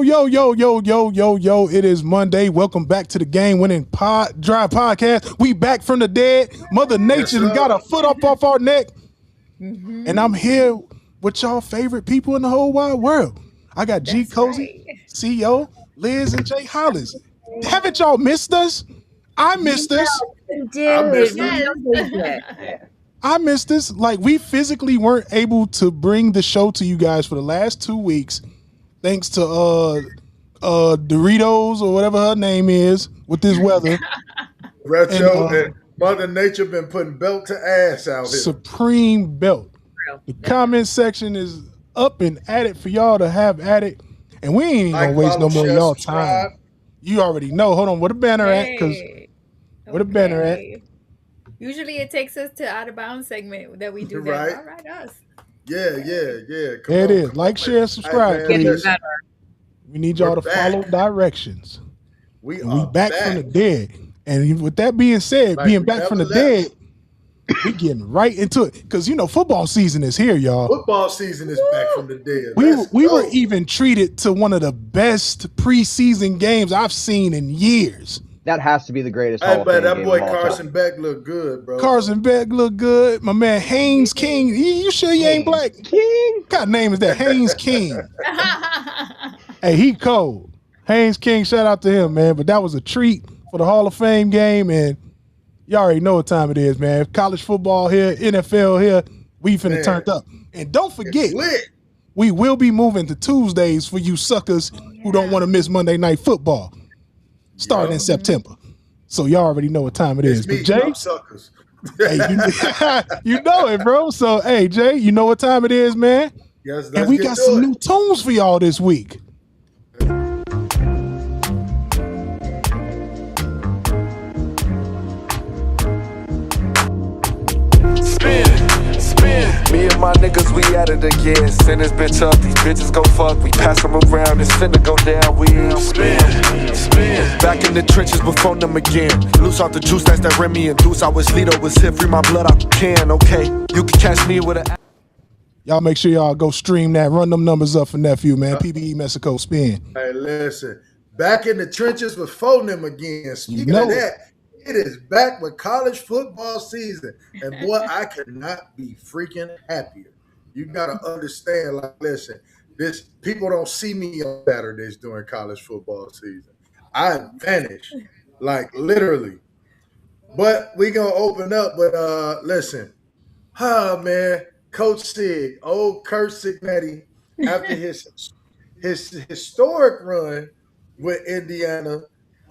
Yo. It is Monday. Welcome back to the Game Winning Drive Podcast. We back from the dead. Mother Nature got a foot up off our neck. Mm-hmm. And I'm here with y'all favorite people in the whole wide world. I got G Cozy, right. CEO, Liz, and Jay Hollis. Haven't y'all missed us? I missed us. I missed this. Like, we physically weren't able to bring the show to you guys for the last 2 weeks, thanks to Doritos or whatever her name is with this weather. Retro and Mother Nature been putting belt to ass out here. Supreme belt. The comment section is up and at it for y'all to have at it, and we ain't even gonna waste no more of y'all time. You already know. Hold on, where the banner at? Because where the banner at? Usually it takes us to out of bounds segment that we do. Right. All right, us. Yeah. Come on, it is. Like, share, subscribe, please. We need y'all to follow directions. We back from the dead. And with that being said, being back from the dead, we getting right into it. Because, football season is here, y'all. Football season is back from the dead. We were even treated to one of the best preseason games I've seen in years. That has to be the greatest. Hey, but that boy Carson Beck look good, bro. Carson Beck look good. My man Haynes King. You sure he ain't black? King? What kind of name is that? Haynes King. Hey, he cold. Haynes King, shout out to him, man. But that was a treat for the Hall of Fame game, and y'all already know what time it is, man. College football here, NFL here. We finna turn up. And don't forget, we will be moving to Tuesdays for you suckers who don't want to miss Monday Night Football. Starting in September. So y'all already know what time it is. But Jay, suckers. Hey, you know it, bro. So, hey, Jay, you know what time it is, man? Yes, and we got some new tunes for y'all this week. Me and my niggas, we at it again. Send this bitch up, these bitches go fuck. We pass them around, it's finna go down. We spin. Back in the trenches, but phone them again. Loose out the juice, that's that Remy and Deuce. I was Lito, was hit, free my blood out the can. Okay, you can catch me with a. Y'all make sure y'all go stream that. Run them numbers up for nephew, man. PBE Mexico spin. Hey, listen. Back in the trenches with phone them again. Speaking of that, it is back with college football season. And boy, I could not be freaking happier. You got to understand, like, listen, people don't see me on Saturdays during college football season. I vanish, like, literally. But we going to open up with, listen. Man, Coach Sig, old Kurt Signetti, after his historic run with Indiana,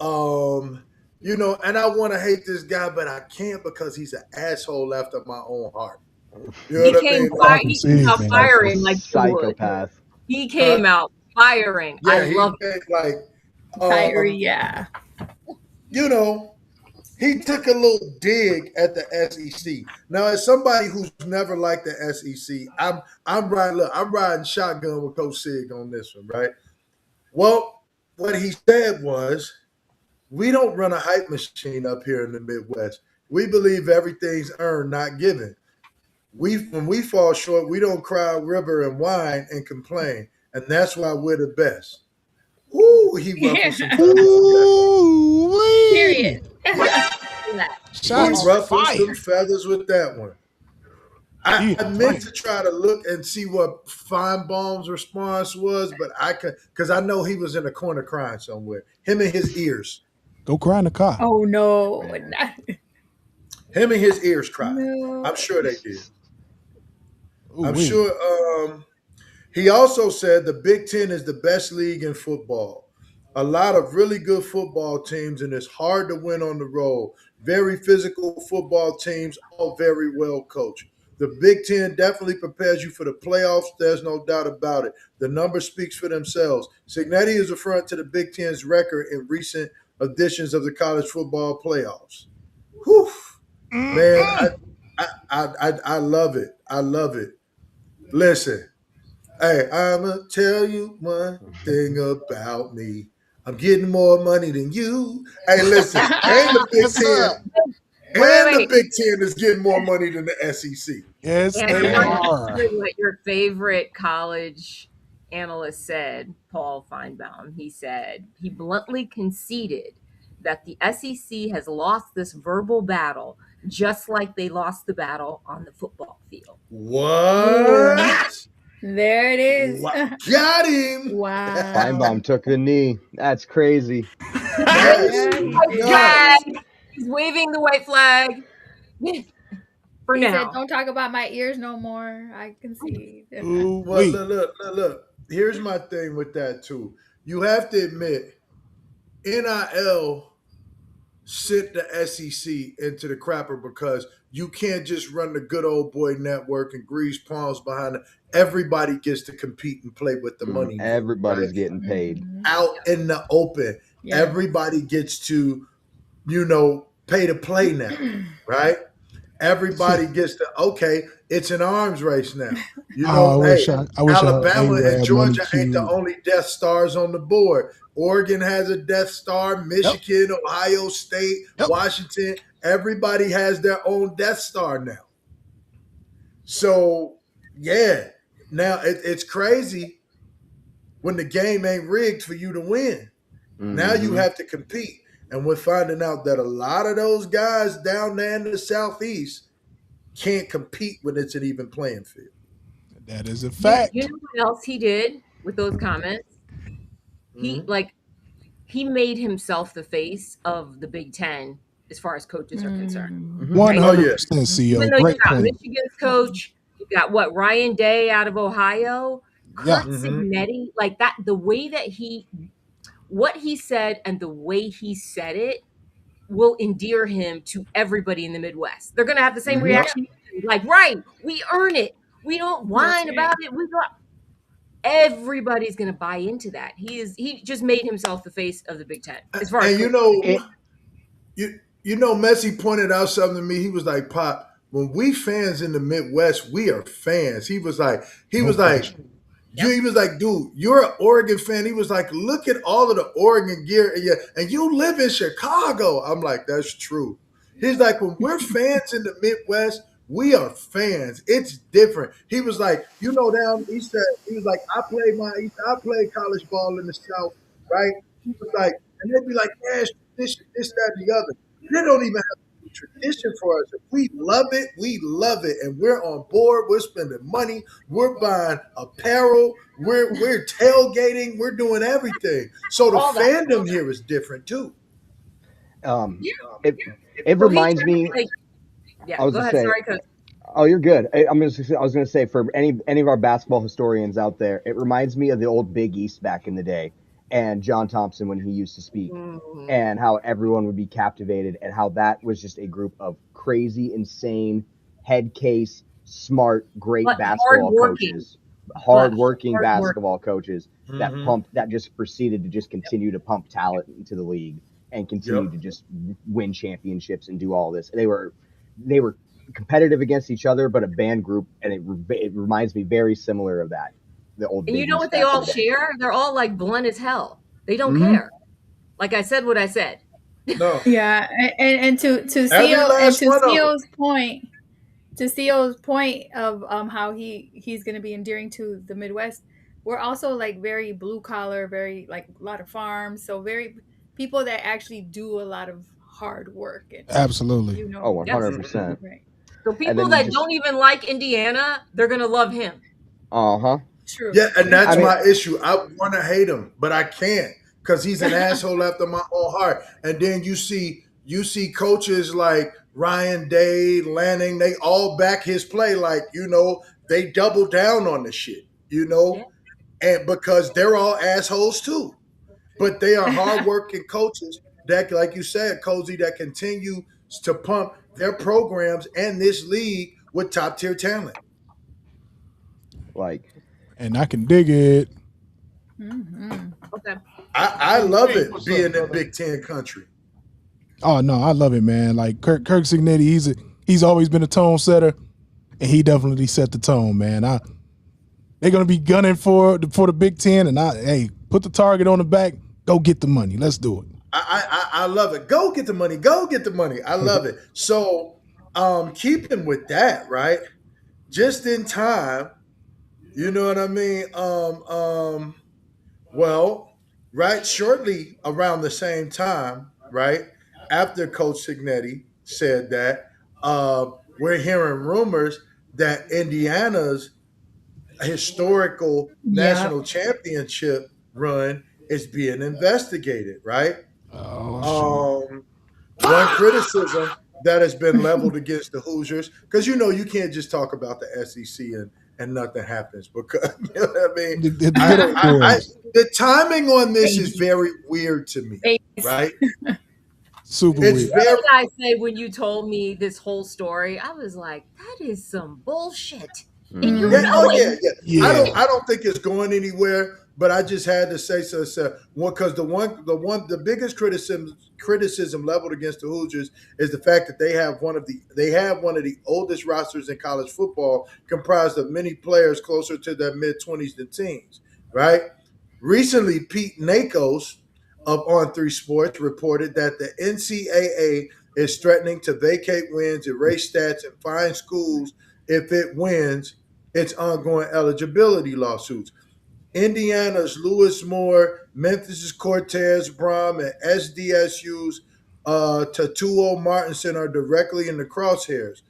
and I want to hate this guy, but I can't because he's an asshole after my own heart. You know he came out firing like psychopath. He came out firing. Yeah, I love it. Like fiery, yeah. He took a little dig at the SEC. Now, as somebody who's never liked the SEC, I'm riding shotgun with Coach Sig on this one, right? Well, what he said was, we don't run a hype machine up here in the Midwest. We believe everything's earned, not given. When we fall short, we don't cry river and whine and complain, and that's why we're the best. Ooh, he ruffled some feathers. Period. He ruffled some feathers with that one. I meant to try to look and see what Feinbaum's response was, but I could, because I know he was in a corner crying somewhere. Him and his ears. Go cry in the car. Oh, no. Him and his ears cried. No. I'm sure they did. I'm sure. He also said the Big Ten is the best league in football. A lot of really good football teams, and it's hard to win on the road. Very physical football teams, all very well coached. The Big Ten definitely prepares you for the playoffs. There's no doubt about it. The numbers speaks for themselves. Signetti is a front to the Big Ten's record in recent editions of the college football playoffs. Whew. Man, I love it. I love it. Listen, hey, I'ma tell you one thing about me. I'm getting more money than you. Hey, listen, ain't the Big Ten. The Big Ten is getting more money than the SEC. Yes, they are. What your favorite college analyst said, Paul Feinbaum, he said, he bluntly conceded that the SEC has lost this verbal battle just like they lost the battle on the football field. What? There it is. Got him. Wow. Feinbaum took the knee. That's crazy. That's Yeah, he did. nuts. He's waving the white flag. For He now. said, "Don't talk about my ears no more." I can see. Well, look. Here's my thing with that too. You have to admit, NIL sent the SEC into the crapper because you can't just run the good old boy network and grease palms behind it. Everybody gets to compete and play with the money. Everybody's getting paid. Out in the open. Yeah. Everybody gets to, pay to play now, right? Everybody gets to, okay, it's an arms race now. I wish Alabama and Georgia ain't the only Death Stars on the board. Oregon has a Death Star, Michigan, Ohio State, Washington. Everybody has their own Death Star now. So, yeah. Now, it's crazy when the game ain't rigged for you to win. Mm-hmm. Now you have to compete. And we're finding out that a lot of those guys down there in the Southeast can't compete when it's an even playing field. That is a fact. You know what else he did with those comments? He made himself the face of the Big Ten as far as coaches are concerned. 100% CEO. Even though you got Michigan's coach, you got Ryan Day out of Ohio, Kurt Signetti, like that. The way that what he said and the way he said it will endear him to everybody in the Midwest. They're going to have the same reaction. Like, right, we earn it. We don't whine about it. Everybody's going to buy into that. He just made himself the face of the Big Ten. As far as Messi pointed out something to me. He was like, "Pop, when we fans in the Midwest, we are fans." He was like, dude, you're an Oregon fan. He was like, look at all of the Oregon gear, and you live in Chicago. I'm like, that's true. He's like, when we're fans in the Midwest, we are fans. It's different. He was like, down. He was like, I played college ball in the South, right? He was like, and they'd be like, yeah, this, that, and the other. They don't even have tradition for us. If we love it, and we're on board. We're spending money. We're buying apparel. We're tailgating. We're doing everything. So the fandom here is different too. It reminds me. I was going to say. Sorry, Coach. Oh, you're good. I was going to say, for any of our basketball historians out there, it reminds me of the old Big East back in the day. And John Thompson when he used to speak, and how everyone would be captivated, and how that was just a group of crazy, insane, head case, smart, great basketball coaches, hardworking basketball coaches that just proceeded to just continue to pump talent into the league and continue to just win championships and do all this. They were competitive against each other, but a band group, and it reminds me very similar of that. And you know what they all share? They're all like blunt as hell. They don't care. Like I said what I said. No. Yeah, and to CEO's point of how he's going to be endearing to the Midwest. We're also like very blue collar, very like a lot of farms, so very people that actually do a lot of hard work. And, absolutely. 100%. Right. So people that don't even like Indiana, they're going to love him. True. Yeah, and that's my issue. I want to hate him, but I can't because he's an asshole after my own heart. And then you see coaches like Ryan Day, Lanning, they all back his play. Like, they double down on the shit, and because they're all assholes too. But they are hardworking coaches that, like you said, Cozy, that continue to pump their programs and this league with top tier talent. And I can dig it. Okay. I love it being in Big Ten country. Oh no, I love it, man. Like Kirk Signetti, he's always been a tone setter, and he definitely set the tone, man. They're gonna be gunning for the Big Ten, and put the target on the back. Go get the money. Let's do it. I love it. Go get the money. Go get the money. I love it. So, keeping with that, right? Just in time. You know what I mean? Well, right shortly around the same time, right after Coach Signetti said that, we're hearing rumors that Indiana's historical Yep. national championship run is being investigated. Right. Oh shoot. Um, One criticism that has been leveled against the Hoosiers, because you can't just talk about the SEC and nothing happens, because you know what I mean. The good old The timing on this is Baby. very weird to me. Babies. Right? super It's weird. What very did I say when you told me this whole story? I was like, that is some bullshit. And you yeah. Mm-hmm. know Oh it. yeah, yeah. Yeah. I don't think it's going anywhere. But I just had to say so. One, because the biggest criticism leveled against the Hoosiers is the fact that they have one of the oldest rosters in college football, comprised of many players closer to their mid-20s than teens. Right. Recently, Pete Nakos of On Three Sports reported that the NCAA is threatening to vacate wins, erase stats, and fine schools if it wins its ongoing eligibility lawsuits. Indiana's Lewis Moore, Memphis's Cortez Brom, and SDSU's Tatuo Martinson are directly in the crosshairs.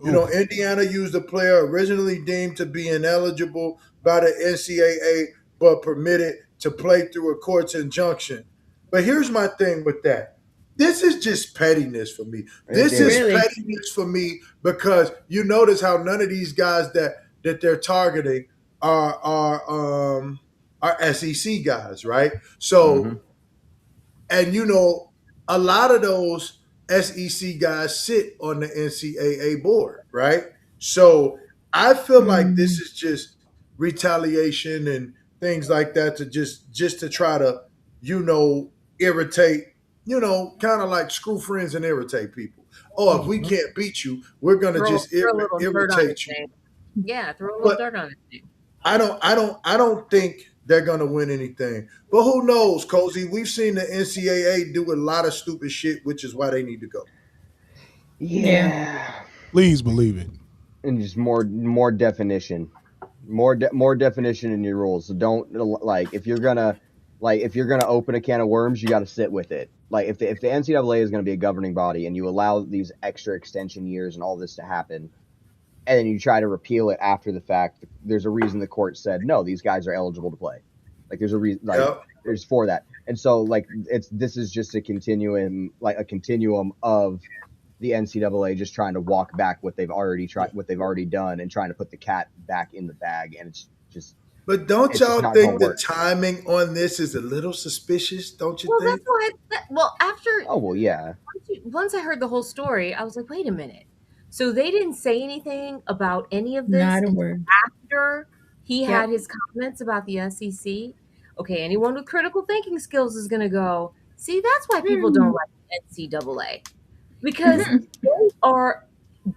Ooh. Indiana used a player originally deemed to be ineligible by the NCAA, but permitted to play through a court's injunction. But here's my thing with that. This is just pettiness for me. It This is is. Really? pettiness for me, because you notice how none of these guys that they're targeting are SEC guys, right? Mm-hmm. So, and a lot of those SEC guys sit on the NCAA board, right? So I feel like this Mm. is just retaliation and things like that, to just to try to irritate, kind of like screw friends and irritate people. Oh, if we can't beat you, we're gonna Throw, just throw a little dirt on his irritate you. name. Yeah, throw a little But dirt on his name. I don't think they're gonna win anything. But who knows, Cozy? We've seen the NCAA do a lot of stupid shit, which is why they need to go. Yeah. Yeah. Please believe it. And just more definition, more definition in your rules. So don't, if you're gonna open a can of worms, you got to sit with it. Like if the NCAA is going to be a governing body and you allow these extra extension years and all this to happen, and then you try to repeal it after the fact, there's a reason the court said no, these guys are eligible to play. Like there's a reason, Yep. there's for that. And so this is just a continuum of the NCAA just trying to walk back what they've already done, and trying to put the cat back in the bag. And it's just But don't it's just y'all not think gonna the work. timing on this is a little suspicious? Don't you Well, think? that's why. After Oh well, yeah. once I heard the whole story, I was like, wait a minute. So they didn't say anything about any of this Not a until word. after he Yep. had his comments about the SEC. Okay, anyone with critical thinking skills is going to go, see, that's why people don't like the NCAA. Because they are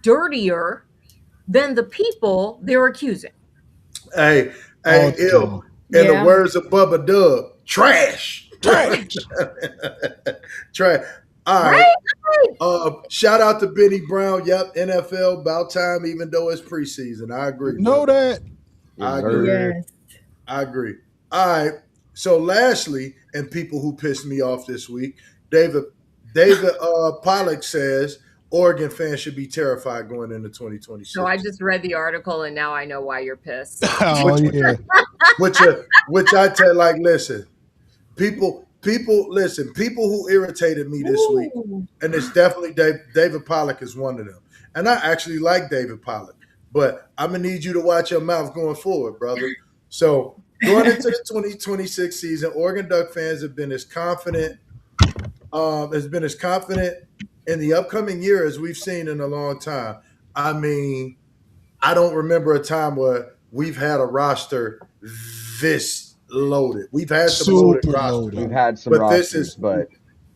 dirtier than the people they're accusing. Hey, All the ill. time. In the Yeah. words of Bubba Dub, trash. Trash. Trash. All right. Right? Shout out to Benny Brown. Yep, NFL about time, even though it's preseason. I agree. Know brother. that. I Yes, agree. sir. Yes. I agree. All right. So lastly, and people who pissed me off this week, David Pollock says Oregon fans should be terrified going into 2026. So I just read the article and now I know why you're pissed. Oh yeah. which I tell, like, listen, people listen, people who irritated me this week, and it's definitely David Pollock is one of them. And I actually like David Pollock, but I'm gonna need you to watch your mouth going forward, brother. So going into the 2026 season, Oregon Duck fans have been as confident in the upcoming year as we've seen in a long time. I mean, I don't remember a time where we've had a roster this loaded. We've had some loaded Super rosters. loaded. We've had some But rosters, but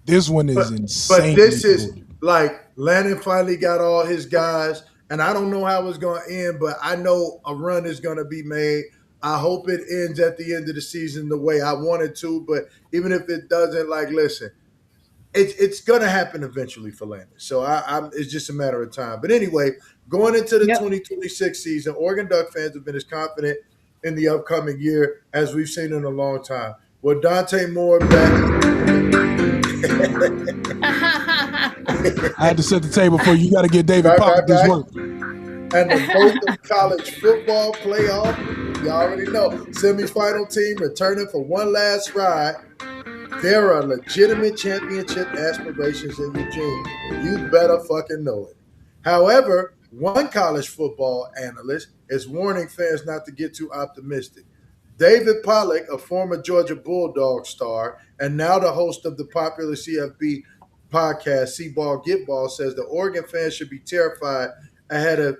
This one is But insane. this is like Landon finally got all his guys, and I don't know how it's going to end, but I know a run is going to be made. I hope it ends at the end of the season the way I want it to, but even if it doesn't, like, listen, it's going to happen eventually for Landon. So it's just a matter of time. But anyway, going into the 2026 season, Oregon Duck fans have been as confident in the upcoming year as we've seen in a long time. With Dante Moore back. I had to set the table for you. You got to get David Pollack this work. And the both of college football playoff, you already know, semifinal team returning for one last ride. There are legitimate championship aspirations in Eugene. You better fucking know it. However, one college football analyst is warning fans not to get too optimistic. David Pollack, a former Georgia Bulldog star and now the host of the popular CFB podcast, See Ball, Get Ball, says the Oregon fans should be terrified ahead of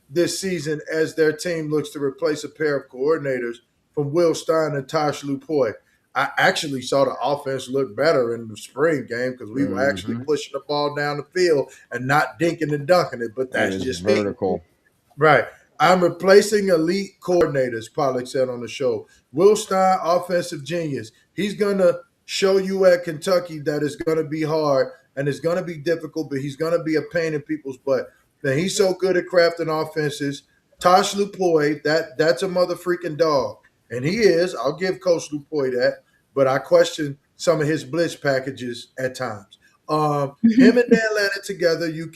this season as their team looks to replace a pair of coordinators from Will Stein and Tosh Lupoy. I actually saw the offense look better in the spring game because we were actually pushing the ball down the field and not dinking and dunking it, but that's just vertical. Me. Right. I'm replacing elite coordinators, Pollack said on the show. Will Stein, offensive genius. He's going to show you at Kentucky that it's going to be hard and it's going to be difficult, but he's going to be a pain in people's butt. Then he's so good at crafting offenses. Tosh Lupoy, that's a mother freaking dog. And he is. I'll give Coach Lupoy that. But I question some of his blitz packages at times. Him and Dan Lanning together, you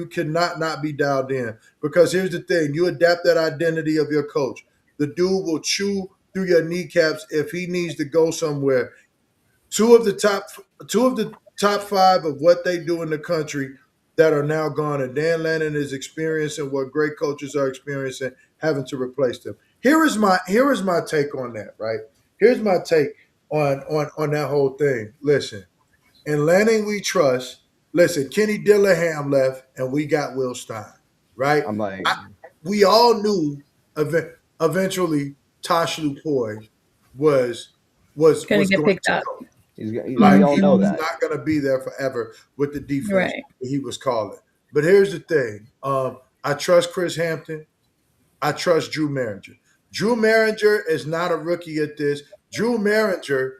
cannot not be dialed in. Because here's the thing. You adapt that identity of your coach. The dude will chew through your kneecaps if he needs to go somewhere. Two of the top five of what they do in the country that are now gone, and Dan Lanning is experiencing what great coaches are experiencing, having to replace them. Here is my take on that, right? Here's my take on that whole thing. Listen, in Lanning we trust. Listen, Kenny Dillingham left, and we got Will Stein, right? We all knew eventually Tosh Lupoy was going to picked up. He's know that. He's not going to be there forever with the defense he was calling. But here's the thing. I trust Chris Hampton. I trust Drew Maringer. Drew Maringer is not a rookie at this. Drew Maringer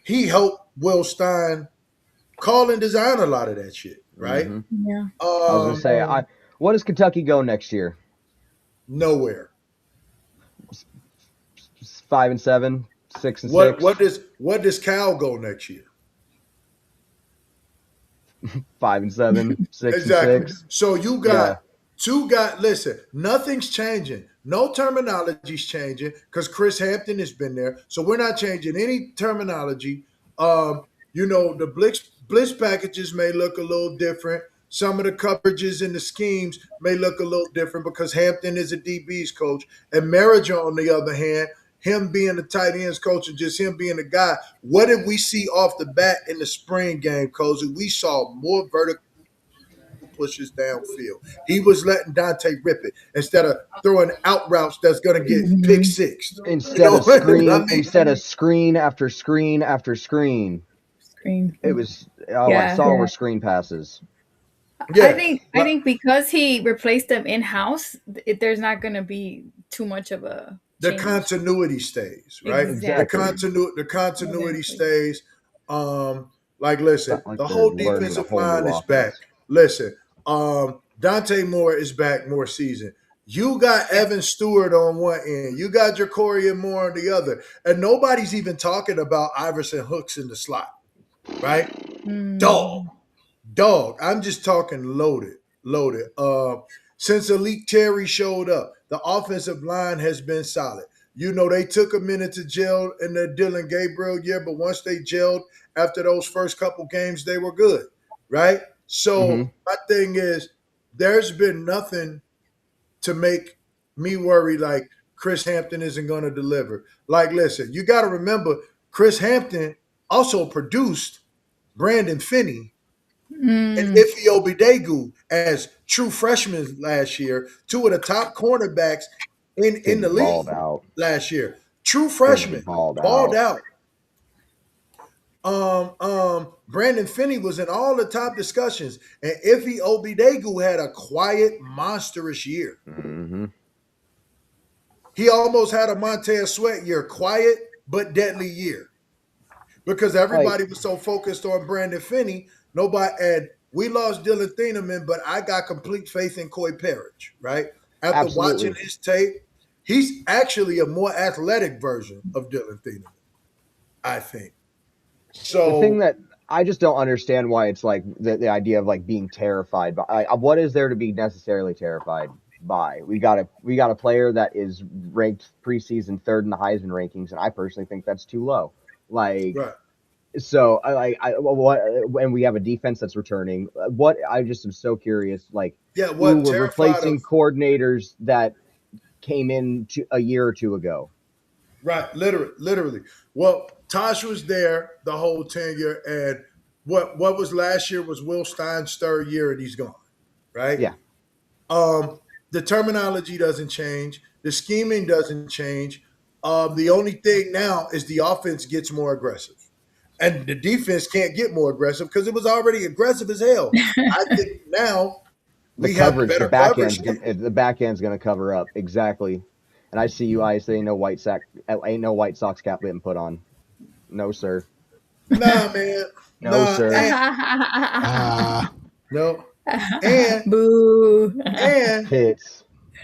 he helped Will Stein call and design a lot of that shit, right? Yeah. I was going to say, what does Kentucky go next year? Nowhere. 5-7, 6-6. What does Cal go next year? 5-7, 6-6. Exactly. So you got two guys. Listen, nothing's changing. No terminology's changing because Chris Hampton has been there. So we're not changing any terminology. The blitz packages may look a little different. Some of the coverages and the schemes may look a little different because Hampton is a DB's coach. And Maringer, on the other hand, him being the tight ends coach and just him being the guy, what did we see off the bat in the spring game, Cozy? We saw more vertical pushes downfield. He was letting Dante rip it instead of throwing out routes that's going to get pick six. Instead of screen after screen after screen. It was were screen passes. Yeah. I think because he replaced them in-house, there's not going to be too much of a change. The continuity stays, right? Exactly. The continuity stays. Listen, the whole defensive line is back. Listen, Dante Moore is back more season. You got Evan Stewart on one end. You got Jacorian Moore on the other. And nobody's even talking about Iverson Hooks in the slot, right? Dog. I'm just talking loaded. Since Elite Terry showed up, the offensive line has been solid. They took a minute to gel in the Dylan Gabriel year, but once they gelled after those first couple games, they were good, right? So my thing is, there's been nothing to make me worry like Chris Hampton isn't going to deliver. Listen, you got to remember, Chris Hampton also produced Brandon Finney and Ife Obidegu as true freshmen last year, two of the top cornerbacks in the league last year. True freshmen balled out. Brandon Finney was in all the top discussions, and Ife Obidegu had a quiet, monstrous year. He almost had a Montez Sweat year, quiet but deadly year, because everybody was so focused on Brandon Finney. And we lost Dylan Thieneman, but I got complete faith in Coy Parrish, right? After Absolutely. watching his tape, he's actually a more athletic version of Dylan Thieneman, I think. The thing So that I just don't understand why it's like the idea of like being terrified by what is there to be necessarily terrified by? We got a player that is ranked preseason third in the Heisman rankings, and I personally think that's too low. Like right. so, what? And we have a defense that's returning. What I just am so curious. Like, Yeah, ooh, what we're terrified of replacing coordinators that came in a year or two ago. right, literally. Well, Tosh was there the whole tenure, and what was last year was Will Stein's third year, and he's gone. Right. Yeah, The terminology doesn't change. The scheming doesn't change. The only thing now is the offense gets more aggressive, and the defense can't get more aggressive because it was already aggressive as hell. I think now the we have coverage, better coverage. the back end's gonna cover up exactly. And I see you guys. Ain't no White Sox cap getting put on. No, sir. Nah, man. No, Nah, sir. no. And Boo. and Hits.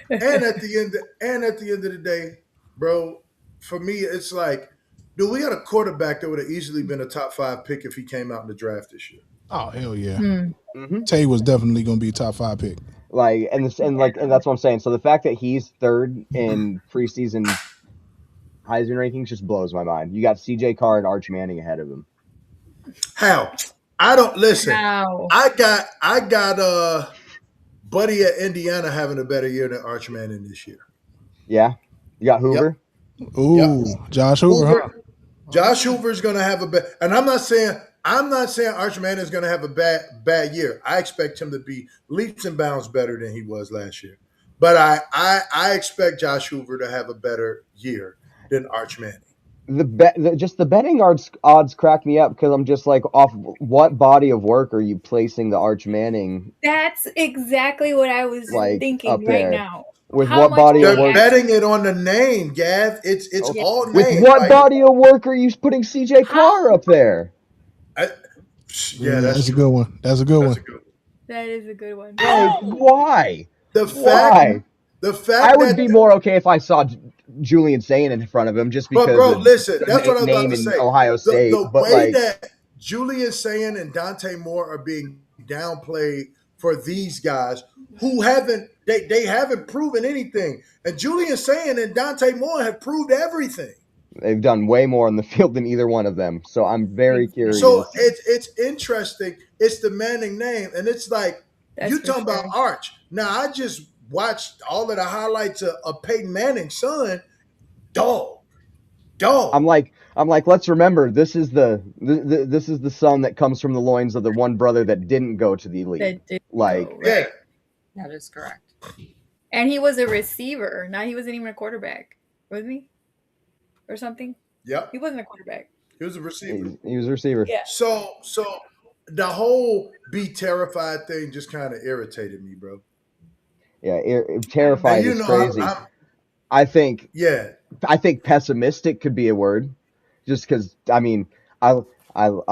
and at the end of the day, bro, for me, it's like, dude, we got a quarterback that would have easily been a top 5 pick if he came out in the draft this year. Oh hell yeah. Mm-hmm. Tay was definitely gonna be a top 5 pick. Like and that's what I'm saying. So the fact that he's third in preseason Heisman rankings just blows my mind. You got C.J. Carr and Arch Manning ahead of him. How? I don't listen. Wow. I got Buddy at Indiana having a better year than Arch Manning this year. Yeah, you got Hoover. Ooh, Josh Hoover. Huh? Josh Hoover's gonna have a bad, and I'm not saying Arch Manning is gonna have a bad year. I expect him to be leaps and bounds better than he was last year. But I expect Josh Hoover to have a better year than Arch Manning. The betting odds crack me up because I'm just like, off what body of work are you placing the Arch Manning? That's exactly what I was Like, thinking up right there. now. With How what much body are of They're work? betting it on the name, Gav. It's all With name. what Like, body of work are you putting C.J. Carr up there? That's a good one. That's a good one. That is a good one. Like, why? The Why? fact I would that be more okay if I saw Julian Sayin in front of him just because But bro, of listen, that's what I was name about to in say. Ohio State. The But way like, that Julian Sayin and Dante Moore are being downplayed for these guys who haven't they haven't proven anything. And Julian Sayin and Dante Moore have proved everything. they've done way more on the field than either one of them. So I'm very curious. So it's interesting. It's the Manning name, and it's like That's you for talking about sure. Arch. Now I just watched all of the highlights of Peyton Manning's son. Dog. I'm like, let's remember this is this is the son that comes from the loins of the one brother that didn't go to the elite. That did Like, go, Yeah. right. That is correct. And he was a receiver. Now he wasn't even a quarterback, wasn't he? Or something? Yep. He wasn't a quarterback. He was a receiver. he was a receiver. Yeah. So the whole be terrified thing just kind of irritated me, bro. Yeah, terrified And you is know, crazy. I think pessimistic could be a word, just because I mean I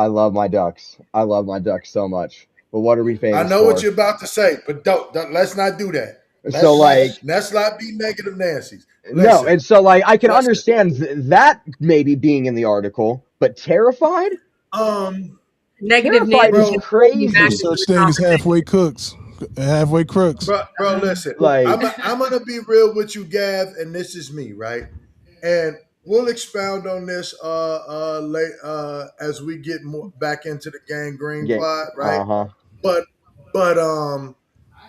love my Ducks. I love my Ducks so much. But what are we famous I know for? what you're about to say, but don't let's not do that. Let's not be negative Nancy's. No, and so like I can understand that maybe being in the article, but terrified. Negative Terrified is Nancy. crazy. There's such thing as halfway crooks. Bro, listen. Like, I'm gonna be real with you, Gav, and this is me, right? And we'll expound on this late as we get more back into the Gang Green plot, right? Uh-huh. But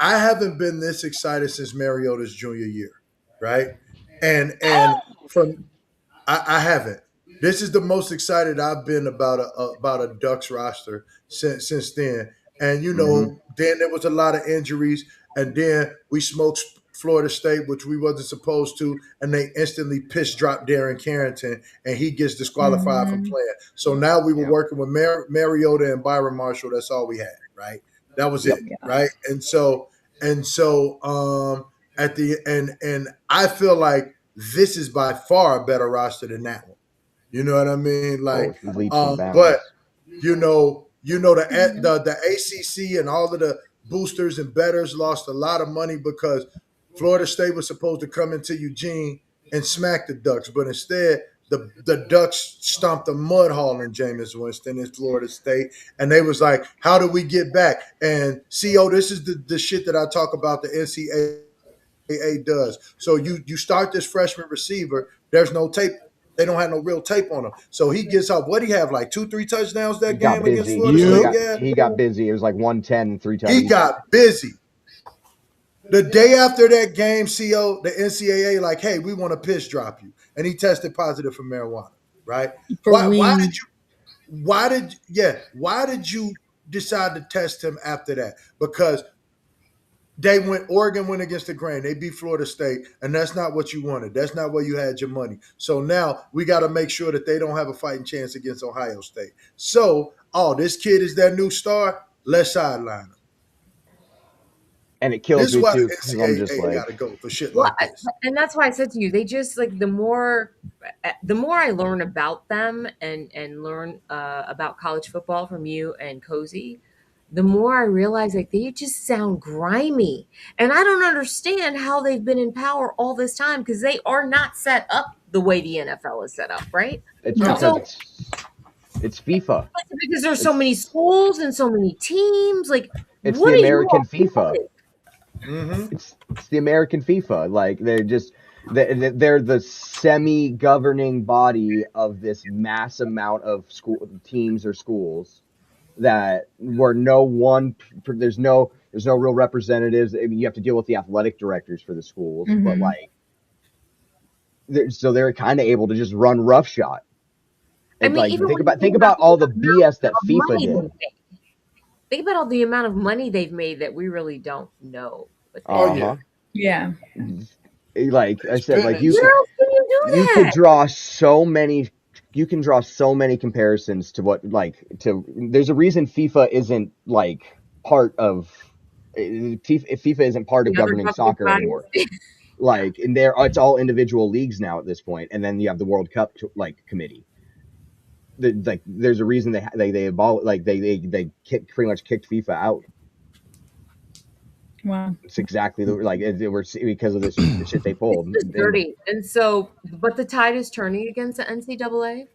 I haven't been this excited since Mariota's junior year, right? And from I haven't. This is the most excited I've been about a Ducks roster since then. And you know, then there was a lot of injuries, and then we smoked Florida State, which we wasn't supposed to, and they instantly pitch dropped Darren Carrington, and he gets disqualified from playing. So now we were working with Mariota and Byron Marshall. That's all we had, right? That was it, right? And so at the and I feel like this is by far a better roster than that one. You know what I mean? Like, but you know the ACC and all of the boosters and bettors lost a lot of money because Florida State was supposed to come into Eugene and smack the Ducks, but instead the Ducks stomped a mud hall in Jameis Winston in Florida State, and they was like, "How do we get back?" And CO, this is the shit that I talk about. The NCAA does. So you start this freshman receiver. There's no tape. They don't have no real tape on him. So he gets up. What do he have? Like 2-3 touchdowns that game against Florida State. He got busy. It was like 110 and 3 touchdowns. He got busy. The day after that game, CO, the NCAA like, hey, we want to pitch drop you, and he tested positive for marijuana. Right? Why did you decide to test him after that? Because Oregon went against the grain. They beat Florida State, and that's not what you wanted. That's not where you had your money. So now we got to make sure that they don't have a fighting chance against Ohio State. So, this kid is their new star. Let's sideline him. And it kills me too, because I'm just like, gotta go for shit like this. And that's why I said to you, they just like the more I learn about them and learn about college football from you and Cozy, the more I realize like they just sound grimy. And I don't understand how they've been in power all this time, because they are not set up the way the NFL is set up, right? It's because it's FIFA. Because there's so many schools and so many teams. Like, it's the American FIFA. Mm-hmm. It's the American FIFA. Like they're the semi-governing body of this mass amount of school teams or schools that where there's no real representatives. I mean, you have to deal with the athletic directors for the schools, but like they're kind of able to just run roughshod. I mean, like think about all the BS that FIFA did. Think about all the amount of money they've made that we really don't know. Yeah. Like I said, like you can draw so many comparisons to what there's a reason FIFA isn't like part of FIFA isn't part of governing soccer anymore. Like it's all individual leagues now at this point, and then you have the World Cup committee. There's a reason they pretty much kicked FIFA out. Wow. It's exactly because of this shit they pulled. It's dirty. And so, but the tide is turning against the NCAA.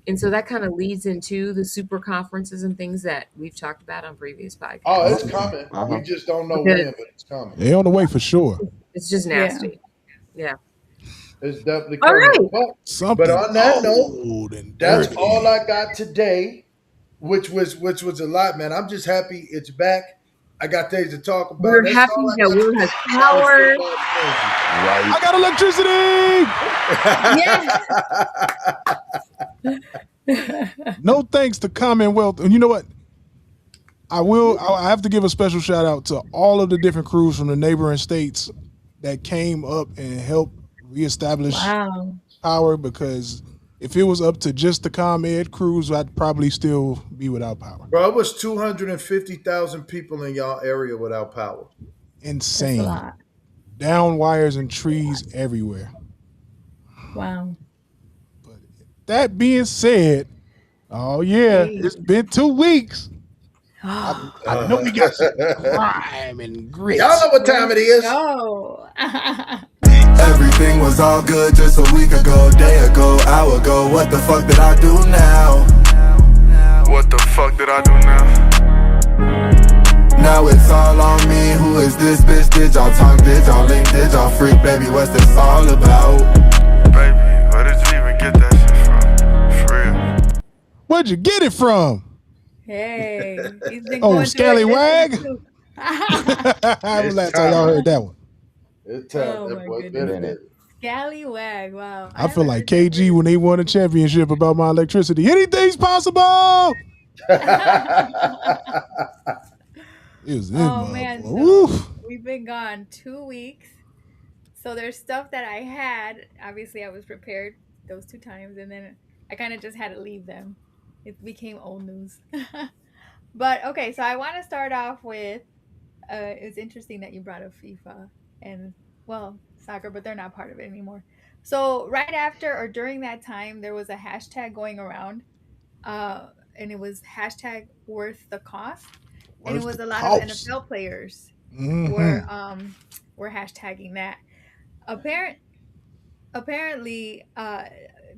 And so that kind of leads into the super conferences and things that we've talked about on previous podcasts. Oh, it's coming. We just don't know when, but it's coming. They're on the way for sure. It's just nasty. Yeah. It's definitely coming. All right. But on that note, that's all I got today, which was a lot, man. I'm just happy it's back. I got things to talk about. We're happy that Will has power. I got electricity. Yeah. No thanks to Commonwealth. And you know what? I have to give a special shout out to all of the different crews from the neighboring states that came up and helped reestablish power, because if it was up to just the ComEd crews, I'd probably still be without power. Bro, it was 250,000 people in y'all area without power. Insane. Down wires and trees everywhere. Wow. But that being said, it's been 2 weeks. I know we got some crime and grit. Y'all know what time it is. Oh. Everything was all good just a week ago, day ago, hour ago. What the fuck did I do now? What the fuck did I do now? Now it's all on me. Who is this bitch? Did y'all talk? Did y'all link? Did y'all freak? Baby, what's this all about? Baby, where did you even get that shit from? For real. Where'd you get it from? Hey. He's been Scallywag? Last time y'all heard that one. It's time. Oh my goodness. Scallywag, wow. I feel like KG when they won a championship about my electricity. Anything's possible. It was man. So we've been gone 2 weeks. So there's stuff that I had. Obviously, I was prepared those 2 times, and then I kind of just had to leave them. It became old news. But okay, so I want to start off with it's interesting that you brought up FIFA and soccer, but they're not part of it anymore. So right after or during that time, there was a hashtag going around, and it was hashtag worth the cost. And it was a lot of NFL players We're hashtagging that. Apparently,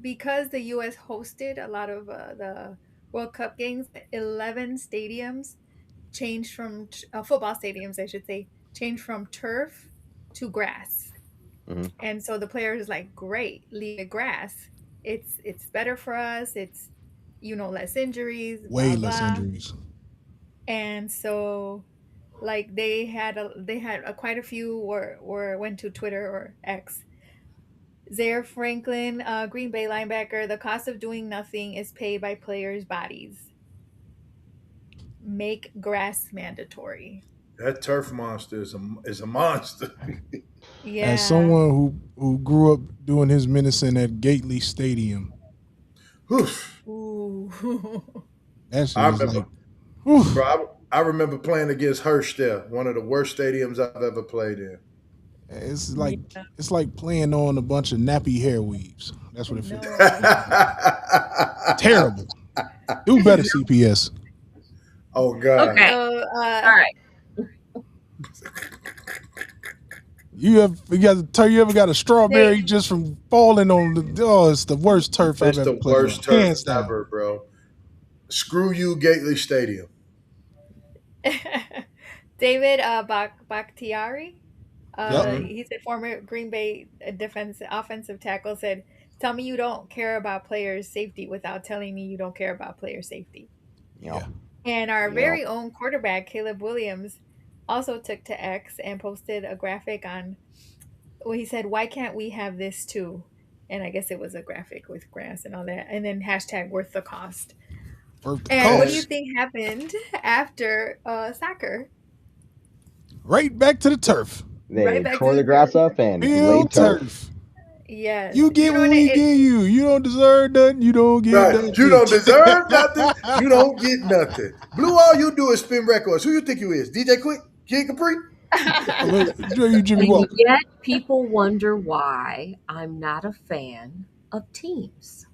because the U.S. hosted a lot of the World Cup games, 11 stadiums changed from football stadiums, I should say, changed from turf to grass. And so the players like, great, leave it grass. It's better for us. It's less injuries, Way blah less blah. injuries. And so like they had quite a few or went to Twitter or X. Zaire Franklin, Green Bay linebacker, the cost of doing nothing is paid by players' bodies. Make grass mandatory. That turf monster is a monster. Yeah. As someone who grew up doing his menacing at Gately Stadium, Ooh. that shit I is remember, like, bro. I remember playing against Hirsch there, one of the worst stadiums I've ever played in. it's like it's like playing on a bunch of nappy hair weaves. That's what it feels No. like. Terrible. Do better, CPS. Oh God. Okay. So, All right. You ever got a strawberry just from falling on the? Oh, it's the worst turf I've It's ever the played worst on. turf Hands down. ever, bro. Screw you, Gately Stadium. David Bakhtiari, Yep. he said former Green Bay offensive tackle said, "Tell me you don't care about players' safety without telling me you don't care about player safety." Yeah. And our very own quarterback Caleb Williams also took to X and posted a graphic on. Well, he said, "Why can't we have this too?" And I guess it was a graphic with grass and all that, and then hashtag worth the cost. Worth the And what do you cost. think happened after soccer? Right back to the turf. They Right back tore to the the grass turf. up and Real laid turf. turf. Yes. You get what and we give you. You don't deserve nothing. You don't get Right. nothing. You don't deserve nothing. You don't get nothing. Blue, all you do is spin records. Who you think you is? DJ Quick? Kid Capri? You Jimmy And Walker. yet people wonder why I'm not a fan of teams.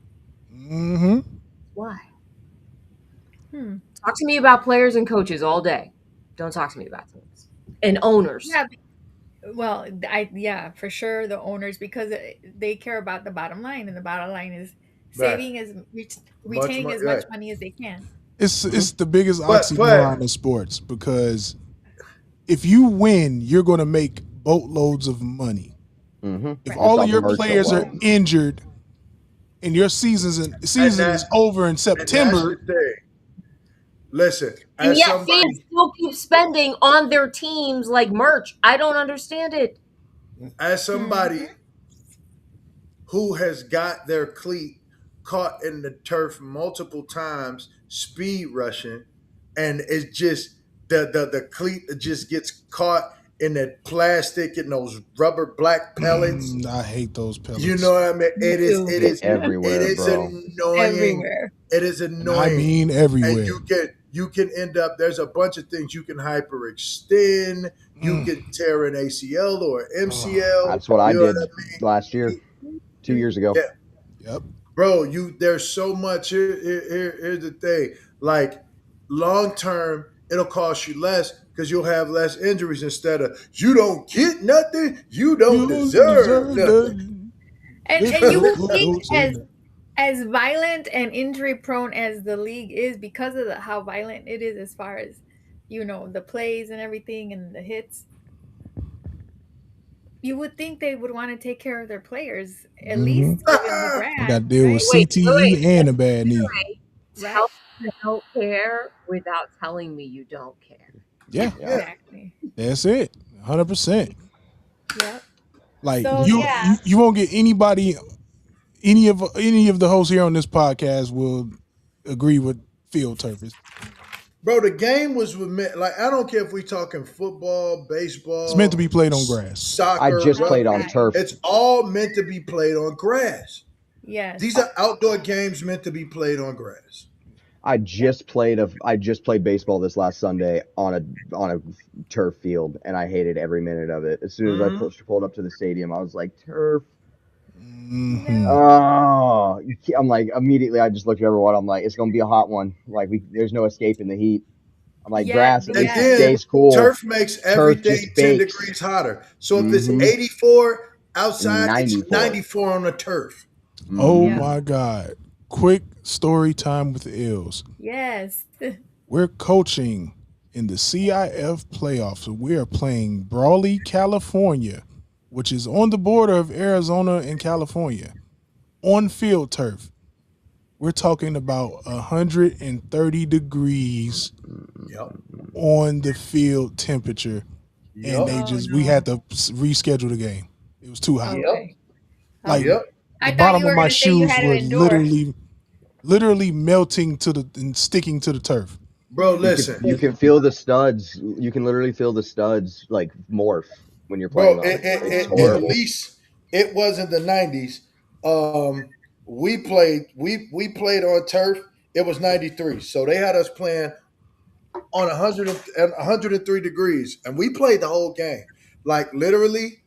Mm-hmm. Why? Talk to me about players and coaches all day. Don't talk to me about teams and owners. Yeah. Well, for sure the owners, because they care about the bottom line, and the bottom line is saving retaining as much money as they can. It's the biggest But- oxymoron in sports, because if you win, you're going to make boatloads of money. If all of your players are injured and your season is over in September, And that's the thing. Listen, And as yet somebody, fans still keep spending on their teams like merch. I don't understand it. as somebody who has got their cleat caught in the turf multiple times, speed rushing, and it's just the cleat just gets caught in that plastic and those rubber black pellets. I hate those pellets. You know what I mean? It is everywhere, it is bro. annoying. Everywhere. It is annoying. I mean everywhere. And you can end up, there's a bunch of things you can hyperextend. You can tear an ACL or an MCL. That's what I did last year, 2 years ago. Yeah. Yep. Bro, there's so much. Here's the thing. Like, long term, it'll cost you less because you'll have less injuries instead of you don't get nothing, you don't deserve nothing. And you would think as violent and injury prone as the league is, because of how violent it is as far as the plays and everything and the hits, you would think they would want to take care of their players, at least give them the grass. You got to deal with Wait, CTE and a bad knee. Tell me you don't care without telling me you don't care. Yeah. Exactly. That's it. 100%. Yep. Like, So, you won't get anybody, any of the hosts here on this podcast will agree with field turf. Bro, the game was like, I don't care if we talking football, baseball. It's meant to be played on grass. Soccer. I just played on turf. It's all meant to be played on grass. Yes. These are outdoor games meant to be played on grass. I just played baseball this last Sunday on a turf field, and I hated every minute of it. As soon as I pulled up to the stadium, I was like, turf. Oh, I'm like, immediately I just looked at everyone. I'm like, it's gonna be a hot one. Like, there's no escaping the heat. I'm like, Yeah, grass, And it then stays cool. turf makes everything just 10 bakes. degrees hotter. So if it's Mhm. 84 outside, it's 94. 94 on the turf. Oh Yeah. my God. Quick story time with the Ills. Yes. We're coaching in the CIF playoffs. So we are playing Brawley, California, which is on the border of Arizona and California, on field turf. We're talking about 130 degrees Yep. on the field temperature. And Yep. we had to reschedule the game. It was too hot. Okay. Like Yep. I the thought bottom you of were my going to say you shoes had to were endure. literally melting and sticking to the turf. Bro, listen. You can feel the studs. You can literally feel the studs like morph when you're playing Bro, on it. It's at horrible. least it wasn't the 90s. We played on turf. It was 93. So they had us playing on 103 degrees, and we played the whole game. Like literally,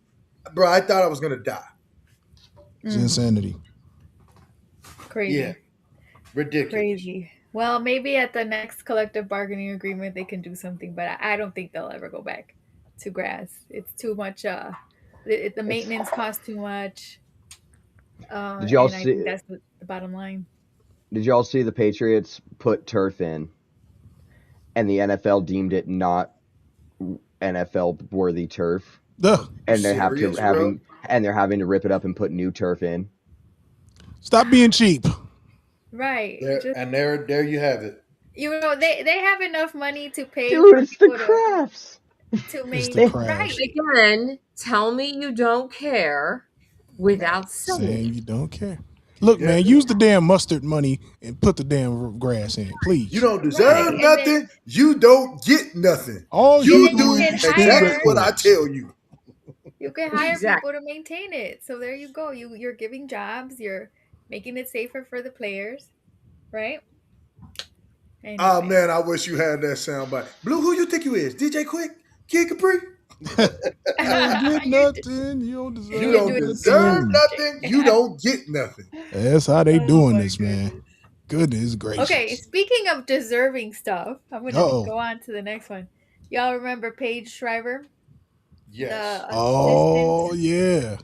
bro, I thought I was gonna die. It's insanity. Crazy. Yeah, ridiculous. Crazy. Well, maybe at the next collective bargaining agreement they can do something, but I don't think they'll ever go back to grass. It's too much. The maintenance costs too much. Did y'all and I think see? that's the bottom line. Did y'all see the Patriots put turf in, and the NFL deemed it not NFL worthy turf, Duh. and they Serious, bro? they're having to rip it up and put new turf in. Stop being cheap. Right. There you have it. You know, they have enough money to pay Dude, for it's the people crafts. to It's make the crafts. right. Again, tell me you don't care without saying Saying you don't care. Look, man, use the damn mustard money and put the damn grass in, please. You don't deserve Right, and nothing. then- You don't get nothing. All You you then do you do can is exactly hire- what I tell you. You can hire Exactly. people to maintain it. So there you go. You're giving jobs. You're making it safer for the players, right? Oh Anyway. man, I wish you had that soundbite. Blue, who you think you is? DJ Quick? Kid Capri? You don't get nothing. You don't deserve You don't doing deserve nothing. nothing. You don't get nothing. That's how they Oh doing my this, man. Goodness gracious. Okay, speaking of deserving stuff, I'm gonna Uh-oh. go on to the next one. Y'all remember Paige Shriver, Yes. the Oh, assistant yeah.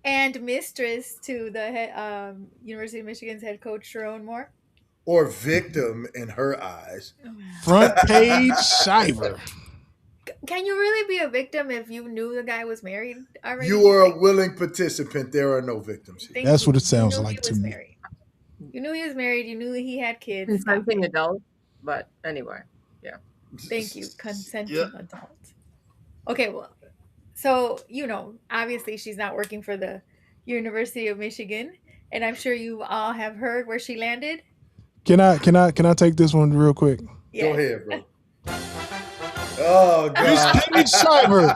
and mistress to the University of Michigan's head coach Sharon Moore? Or victim in her eyes. Front page Shiver. Can you really be a victim if you knew the guy was married already? You are a willing participant. There are no victims here. Thank That's you. what it sounds You knew like he to was me. married. You knew he was married. You knew he had kids. Stop consenting it. adult. But anyway, Thank you, consenting Yeah. adult. Okay, well, so obviously she's not working for the University of Michigan, and I'm sure you all have heard where she landed. Can I take this one real quick? Yes. Go ahead, bro. Oh Miss God. Paige Shiver.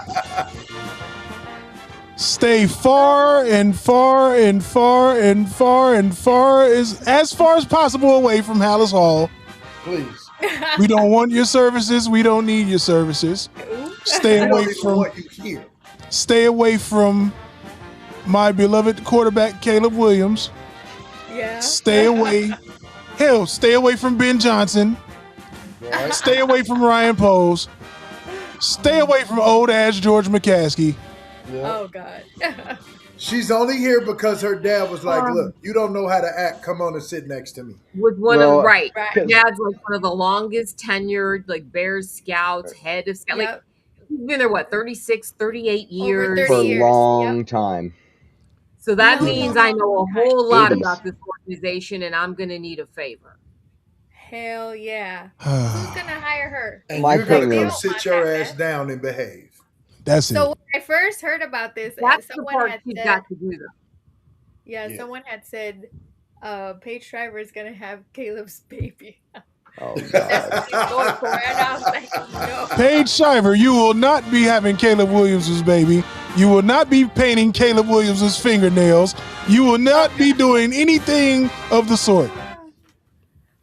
Stay far and far and far and far and far as far as possible away from Hallis Hall. Please. We don't want your services. We don't need your services. Stay I away don't even from want you here. stay away from my beloved quarterback Caleb Williams. Yeah. Stay away. Hell, stay away from Ben Johnson. Right? Stay away from Ryan Poles. Stay away from old ass George McCaskey. Yeah. Oh God. She's only here because her dad was like, "Look, you don't know how to act. Come on and sit next to me." with one Well, of right. Right. Dad's like one of the longest tenured like Bears scouts, head of scout. Like Yep. he's been there 36, 38 years. Over 30 for a years. long Yep. time. So that No, means no, I know a no. whole lot 80s. about this organization, and I'm going to need a favor. Hell yeah. Who's gonna hire her? And My you're gonna thing come is- sit your ass down and behave. That's So it. when I first heard about this, That's the someone part had you've said, got to do, though. Yeah. someone had said, Paige Shriver is gonna have Caleb's baby. Oh That's God. what he's going for, and I was like, no. Paige Shiver, you will not be having Caleb Williams' baby. You will not be painting Caleb Williams' fingernails. You will not be doing anything of the sort.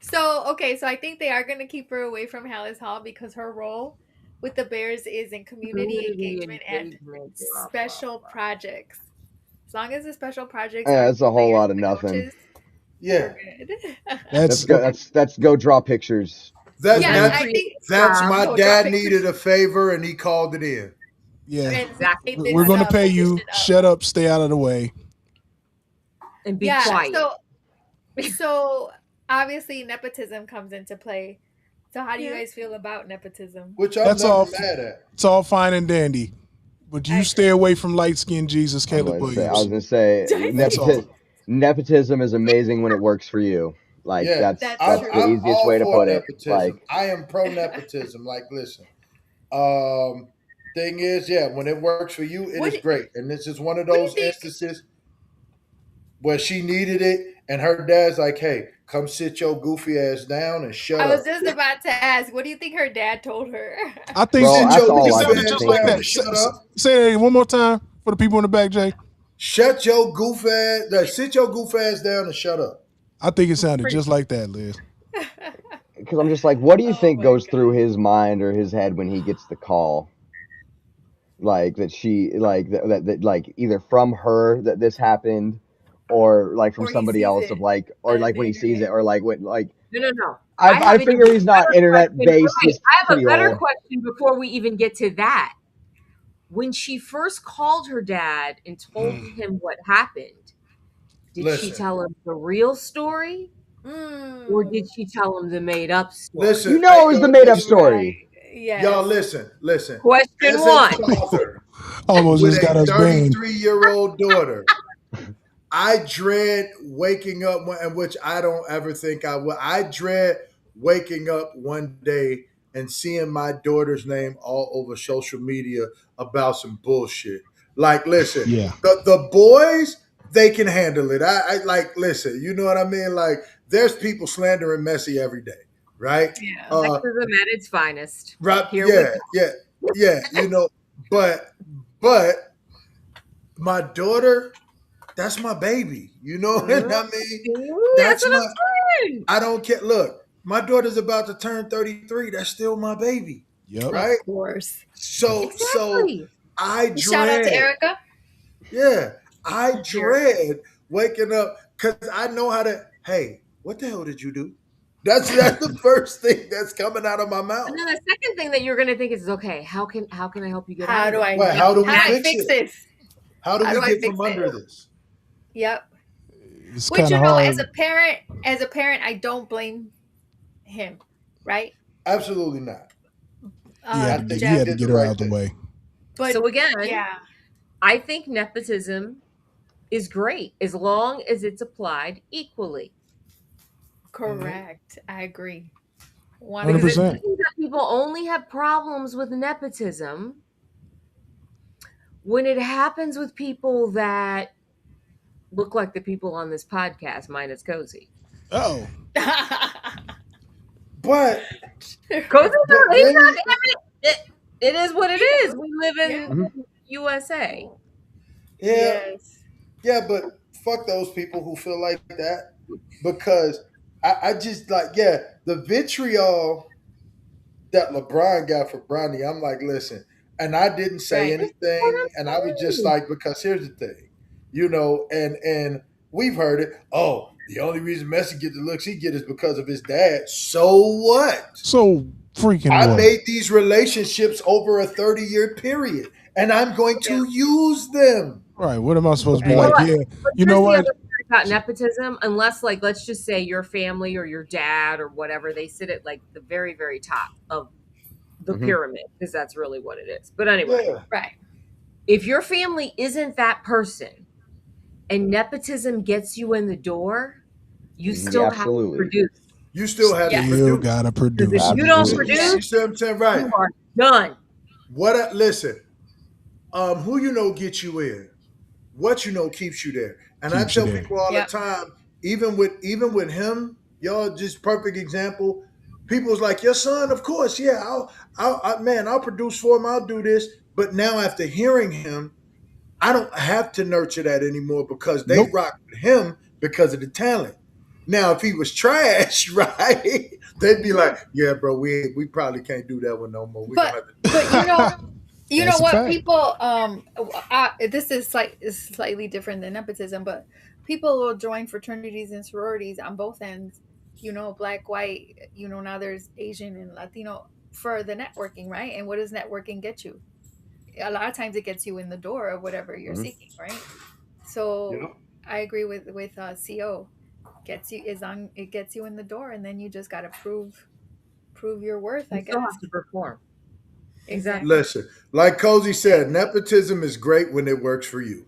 So I think they are gonna keep her away from Hallis Hall because her role with the Bears is in community engagement and special projects. As long as the special projects Yeah, are it's a whole players lot of and nothing. coaches, Yeah. we're good. That's go draw pictures. That's my dad needed a favor and he called it in. Yeah, exactly. We're going to pay you. Shut up. Stay out of the way. And be quiet. So obviously nepotism comes into play. So how do you guys feel about nepotism? Which I'm never mad at. It's all fine and dandy. But you stay away from light-skinned Jesus Caleb Williams. I was going to say, nepotism is amazing when it works for you. Like, that's the easiest way to put it. Like, I am pro nepotism. Like, listen. Thing is, when it works for you, it is great. And this is one of those instances where she needed it, and her dad's like, "Hey, come sit your goofy ass down and shut up." I was just about to ask, what do you think her dad told her? I think that's all I sounded just like that. Shut up. Say it one more time for the people in the back, Jay. Shut your goof ass. Sit your goof ass down and shut up. I think it sounded just like that, Liz. Because I'm just like, what do you think goes through his mind or his head when he gets the call? Like that she like that like either from her that this happened, or like from somebody else of like, or like when he sees it, or like when like no. I figure he's not internet based. Right. I have a better question before we even get to that. When she first called her dad and told him what happened, did she tell him the real story? Or did she tell him the made up story? Listen, it was the made up story. Yes. Y'all listen. Question one. Almost with just got a us banned. 33-year-old daughter. I dread waking up, which I don't ever think I will. I dread waking up one day and seeing my daughter's name all over social media about some bullshit. Like, listen, the boys, they can handle it. I like, listen, you know what I mean? Like, there's people slandering Messi every day, right? Yeah, sexism at its finest. Right? Yeah. You know, but my daughter, that's my baby. You know what I mean? That's what I'm saying. I don't care. Look, my daughter's about to turn 33. That's still my baby. Yep. Right? Of course. So I dread. Shout out to Erica. Yeah. I dread waking up because I know how to, hey, what the hell did you do? That's the first thing that's coming out of my mouth. And then the second thing that you're going to think is, okay, how can I help you get out of it? Well, how do we fix this? How do we get from under this? Yep. It's Which, you know, hard. as a parent, I don't blame him, right? Absolutely not. He had to get her out of the way. But so again, I think nepotism is great as long as it's applied equally. Correct. I agree. 100%. People only have problems with nepotism when it happens with people that look like the people on this podcast, minus Cozy. Oh. But Cozy, it is what it is. We live in USA. Yeah. Yes. Yeah, but fuck those people who feel like that, because I just like, the vitriol that LeBron got for Bronny, I'm like, listen, and I didn't say anything, and I was just like, because here's the thing, you know, and we've heard it. Oh, the only reason Messi get the looks he get is because of his dad. So what? So freaking I made these relationships over a 30-year period, and I'm going to use them. Right. What am I supposed to be like? Yeah. You know what? About nepotism, unless, like, let's just say your family or your dad or whatever, they sit at like the very, very top of the pyramid, because that's really what it is. But anyway, right. If your family isn't that person and nepotism gets you in the door, you still have to produce. You still have to produce. You gotta produce. If you don't produce, you see what I'm saying? Right. You are done. Listen, who you know gets you in. What you know keeps you there. And I tell people all the time, even with him, y'all, just perfect example. People's like, your son, of course, I'll produce for him, I'll do this. But now after hearing him, I don't have to nurture that anymore, because they rock with him because of the talent. Now, if he was trash, right, they'd be like, yeah, bro, we probably can't do that one no more. But you know what, people, this is slightly different than nepotism, but people will join fraternities and sororities on both ends black, white, now there's Asian and Latino for the networking, right? And what does networking get you? A lot of times it gets you in the door of whatever you're seeking, right? So I agree with CO. It gets you in the door, and then you just got to prove your worth, I You still guess. have to perform. Exactly. Listen, like Cozy said, nepotism is great when it works for you.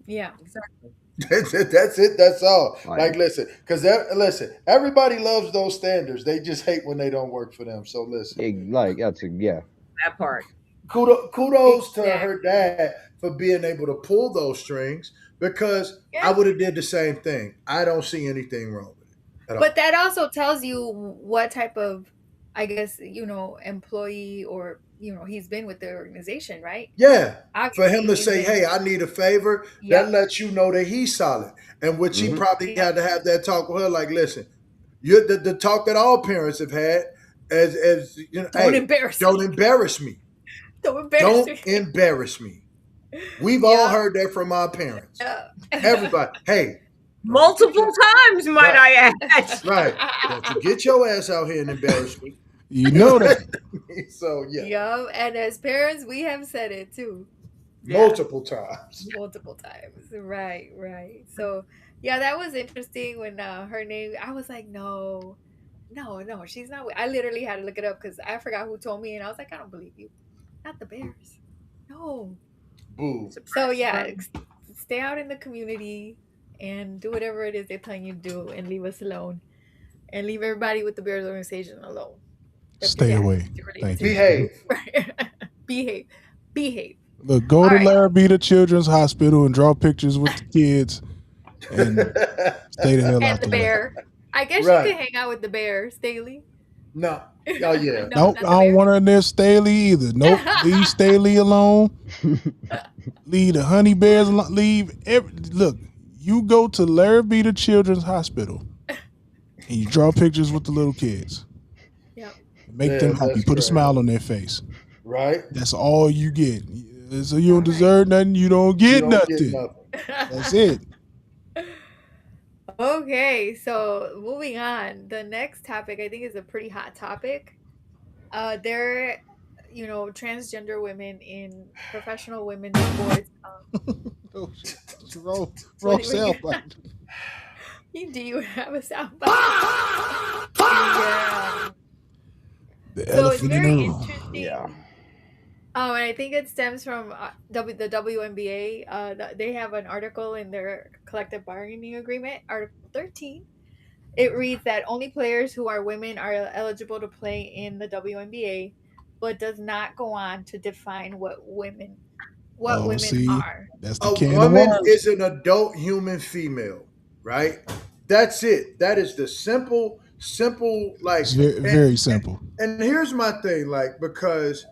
Yeah. Exactly. That's it. That's all. Right. Like, listen, because everybody loves those standards. They just hate when they don't work for them. So listen, That part. kudos to Exactly. her dad for being able to pull those strings because I would have did the same thing. I don't see anything wrong with it at all. But that also tells you what type of, I guess, employee or, he's been with the organization, right? Yeah. Obviously, For him to say, hey, I need a favor, that lets you know that he's solid. And which he probably had to have that talk with her, like, listen, you're the talk that all parents have had as don't embarrass me. Don't embarrass me. We've all heard that from our parents. Everybody, hey. Multiple times, might I add. Right. Don't you get your ass out here and embarrass me. You know that. So, yeah. Yeah, and as parents, we have said it too. Multiple times. Right. So, yeah, that was interesting when her name, I was like, no, she's not. I literally had to look it up because I forgot who told me, and I was like, I don't believe you. Not the Bears. No. Boo. So, yeah, stay out in the community and do whatever it is they're telling you to do and leave us alone. And leave everybody with the Bears organization alone. Stay away. Thank you. Behave. Look, go to Larabita Children's Hospital and draw pictures with the kids and stay the hell out the bear. I guess you can hang out with the bear, Staley. No. Oh, yeah. Nope, I don't want her near Staley either. Nope, leave Staley alone. Leave the honey bears alone. Look, you go to Larabita Children's Hospital and you draw pictures with the little kids. Yep. Make them happy. Put a smile on their face. Right. That's all you get. So you don't deserve nothing. You don't get nothing. That's it. Okay, so moving on. The next topic I think is a pretty hot topic. There, transgender women in professional women's sports. Roll sound bite. Do you have a sound bite? Yeah. So it's very interesting. Yeah. And I think it stems from the WNBA. They have an article in their collective bargaining agreement, Article 13. It reads that only players who are women are eligible to play in the WNBA, but does not go on to define what women are. That's the a woman is an adult human female, right? That's it. That is the simple, like very simple. And here's my thing, like, because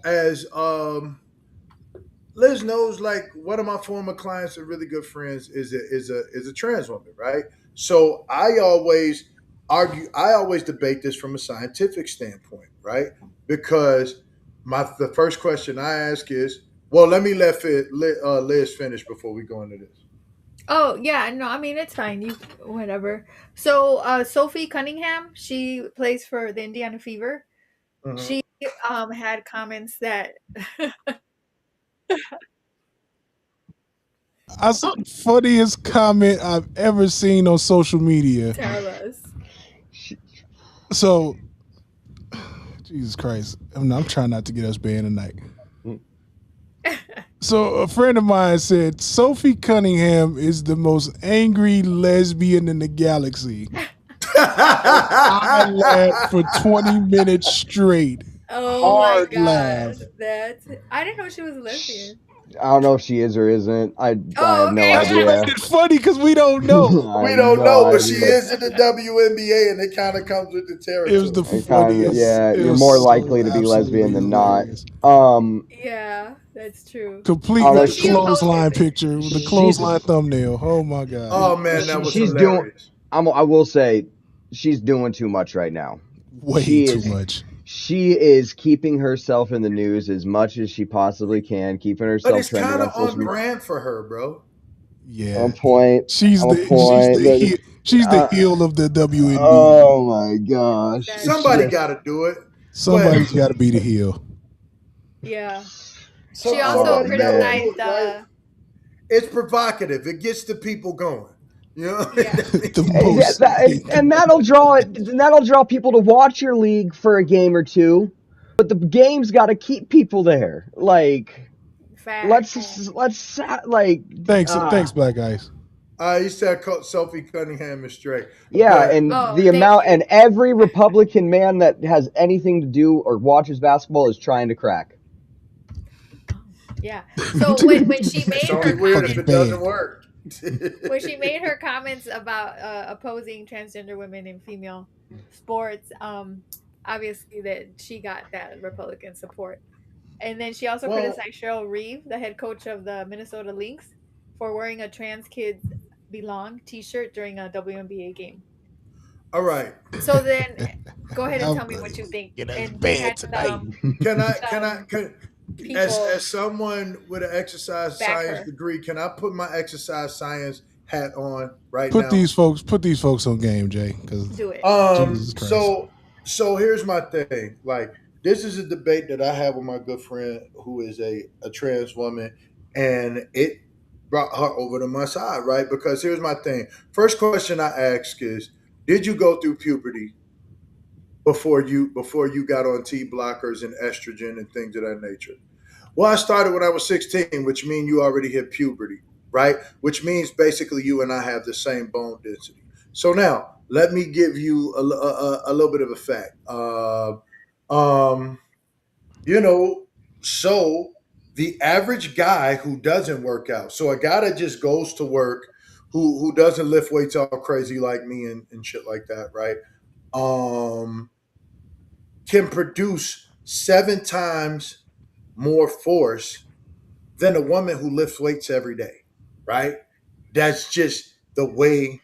as Liz knows, like, one of my former clients and really good friends is a trans woman, right? So I always debate this from a scientific standpoint, right? Because the first question I ask is, well, let me let Liz finish before we go into this. Oh yeah, no, I mean it's fine. You whatever. So Sophie Cunningham, she plays for the Indiana Fever. Mm-hmm. She had comments that That's the funniest comment I've ever seen on social media. Tell us. So, Jesus Christ, I'm trying not to get us banned tonight. So a friend of mine said Sophie Cunningham is the most angry lesbian in the galaxy. I laughed for 20 minutes straight. Oh hard my God. Laugh. I didn't know she was a lesbian. I don't know if she is or isn't. I have no idea. It's funny because we don't know. We don't know, but she is in the WNBA, and it kind of comes with the territory. It was the funniest. You're more likely to be lesbian than not. Yeah, that's true. Complete clothesline picture with a clothesline thumbnail. Oh my God. Oh man, that was hilarious. I will say, she's doing too much right now. Way too much. She is keeping herself in the news as much as she possibly can, keeping herself. But it's kind of on brand for her, bro. Yeah, On point. she's On the point. she's the heel of the WNBA. Oh my gosh. It's Exactly. Somebody just got to do it, but Somebody's got to be the heel. Yeah. She also Oh somebody got to man. do criticized it, right? It's provocative. It gets the people going. You know, yeah. The most. And that'll draw people to watch your league for a game or two. But the game's got to keep people there. Like Facts. let's like Thanks, Black Ice. he said Sophie Cunningham is straight, yeah, but and Oh, the thank amount you. and every Republican man that has anything to do or watches basketball is trying to crack. Yeah. So when she it's made only her weird if comments, it doesn't work. when she made her comments about opposing transgender women in female sports, obviously that she got that Republican support. And then she also Well, criticized Cheryl Reeve, the head coach of the Minnesota Lynx, for wearing a trans kids belong t-shirt during a WNBA game. all right. So then go ahead and I'm tell me what you think. getting And they bad had tonight. Can people as someone with an exercise back science her. degree, can I put my exercise science hat on right Put now? these folks on game, Jay. Because Do it. Jesus Christ. So here's my thing. Like, this is a debate that I have with my good friend who is a trans woman, and it brought her over to my side, right? Because here's my thing. First question I ask is, did you go through puberty before you got on T blockers and estrogen and things of that nature? Well, I started when I was 16, which means you already hit puberty, right? Which means basically you and I have the same bone density. So now let me give you a little bit of a fact. Um, you know, so the average guy who doesn't work out, so a guy that just goes to work, who doesn't lift weights all crazy like me and shit like that, right? Um, can produce 7 times more force than a woman who lifts weights every day, right? That's just the way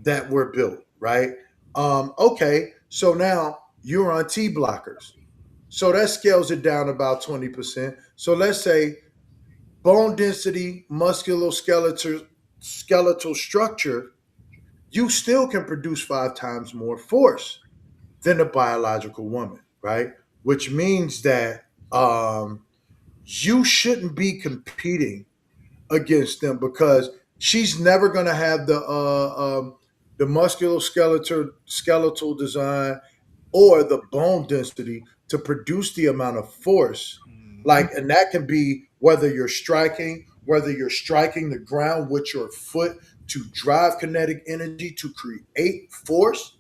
that we're built, right? Okay, so now you're on T blockers. So that scales it down about 20%. So let's say bone density, skeletal structure, you still can produce 5 times more force than a biological woman, right? Which means that you shouldn't be competing against them because she's never going to have the skeletal design or the bone density to produce the amount of force. Like, and that can be whether you're striking the ground with your foot to drive kinetic energy to create force.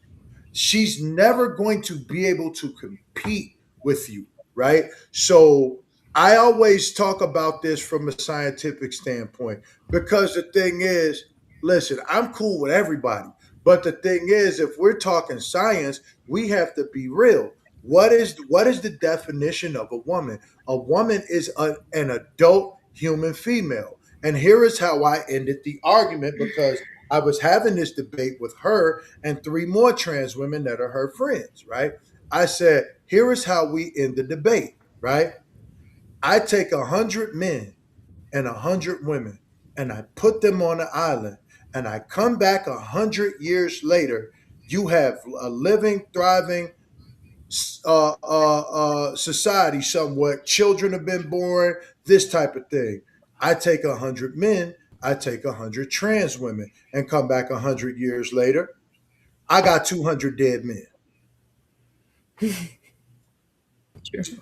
She's never going to be able to compete with you, right? So I always talk about this from a scientific standpoint because the thing is, listen, I'm cool with everybody. But the thing is, if we're talking science, we have to be real. What is the definition of a woman? A woman is an adult human female. And here is how I ended the argument because I was having this debate with her and 3 more trans women that are her friends, right? I said, here is how we end the debate, right? I take 100 men and 100 women and I put them on an island and I come back 100 years later. You have a living, thriving society somewhat. Children have been born, this type of thing. I take 100 men, I take 100 trans women and come back 100 years later. I got 200 dead men.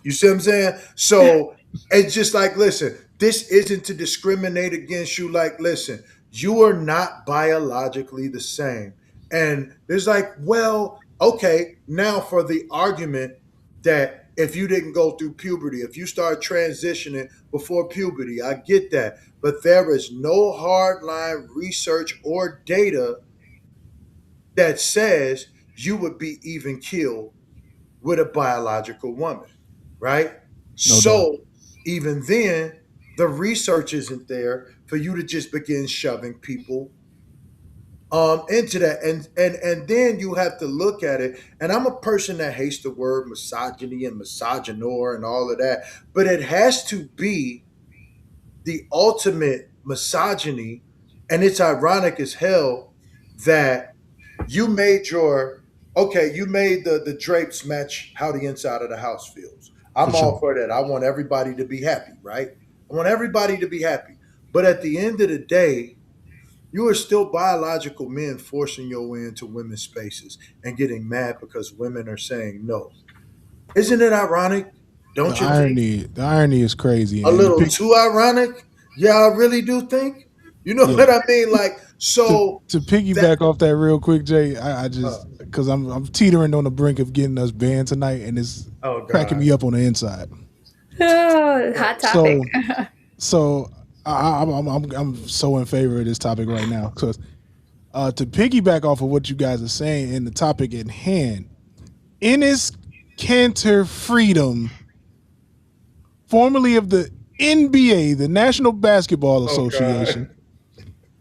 You see what I'm saying? So it's just like, listen, this isn't to discriminate against you. Like, listen, you are not biologically the same. And there's like, well, okay, now for the argument that if you didn't go through puberty, if you start transitioning before puberty, I get that. But there is no hardline research or data that says you would be even killed with a biological woman, right? No doubt. So even then, the research isn't there for you to just begin shoving people into that, and then you have to look at it. And I'm a person that hates the word misogyny and misogynoir and all of that, but it has to be the ultimate misogyny And it's ironic as hell that you made you made the drapes match how the inside of the house feels. For I'm all sure. for that. I want everybody to be happy, right? I want everybody to be happy. But at the end of the day, you are still biological men forcing your way into women's spaces and getting mad because women are saying no. Isn't it ironic? Don't you think? The irony is crazy. A And little too ironic? Yeah, I really do think. You know yeah, what I mean? Like, so to that piggyback off that real quick, Jay, I uh, just because I'm teetering on the brink of getting us banned tonight, and it's oh cracking God. me up on the inside. Hot topic. So so I'm so in favor of this topic right now because to piggyback off of what you guys are saying and the topic at hand, Ennis Cantor Freedom, formerly of the NBA, the National Basketball Oh God. Association,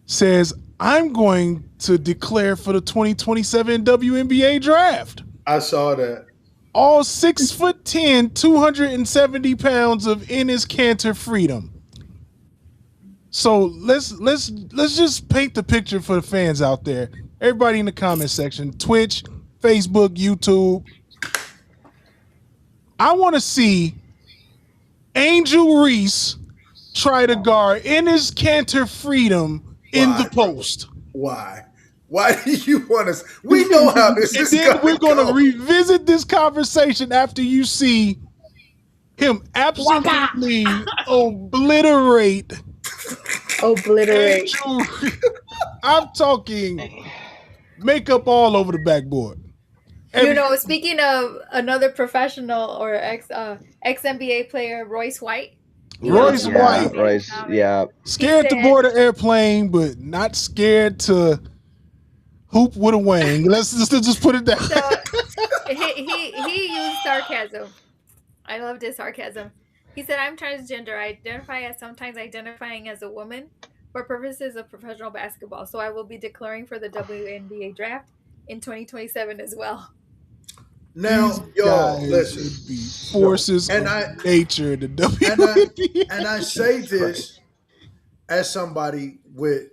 says, I'm going to declare for the 2027 WNBA draft. I saw that. All 6'10", 270 pounds of Ennis Cantor Freedom. So let's just paint the picture for the fans out there. Everybody in the comment section, Twitch, Facebook, YouTube. I want to see Angel Reese try to guard Ennis Cantor Freedom in the post. Why? Why do you want us? We know how this is going. And then we're going to revisit this conversation after you see him absolutely obliterate. Angel. I'm talking makeup all over the backboard. Speaking of another professional or ex NBA player, Royce White. Royce White. Royce, yeah. Scared to board an airplane, but not scared to hoop with a wing. Let's just put it down. So he used sarcasm. I loved his sarcasm. He said, I'm transgender. I identify as sometimes identifying as a woman for purposes of professional basketball. So I will be declaring for the WNBA draft in 2027 as well. Now, listen. Forces of nature, the WNBA. And I say this as somebody with,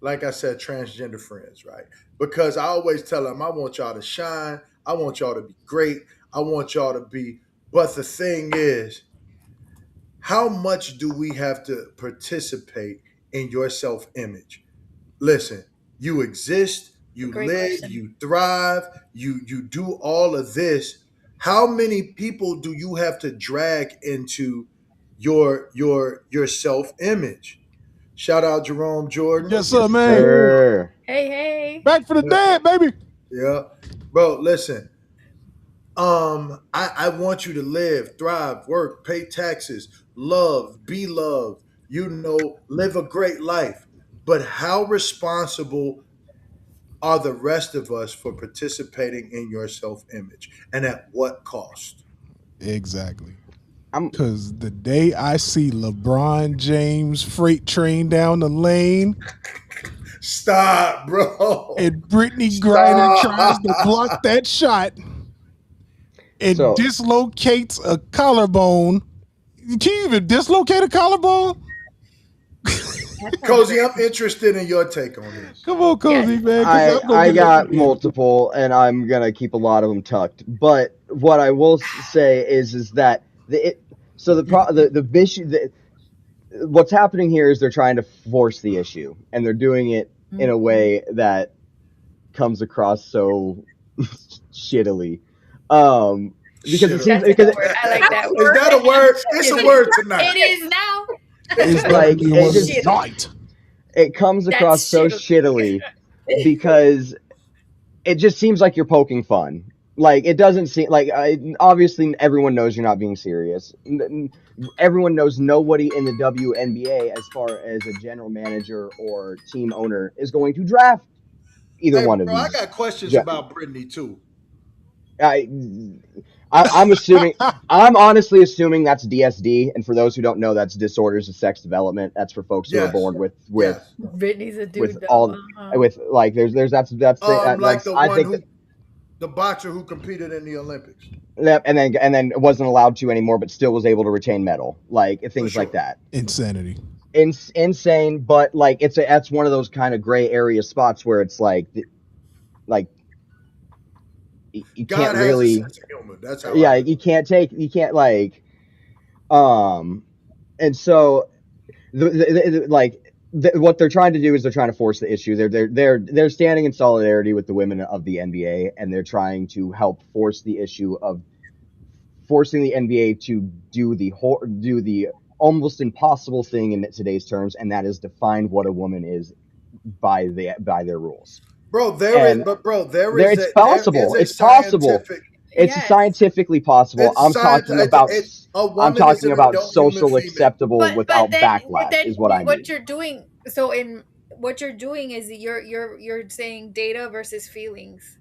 like I said, transgender friends, right? Because I always tell them, I want y'all to shine. I want y'all to be great. I want y'all to be. But the thing is, how much do we have to participate in your self-image? Listen, you exist, you live, you thrive, you do all of this. How many people do you have to drag into your self-image? Shout out Jerome Jordan. Yes, sir, man. Sir. Hey. Back for the dead, baby. Yeah. Bro, listen. I want you to live, thrive, work, pay taxes, love, be loved, live a great life. But how responsible are the rest of us for participating in your self-image, and at what cost? Exactly. Because the day I see LeBron James freight train down the lane, stop, bro, and Brittany Griner tries to block that shot and dislocates a collarbone. Can you even dislocate a collarbone? Cozy, I'm interested in your take on this. Come on, Cozy, man. I got multiple, and I'm gonna keep a lot of them tucked. But what I will say is that what's happening here is they're trying to force the issue, and they're doing it in a way that comes across so shittily. Because it seems I like that word. Is that a word? It's a word tonight. It is now. It's like it comes across so shittily because it just seems like you're poking fun. Like, it doesn't seem like obviously everyone knows you're not being serious. Everyone knows nobody in the WNBA, as far as a general manager or team owner, is going to draft either one of these. I got questions about Brittany too. I'm assuming. I'm honestly assuming that's DSD, and for those who don't know, that's disorders of sex development. That's for folks who are born with Brittany's a dude. With all with like there's that's like the I one think the boxer who competed in the Olympics. And then wasn't allowed to anymore, but still was able to retain medal, like things like that. Insanity. insane, but like that's one of those kind of gray area spots where it's like you God can't has a really, sense of humor. That's how I yeah, look. you can't like, and so what they're trying to do is they're trying to force the issue. They're standing in solidarity with the women of the NBA, and they're trying to help force the issue of forcing the NBA to do the almost impossible thing in today's terms, and that is define what a woman is by their rules. Bro, And there is it's a possible. It's possible. scientific. It's Yes. scientifically possible. It's science. A I'm woman is talking an about adult human social female. acceptable But without then backlash is what I what mean. you're doing, so in what you're doing is you're saying data versus feelings.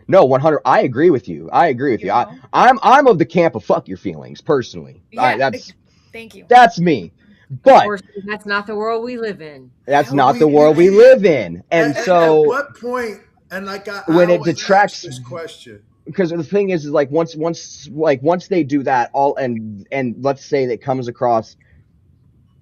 No, 100. I agree with you. You know? I'm of the camp of fuck your feelings personally. Yeah. That's Thank you. that's me. But Unfortunately, that's not the world we live in. that's But not the we world we can't. live in. And At so what point? And like I when it always ask detracts, this question. because the thing is like once they do that all, and let's say that comes across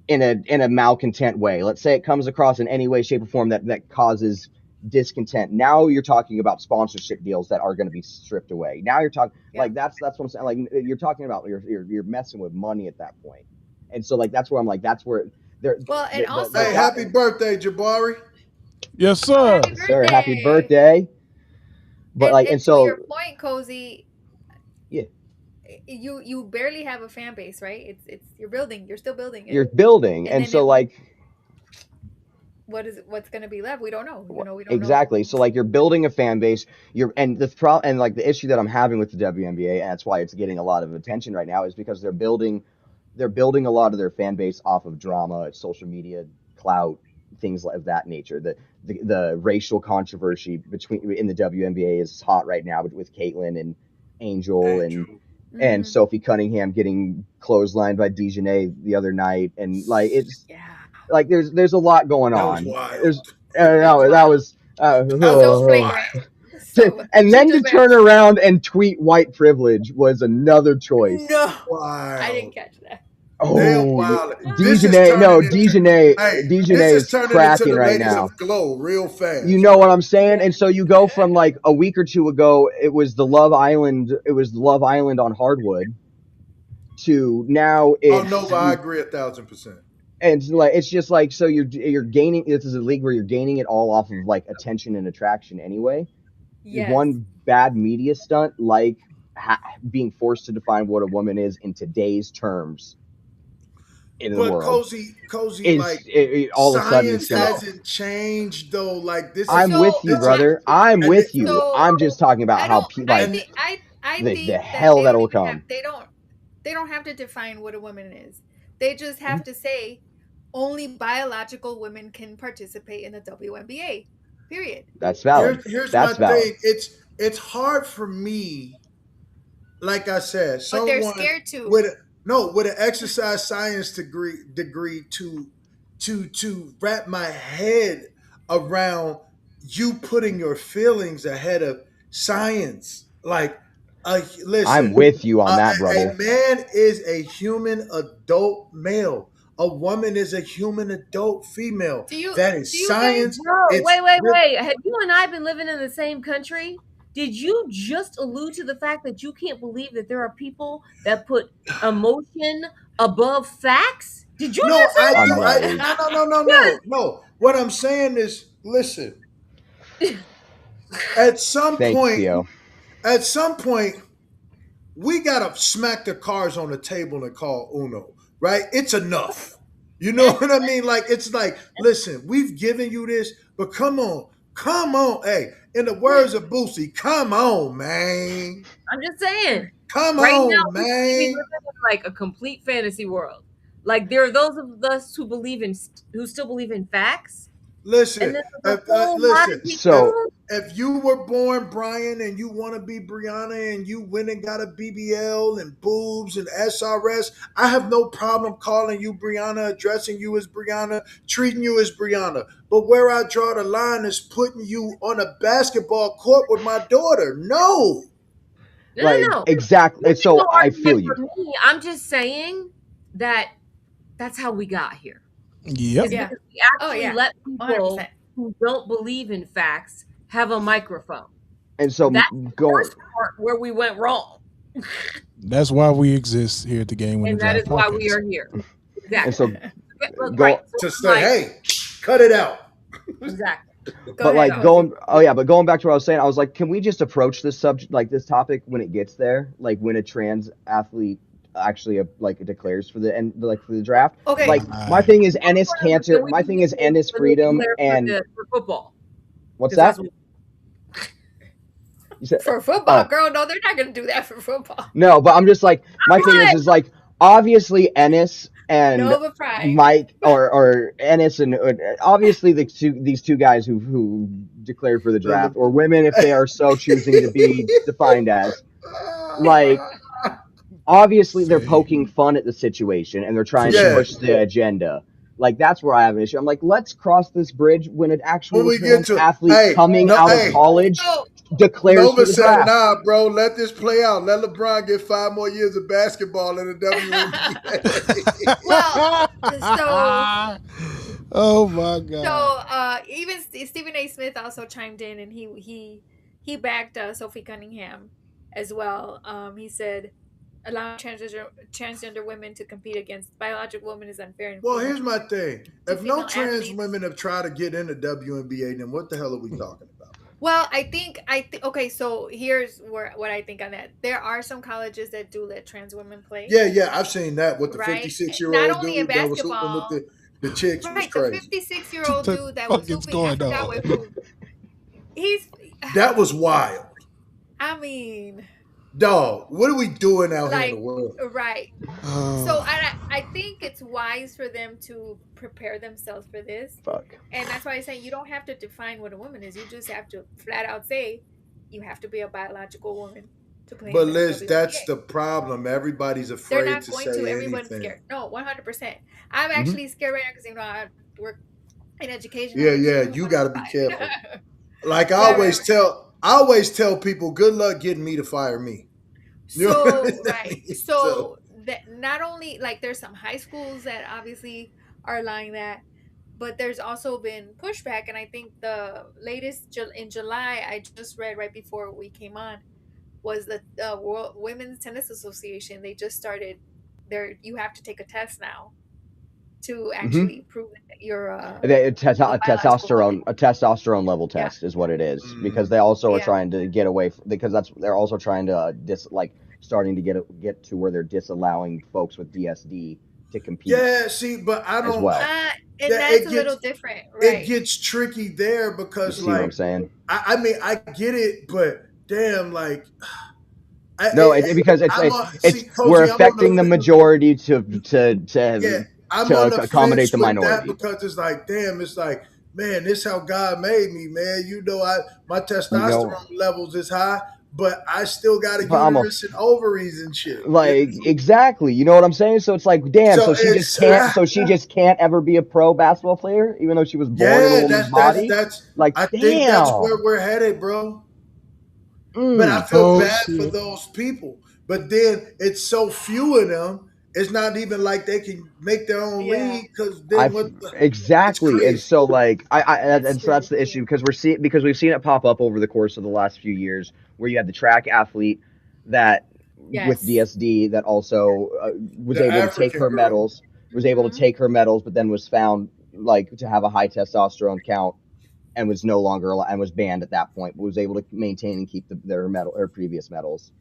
in a malcontent way. Let's say it comes across in any way, shape, or form that causes discontent. Now you're talking about sponsorship deals that are going to be stripped away. Now you're talking like that's what I'm saying. Like you're talking about you're messing with money at that point. And so like that's where I'm like that's where they're Well, and also Hey, happy birthday, Jabari. Yes, sir. happy sir, happy birthday. birthday. But like, And and to your so point, Cozy, yeah, you barely have a fan base, right? It's you're still building it. you're building, And and then so like what's going to be left? We don't know. We don't exactly. know. So like you're building a fan base. And like the issue that I'm having with the WNBA, and that's why it's getting a lot of attention right now, is because they're building a lot of their fan base off of drama, social media, clout, things of that nature. The racial controversy in the WNBA is hot right now with Caitlyn and Angel and Sophie Cunningham getting clotheslined by Dejanay the other night, and like it's like there's a lot going That was on. wild. No, that was So flagrant. So and then to turn around and tweet white privilege was another choice. No, Wow. I didn't catch that. Oh, Dejanay is cracking right now. Glow real fast. You know what I'm saying? And so you go from like a week or two ago, it was Love Island on hardwood, to now it's. Oh no, I agree 1,000%. And like it's just like, so you're gaining. This is a league where you're gaining it all off of like attention and attraction anyway. Yes. One bad media stunt, like being forced to define what a woman is in today's terms in the world. Cozy, like all of a sudden it's gonna, hasn't changed though. Like this, I'm with you, brother. I'm with you. I'm just talking about how I think the hell that will come. They don't have to define what a woman is. They just have to say only biological women can participate in the WNBA. Period. That's valid. Here's That's my valid. thing. It's hard for me. Like I said, but they're scared to. With an exercise science degree to wrap my head around you putting your feelings ahead of science. Like, listen, I'm with you on that, brother. A man is a human adult male. A woman is a human adult female. That is science. Wait. Have you and I been living in the same country? Did you just allude to the fact that you can't believe that there are people that put emotion above facts? Did you just say that? No. What I'm saying is, listen. At some point, we gotta smack the cards on the table and call Uno. Right? It's enough. You know what I mean? Like, it's like, listen, we've given you this, but come on. Hey, in the words of Boosie, come on, man. I'm just saying. Come right on, now, man. We live in like a complete fantasy world. Like, there are those of us who still believe in facts. Listen, if you were born Brian and you want to be Brianna and you went and got a BBL and boobs and SRS, I have no problem calling you Brianna, addressing you as Brianna, treating you as Brianna. But where I draw the line is putting you on a basketball court with my daughter. No. No. Exactly. So I feel you. I'm just saying that that's how we got here. Yep. is Yeah. because we actually yeah. let people 100%. who don't believe in facts have a microphone. And so That's the first part where we went wrong. That's why we exist here at the Game Winner And that Drive is why we podcast. are here. Exactly. And so Look, go right. So To I'm say, like, hey, cut it out. exactly. Go but ahead, like Cozy. going back to what I was saying, I was like, can we just approach this subject, like this topic, when it gets there, like when a trans athlete actually declares for the draft? Okay. Like my thing is Ennis Then Cantor. we My can thing is do Ennis when they Freedom declare and for football. what's 'Cause that? that's what- You said, For football, oh. girl, no, they're not gonna do that for football. No, but I'm just like, my thing is like obviously Ennis and Nova Pride. Mike or Ennis and obviously these two guys who declared for the draft, or women if they are so choosing to be defined as, like, obviously they're poking fun at the situation and they're trying to push the agenda. Like that's where I have an issue. I'm like, let's cross this bridge when an actual trans athlete coming out of college declares Nova for the said, draft. "Nah, bro, let this play out. Let LeBron get 5 more years of basketball in the WNBA." Well, oh my god. So even Stephen A. Smith also chimed in, and he backed Sophie Cunningham as well. He said, allowing transgender women to compete against biological women is unfair. Well, here's my thing: if no trans women have tried to get into WNBA, then what the hell are we talking about? Well, I think okay. So here's what I think on that. There are some colleges that do let trans women play. Yeah, I've seen that with the 56-year-old dude that was hooping with the chicks. Right, was crazy. The 56-year-old dude that was hooping. I forgot what group. That was wild. I mean, dog, what are we doing out here in the world? Right. So I think it's wise for them to prepare themselves for this. And that's why I say you don't have to define what a woman is. You just have to flat out say you have to be a biological woman to play. But Liz, that's the problem. Everybody's afraid They're not to going say to. anything. Everyone's scared. No, 100%. I'm actually scared right now because I work in education. Yeah, you got to be careful. Like I always tell people, good luck getting me to fire me. So right. So that not only like there's some high schools that obviously are allowing that, but there's also been pushback, and I think the latest in July I just read right before we came on was the World Women's Tennis Association. They just started you have to take a test now to actually prove that you're a testosterone level test is what it is, because they also are trying to get away because they're also trying to starting to get to where they're disallowing folks with DSD to compete. Yeah, see, but I don't. As well. And that's a little different, right? It gets tricky there because, you see what I'm saying? I mean, I get it, but damn, like. Because we're affecting the majority to accommodate the minority. Because it's like, damn, it's like, man, this is how God made me, man. You know, my testosterone levels is high, but I still got a uterus and ovaries and shit. Like exactly, you know what I'm saying? So it's like, damn. So she just can't ever be a pro basketball player, even though she was born in a woman's body. I think that's where we're headed, bro. But I feel bad for those people. But then it's so few of them. It's not even like they can make their own league because exactly. And so like so that's the issue because we've seen it pop up over the course of the last few years where you had the track athlete that with DSD that also was able to take her medals, but then was found like to have a high testosterone count. And was no longer and was banned at that point, but was able to maintain and keep their previous medals.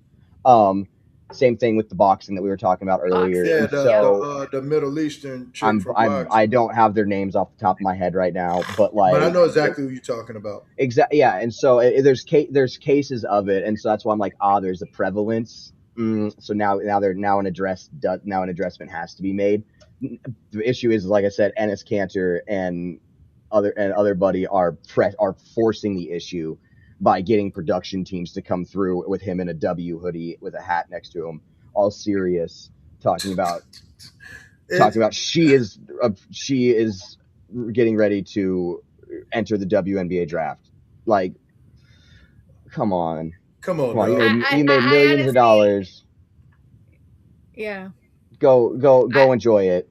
Same thing with the boxing that we were talking about earlier. Yeah, the Middle Eastern chick I don't have their names off the top of my head right now, but I know exactly what you're talking about. Exactly, yeah. And so there's cases of it, and so that's why I'm like, there's a prevalence. So now an addressment has to be made. The issue is, like I said, Ennis Cantor and other buddy are forcing the issue by getting production teams to come through with him in a W hoodie with a hat next to him, all serious, talking about she is getting ready to enter the WNBA draft. Like, come on. You made millions of dollars. Yeah. Go enjoy it.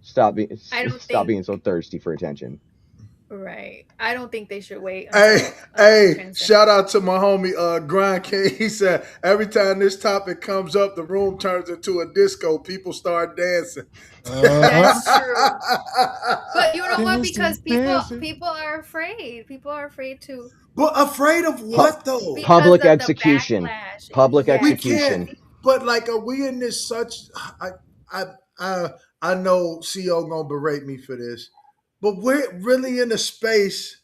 Stop being so thirsty for attention. Right. I don't think they should wait Hey, until hey, shout out to my homie Grind King. He said every time this topic comes up, the room turns into a disco. People start dancing. That's true. But you know what? Because people are afraid. People are afraid to. But afraid of what though? Because Public of the execution. backlash. Public Yes. We execution. can't. But like, are we in this such? I I know CO gonna berate me for this, but we're really in a space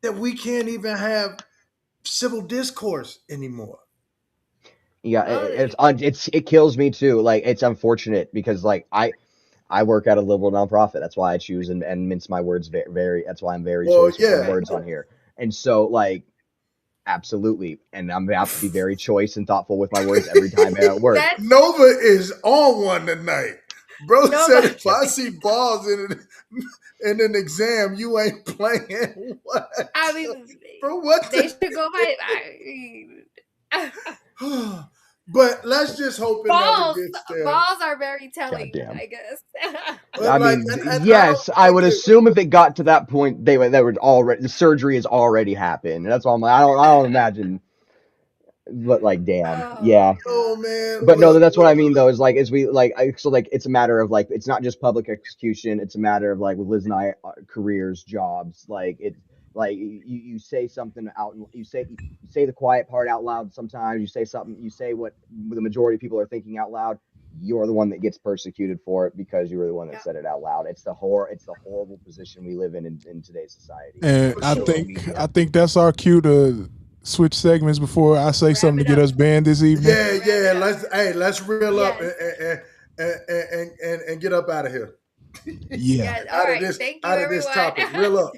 that we can't even have civil discourse anymore. Yeah, Well, it kills me too. Like it's unfortunate because like I work at a liberal nonprofit. That's why I choose and mince my words very. That's why I'm very Well, choice with my yeah. words on here. And so like absolutely, and I'm gonna have to be very choice and thoughtful with my words every time I'm at work. Nova is on one tonight. Bro said if I see balls in an exam, you ain't playing. What? I mean, bro, what? They should go by. But let's just hope it never gets there. Balls are very telling, Goddamn. I guess. I mean, yes, I would assume if it got to that point, they would already the surgery has already happened. That's why I'm like, I don't imagine. But like, damn, yeah. Oh man. But no, that's what I mean though. Is like, as we like, so like, it's a matter of like, it's not just public execution. It's a matter of like with Liz and I, careers, jobs. Like it, like you say something out, you say the quiet part out loud. Sometimes you say something, you say what the majority of people are thinking out loud. You're the one that gets persecuted for it because you were the one that said it out loud. It's the horrible position we live in today's society. And I think that's our cue to switch segments before I say something to get us banned this evening. Yeah. Let's reel up and get up out of here. Yeah. All right. Thank you, everyone. This topic. Reel up.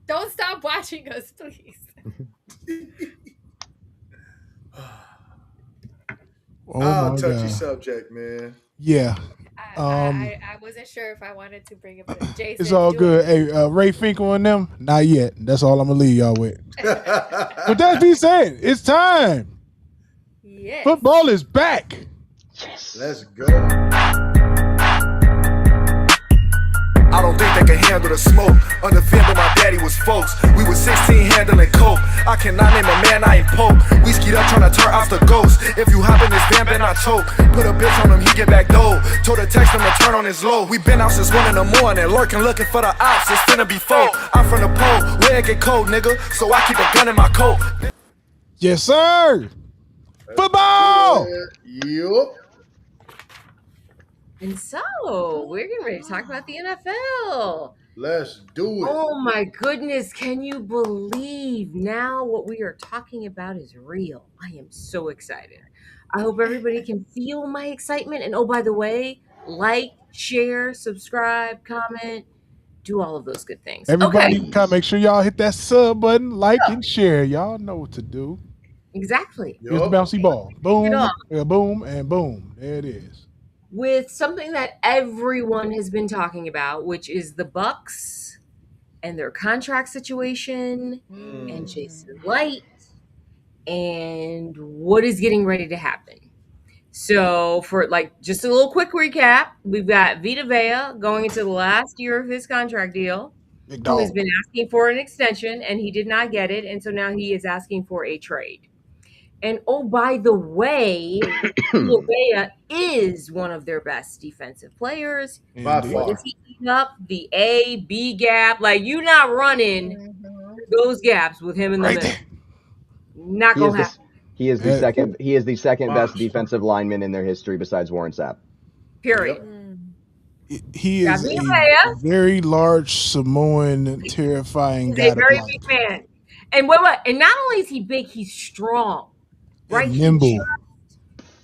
Don't stop watching us, please. Touchy subject, man. Yeah. I wasn't sure if I wanted to bring it up. Jason, it's all good. Hey, Ray Finkel and them, not yet. That's all I'm gonna leave y'all with. But that being said, it's time. Yes. Football is back. Yes. Let's go. I don't think they can handle the smoke. Undefeated, my daddy was folks. We was 16 handling coke. I cannot name a man I ain't poke. We skied up trying to turn off the ghost. If you hop in this van, then I choke. Put a bitch on him, he get back though. Told her text him to turn on his low. We been out since 1 in the morning, lurking, looking for the ops. It's finna be foe. I'm from the pole, where it get cold, nigga. So I keep a gun in my coat. Yes, sir. Football. Yup. And so we're getting ready to talk about the NFL. Let's do it. Oh my goodness, can you believe now what we are talking about is real? I am so excited. I hope everybody can feel my excitement. And oh, by the way, like, share, subscribe, comment, do all of those good things. Everybody, make sure y'all hit that sub button, like and share. Y'all know what to do. Exactly. Here's the bouncy ball. Boom, boom, and boom. There it is. With something that everyone has been talking about, which is the Bucks and their contract situation and Jason Light and what is getting ready to happen. So for like just a little quick recap, we've got Vita Vea going into the last year of his contract deal, who has been asking for an extension and he did not get it. And so now he is asking for a trade. And oh, by the way, Vea is one of their best defensive players. What is he eating up? The A-B gap. Like, you're not running those gaps with him in the middle. Not gonna happen. He is the second. He is the second best defensive lineman in their history, besides Warren Sapp. Period. He is a very large Samoan, terrifying guy. He's a very big man. And what? And not only is he big, he's strong. Right, and nimble.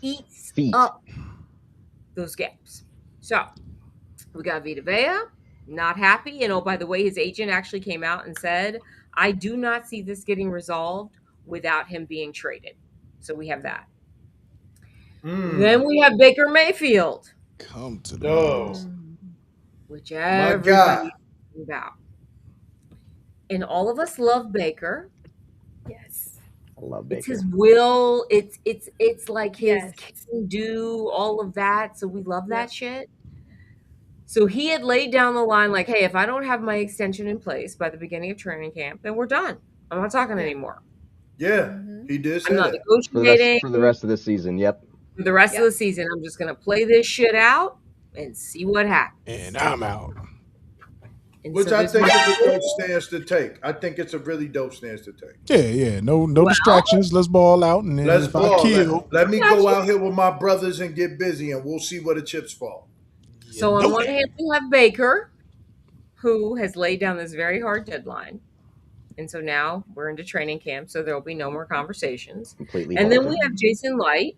He just eats up those gaps. So we got Vita Vea, not happy. And oh, by the way, his agent actually came out and said, I do not see this getting resolved without him being traded. So we have that. Then we have Baker Mayfield. Come to the which everybody's talking about. And all of us love Baker. Yes. I love Baker. It's his will. It's like his can do, all of that. So we love that shit. So he had laid down the line like, hey, if I don't have my extension in place by the beginning of training camp, then we're done. I'm not talking anymore. Yeah, he did say I'm not that. negotiating. For the rest of the season, yep. For the rest of the season, I'm just going to play this shit out and see what happens. And I'm out. And Which so I this think might- is a dope stance to take. I think it's a really dope stance to take. Yeah. No distractions. Let's ball out, and then Let's if ball. I kill, Let me go out here with my brothers and get busy, and we'll see where the chips fall. So on one hand, we have Baker, who has laid down this very hard deadline. And so now we're into training camp, so there will be no more conversations. Completely. And then we have Jason Light,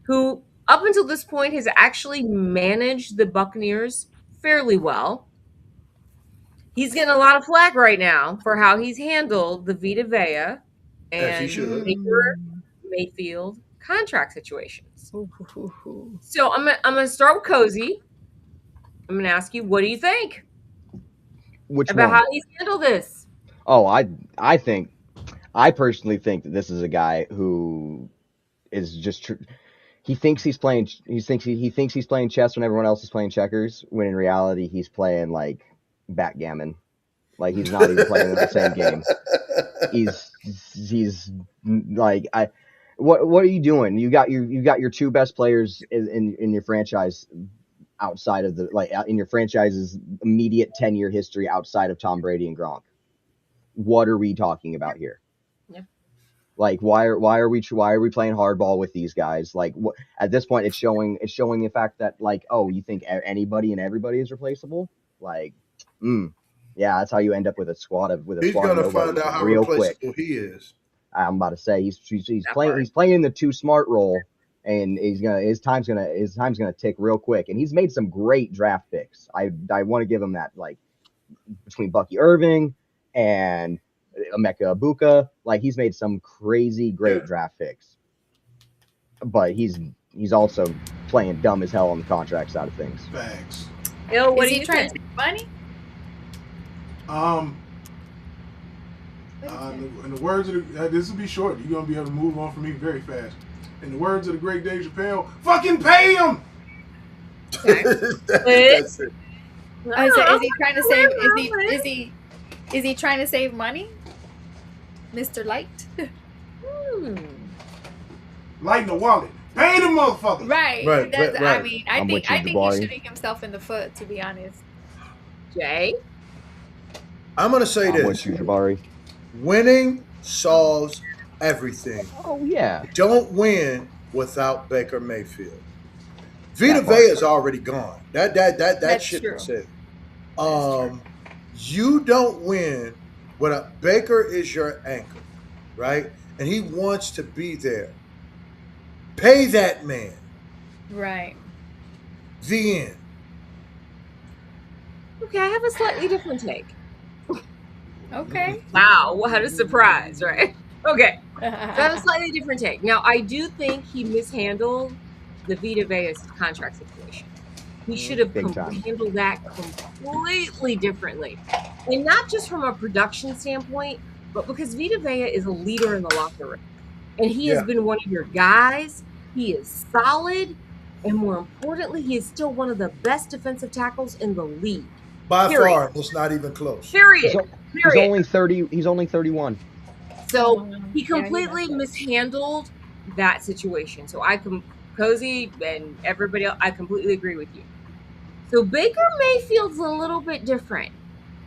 who up until this point has actually managed the Buccaneers fairly well. He's getting a lot of flack right now for how he's handled the Vita Vea and Baker Mayfield contract situations. So I'm gonna start with Cozy. I'm gonna ask you, what do you think about how he's handled this? Oh, I personally think that this is a guy who is just he thinks he's playing chess when everyone else is playing checkers, when in reality he's playing like backgammon. Like he's not even playing in the same game. He's like, what are you doing? You got your two best players in your franchise outside of in your franchise's immediate 10-year history outside of Tom Brady and Gronk. What are we talking about here? Yeah. Like why are we playing hardball with these guys? Like at this point it's showing the fact that like, oh, you think anybody and everybody is replaceable? Like, yeah, that's how you end up with a squad of He's gonna find out how real replaceable quick. he is. I'm about to say he's playing the too smart role, and his time's gonna tick real quick. And he's made some great draft picks. I want to give him that, like between Bucky Irving and Emeka Ibuka, like he's made some crazy great draft picks. But he's also playing dumb as hell on the contract side of things. Facts. Bill, what is are he you trying think? to save money? In the words of this will be short. You're gonna be able to move on from me very fast. In the words of the great Dave Chappelle, fucking pay him. That's it. Is he trying to save? Is he trying to save money, Mr. Light? Light in the wallet. Pay the motherfucker. Right. Right. I mean, I think Jabari. he's shooting himself in the foot, to be honest. Jay? I'm gonna say this. With you, Jabari. Winning solves everything. Oh yeah. Don't win without Baker Mayfield. Vita Vea is already gone. That shit was said. You don't win without Baker is your anchor, right? And he wants to be there. Pay that man. Right. The end. Okay, I have a slightly different take. Okay. Wow, what a surprise, right? Okay, so I have a slightly different take. Now, I do think he mishandled the Vita Vea's contract situation. He should have handled that completely differently. And not just from a production standpoint, but because Vita Vea is a leader in the locker room. And he has been one of your guys. He is solid. And more importantly, he is still one of the best defensive tackles in the league. By far, it's not even close. Period. He's only 30. He's only 31. So he completely mishandled that situation. So Cozy and everybody else, I completely agree with you. So Baker Mayfield's a little bit different.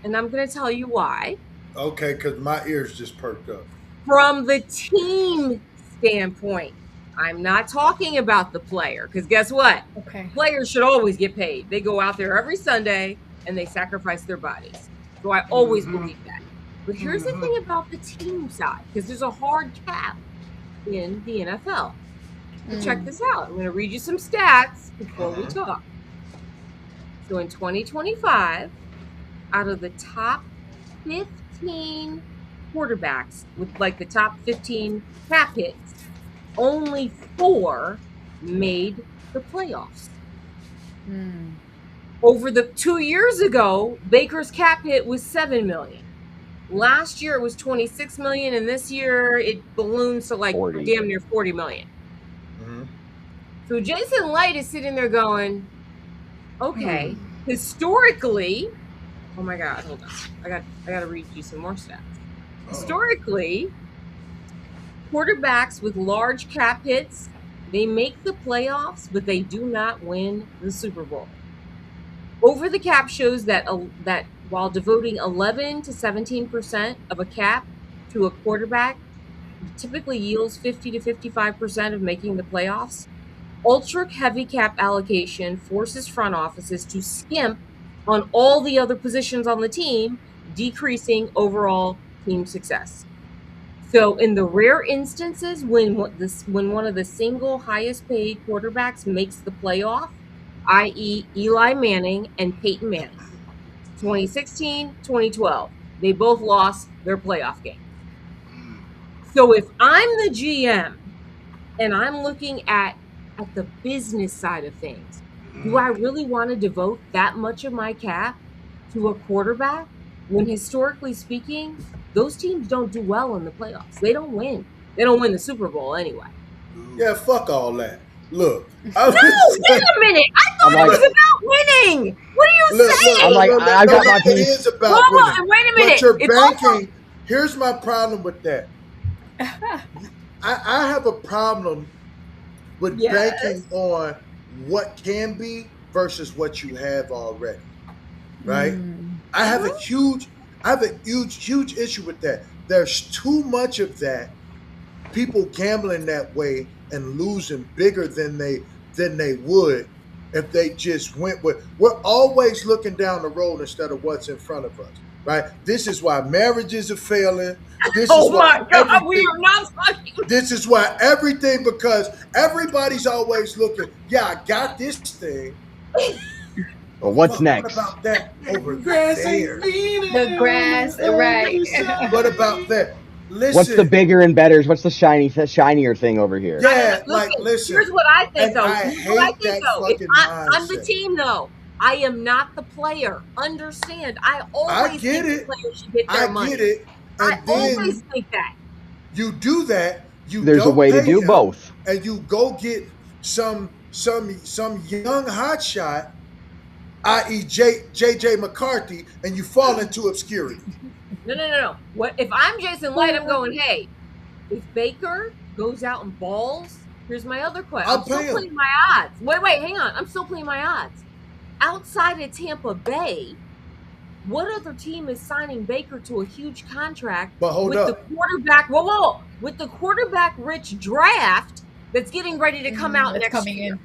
And I'm going to tell you why. Okay, because my ears just perked up. From the team standpoint, I'm not talking about the player. Because guess what? Okay. Players should always get paid. They go out there every Sunday and they sacrifice their bodies. So I always believe that. But here's the thing about the team side, because there's a hard cap in the NFL. So check this out. I'm going to read you some stats before we talk. So in 2025, out of the top 15 quarterbacks with like the top 15 cap hits, only 4 made the playoffs. Over the 2 years ago, Baker's cap hit was $7 million. Last year it was $26 million, and this year it balloons to like 40. damn near $40 million. So Jason Light is sitting there going, okay, historically, oh my God, hold on. I got to read you some more stats. Historically, quarterbacks with large cap hits, they make the playoffs, but they do not win the Super Bowl. Over the cap shows that while devoting 11 to 17% of a cap to a quarterback typically yields 50 to 55% of making the playoffs, ultra heavy cap allocation forces front offices to skimp on all the other positions on the team, decreasing overall team success. So, in the rare instances when one of the single highest paid quarterbacks makes the playoff, i.e., Eli Manning and Peyton Manning, 2016, 2012, they both lost their playoff game. So, if I'm the GM and I'm looking at the business side of things, do I really want to devote that much of my cap to a quarterback when, historically speaking, those teams don't do well in the playoffs? They don't win. They don't win the Super Bowl anyway. Yeah, fuck all that. Look. Wait a minute. I thought it was about winning. What are you saying? I got my piece. It is about winning. Wait a minute. But you're banking. Here's my problem with that. I have a problem with banking on what can be versus what you have already. Right? I have a huge issue with that. There's too much of that. People gambling that way and losing bigger than they would if they just went with. We're always looking down the road instead of what's in front of us, right? This is why marriages are failing. This is why God, we are not talking. This is why everything, because everybody's always looking. Yeah, I got this thing. Well, what's next? What about that over there? The grass, right? What about that? Listen. What's the bigger and better? What's the shinier thing over here? Yeah, listen. Here's what I think, though. I'm the team, though. I am not the player. Understand? I always think the player should get their money. I get it. And I always think that. You do that. There's a way to do both. And you go get some young hotshot, i.e. JJ McCarthy, and you fall into obscurity. No. What if I'm Jason Light? I'm going, hey, if Baker goes out and balls, here's my other question. I'm still playing my odds. Wait, hang on. I'm still playing my odds. Outside of Tampa Bay, what other team is signing Baker to a huge contract the quarterback? With the quarterback-rich draft that's getting ready to come out next year.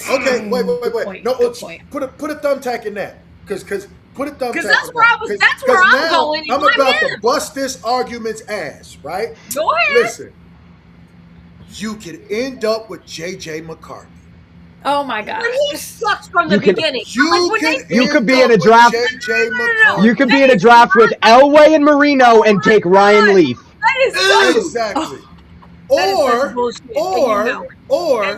Okay, wait. No, put a thumbtack in that, because put a thumbtack. Because that's where I'm going. I'm about to bust this argument's ass, right? Go ahead. Listen, you could end up with JJ McCarthy. Oh my God! But he sucks from the beginning. You could be in a draft. You could be in a draft with Elway and Marino and take Ryan Leaf. That is exactly. Or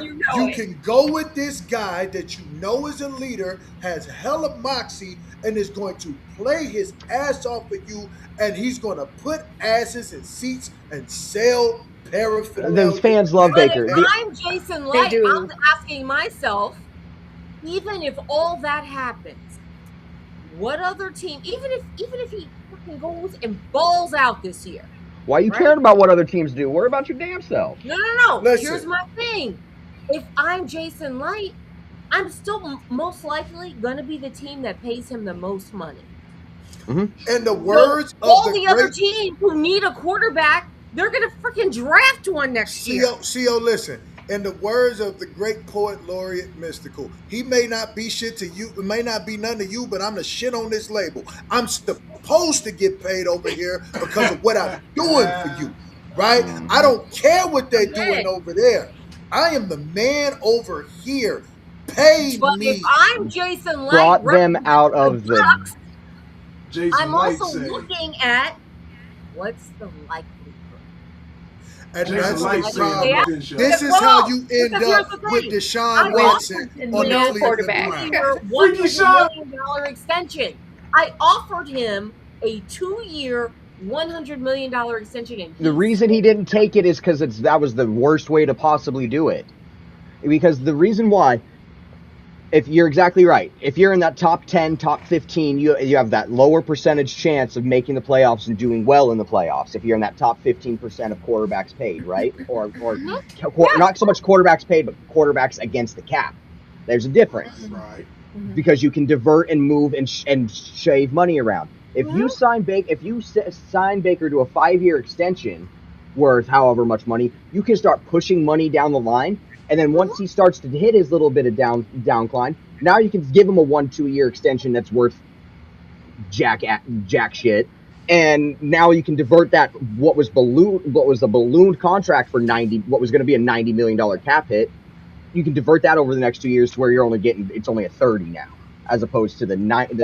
you can go with this guy that you know is a leader, has hella moxie, and is going to play his ass off for you, and he's going to put asses in seats and sell paraphernalia. Those fans love Baker. If I'm Jason Light, I'm asking myself, even if all that happens, what other team, even if he fucking goes and balls out this year, why are you caring about what other teams do? Worry about your damn self. No. Listen. Here's my thing. If I'm Jason Light, I'm still most likely going to be the team that pays him the most money. Mm-hmm. And the words of all the other teams who need a quarterback, they're going to freaking draft one next year. CO, listen. In the words of the great poet laureate Mystical, he may not be shit to you, it may not be none to you, but I'm the shit on this label. I'm supposed to get paid over here because of what I'm doing for you, right? I don't care what they're doing over there. I am the man over here. Pay but me. If I'm Jason Light, brought them out of the Bucks, I'm also looking at what's the likelihood. And that's the problem. This is how you end up with Deshaun Watson on the quarterback. $100 million extension. I offered him a 2-year, $100 million extension. And the reason he didn't take it is because that was the worst way to possibly do it. Because the reason why, if you're exactly right. If you're in that top 10, top 15, you have that lower percentage chance of making the playoffs and doing well in the playoffs. If you're in that top 15% of quarterbacks paid, right? Or not so much quarterbacks paid, but quarterbacks against the cap. There's a difference. Right. Because you can divert and move and shave money around. If you sign Baker to a 5-year extension worth however much money, you can start pushing money down the line. And then once he starts to hit his little bit of downcline, now you can give him a 1-2 year extension that's worth jack shit. And now you can divert that what was a ballooned contract for what was going to be a $90 million cap hit. You can divert that over the next 2 years to where it's only a 30 now, as opposed to the 50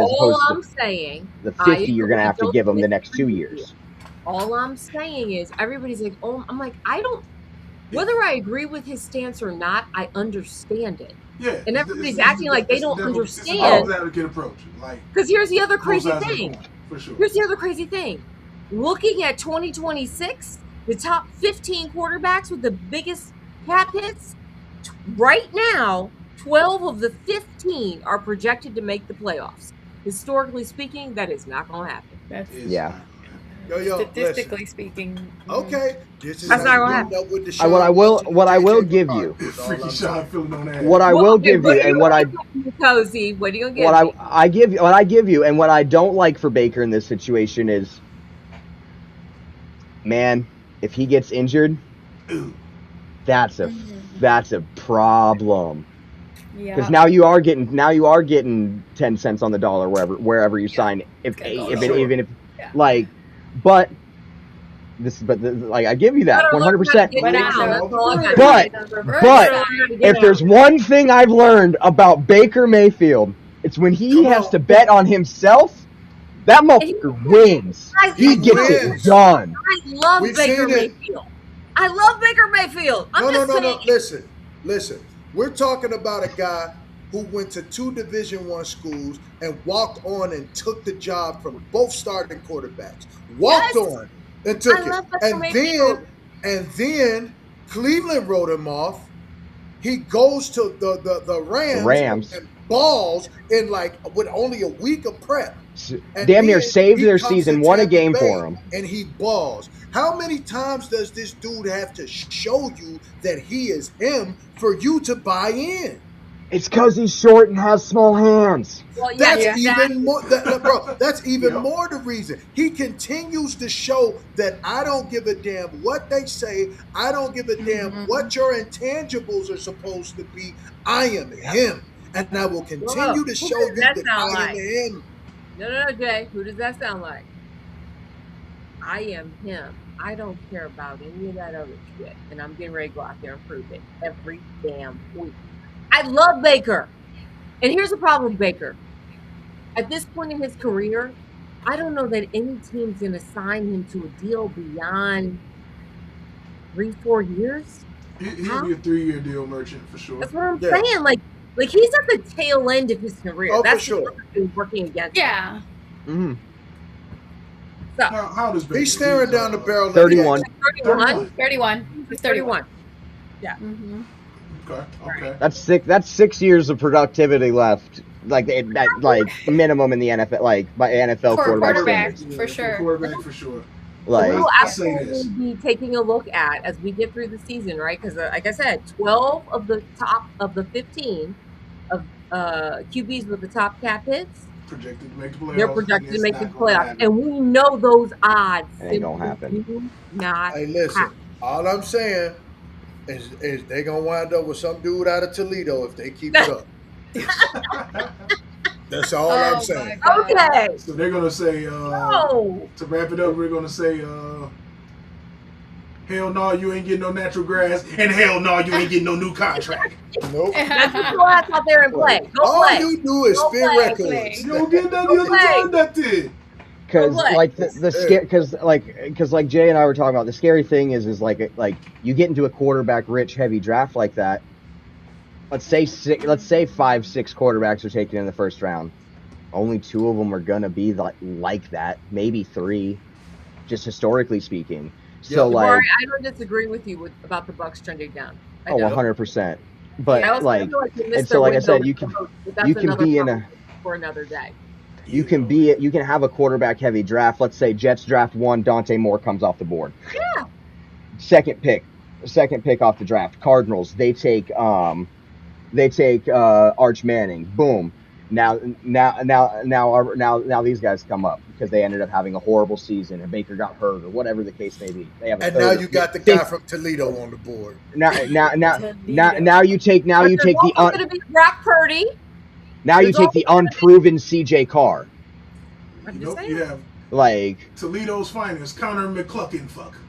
you're going to have to give them the next 2 years. All I'm saying is everybody's like, oh, I'm like, whether I agree with his stance or not, I understand it. Yeah. And everybody's acting like they don't understand. Because here's the other crazy thing. For sure. Here's the other crazy thing. Looking at 2026, the top 15 quarterbacks with the biggest cap hits, right now, 12 of the 15 are projected to make the playoffs. Historically speaking, that is not going to happen. Yeah. Statistically speaking. Okay. This is that's not going to happen. What I will give you. Freaky Sean feeling on that. What I will give you, and what I Cozy, what are you gonna give? What I give you, and what I don't like for Baker in this situation is, man, if he gets injured, that's a problem. Because now you are getting 10 cents on the dollar wherever you sign. But I give you that 100%. But if there's one thing I've learned about Baker Mayfield, it's when he has to bet on himself, that motherfucker wins. He gets it done. I love Baker Mayfield. I love Baker Mayfield. No. Listen. We're talking about a guy who went to 2 Division I schools and walked on and took the job from both starting quarterbacks. Walked on and took it. And then Cleveland wrote him off. He goes to the Rams and balls in with only a week of prep. And damn near saved their season, won a game for him. And he balls. How many times does this dude have to show you that he is him for you to buy in? It's because he's short and has small hands. Well, even more, bro. That's even more the reason. He continues to show that I don't give a damn what they say. I don't give a damn what your intangibles are supposed to be. I am him, and I will continue to show you that I am him. No, Jay. Who does that sound like? I am him. I don't care about any of that other shit, and I'm getting ready to go out there and prove it every damn week. I love Baker. And here's the problem with Baker. At this point in his career, I don't know that any team's going to sign him to a deal beyond 3-4 years. He'll be a 3-year deal, Merchant, for sure. That's what I'm saying. Like he's at the tail end of his career. Oh, that's for sure. Working against him. Mm-hmm. So, how does Baker? He's staring down the barrel. 31. 31. He's 31. Yeah. Mm-hmm. Okay. That's 6 years of productivity left, minimum in the NFL, by NFL quarterback for sure. Quarterback for sure. We'll absolutely be taking a look at as we get through the season, right? Because, like I said, 12 of the top of the 15 of QBs with the top cap hits projected to make the playoffs. They're projected to make the playoffs, and we know those odds. It ain't gonna happen. Hey, listen. All I'm saying is they gonna wind up with some dude out of Toledo if they keep it up. That's all I'm saying. Okay. So they're gonna say to wrap it up, we're gonna say hell no, you ain't getting no natural grass, and hell no, you ain't getting no new contract. Nope. Now get your ass out there and play. Go all play. you do is spin records. You don't get none of the other nothing. Because like Jay and I were talking about, the scary thing is like you get into a quarterback rich heavy draft like that. Let's say 5-6 quarterbacks are taken in the first round. Only 2 of them are gonna be like that, maybe 3, just historically speaking. So Mari, I don't disagree with you about the Bucs trending down. 100%. But Yeah. like, feel you missed and so the like I window said, with you the can coach, but that's you can another be in a conversation for another day. you can have a quarterback heavy draft. Let's say Jets draft 1, Dante Moore comes off the board. Yeah. Second pick off the draft. Cardinals, they take Arch Manning. Boom. Now these guys come up because they ended up having a horrible season and Baker got hurt or whatever the case may be. They have a And third. now you got the guy from Toledo on the board. Now you take But there's the also going to be Brock Purdy. now you There's take the also unproven CJ Carr. I'm You just know, saying. you have Like Toledo's finest, Connor McCluckin. Fuck.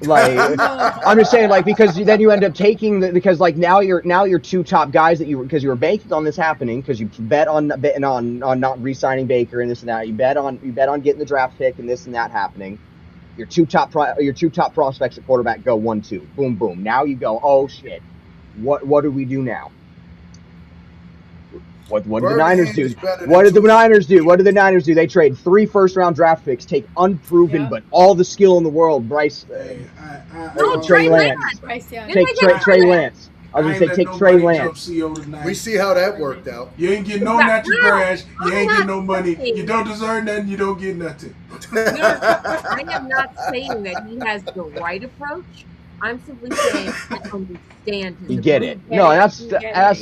Like I'm just saying, like, because then you end up taking because like now you're two top guys that you were banking on this happening because you bet on not re-signing Baker and this and that. You bet on getting the draft pick and this and that happening. Your two top prospects at quarterback go 1-2. Boom boom. Now you go, oh shit. What do we do now? What do the Niners do? What did the Niners do? What do the Niners do? They trade 3 first-round draft picks, take unproven but all the skill in the world. Bryce, Trey Lance. Bryce Young. Take Trey Lance. I was gonna say take Trey Lance. We see how that worked out. You ain't getting no natural grass. You ain't getting no money. You don't deserve nothing. You don't get nothing. I am not saying that he has the right approach. I'm simply saying I understand his You get it. approach. No, that's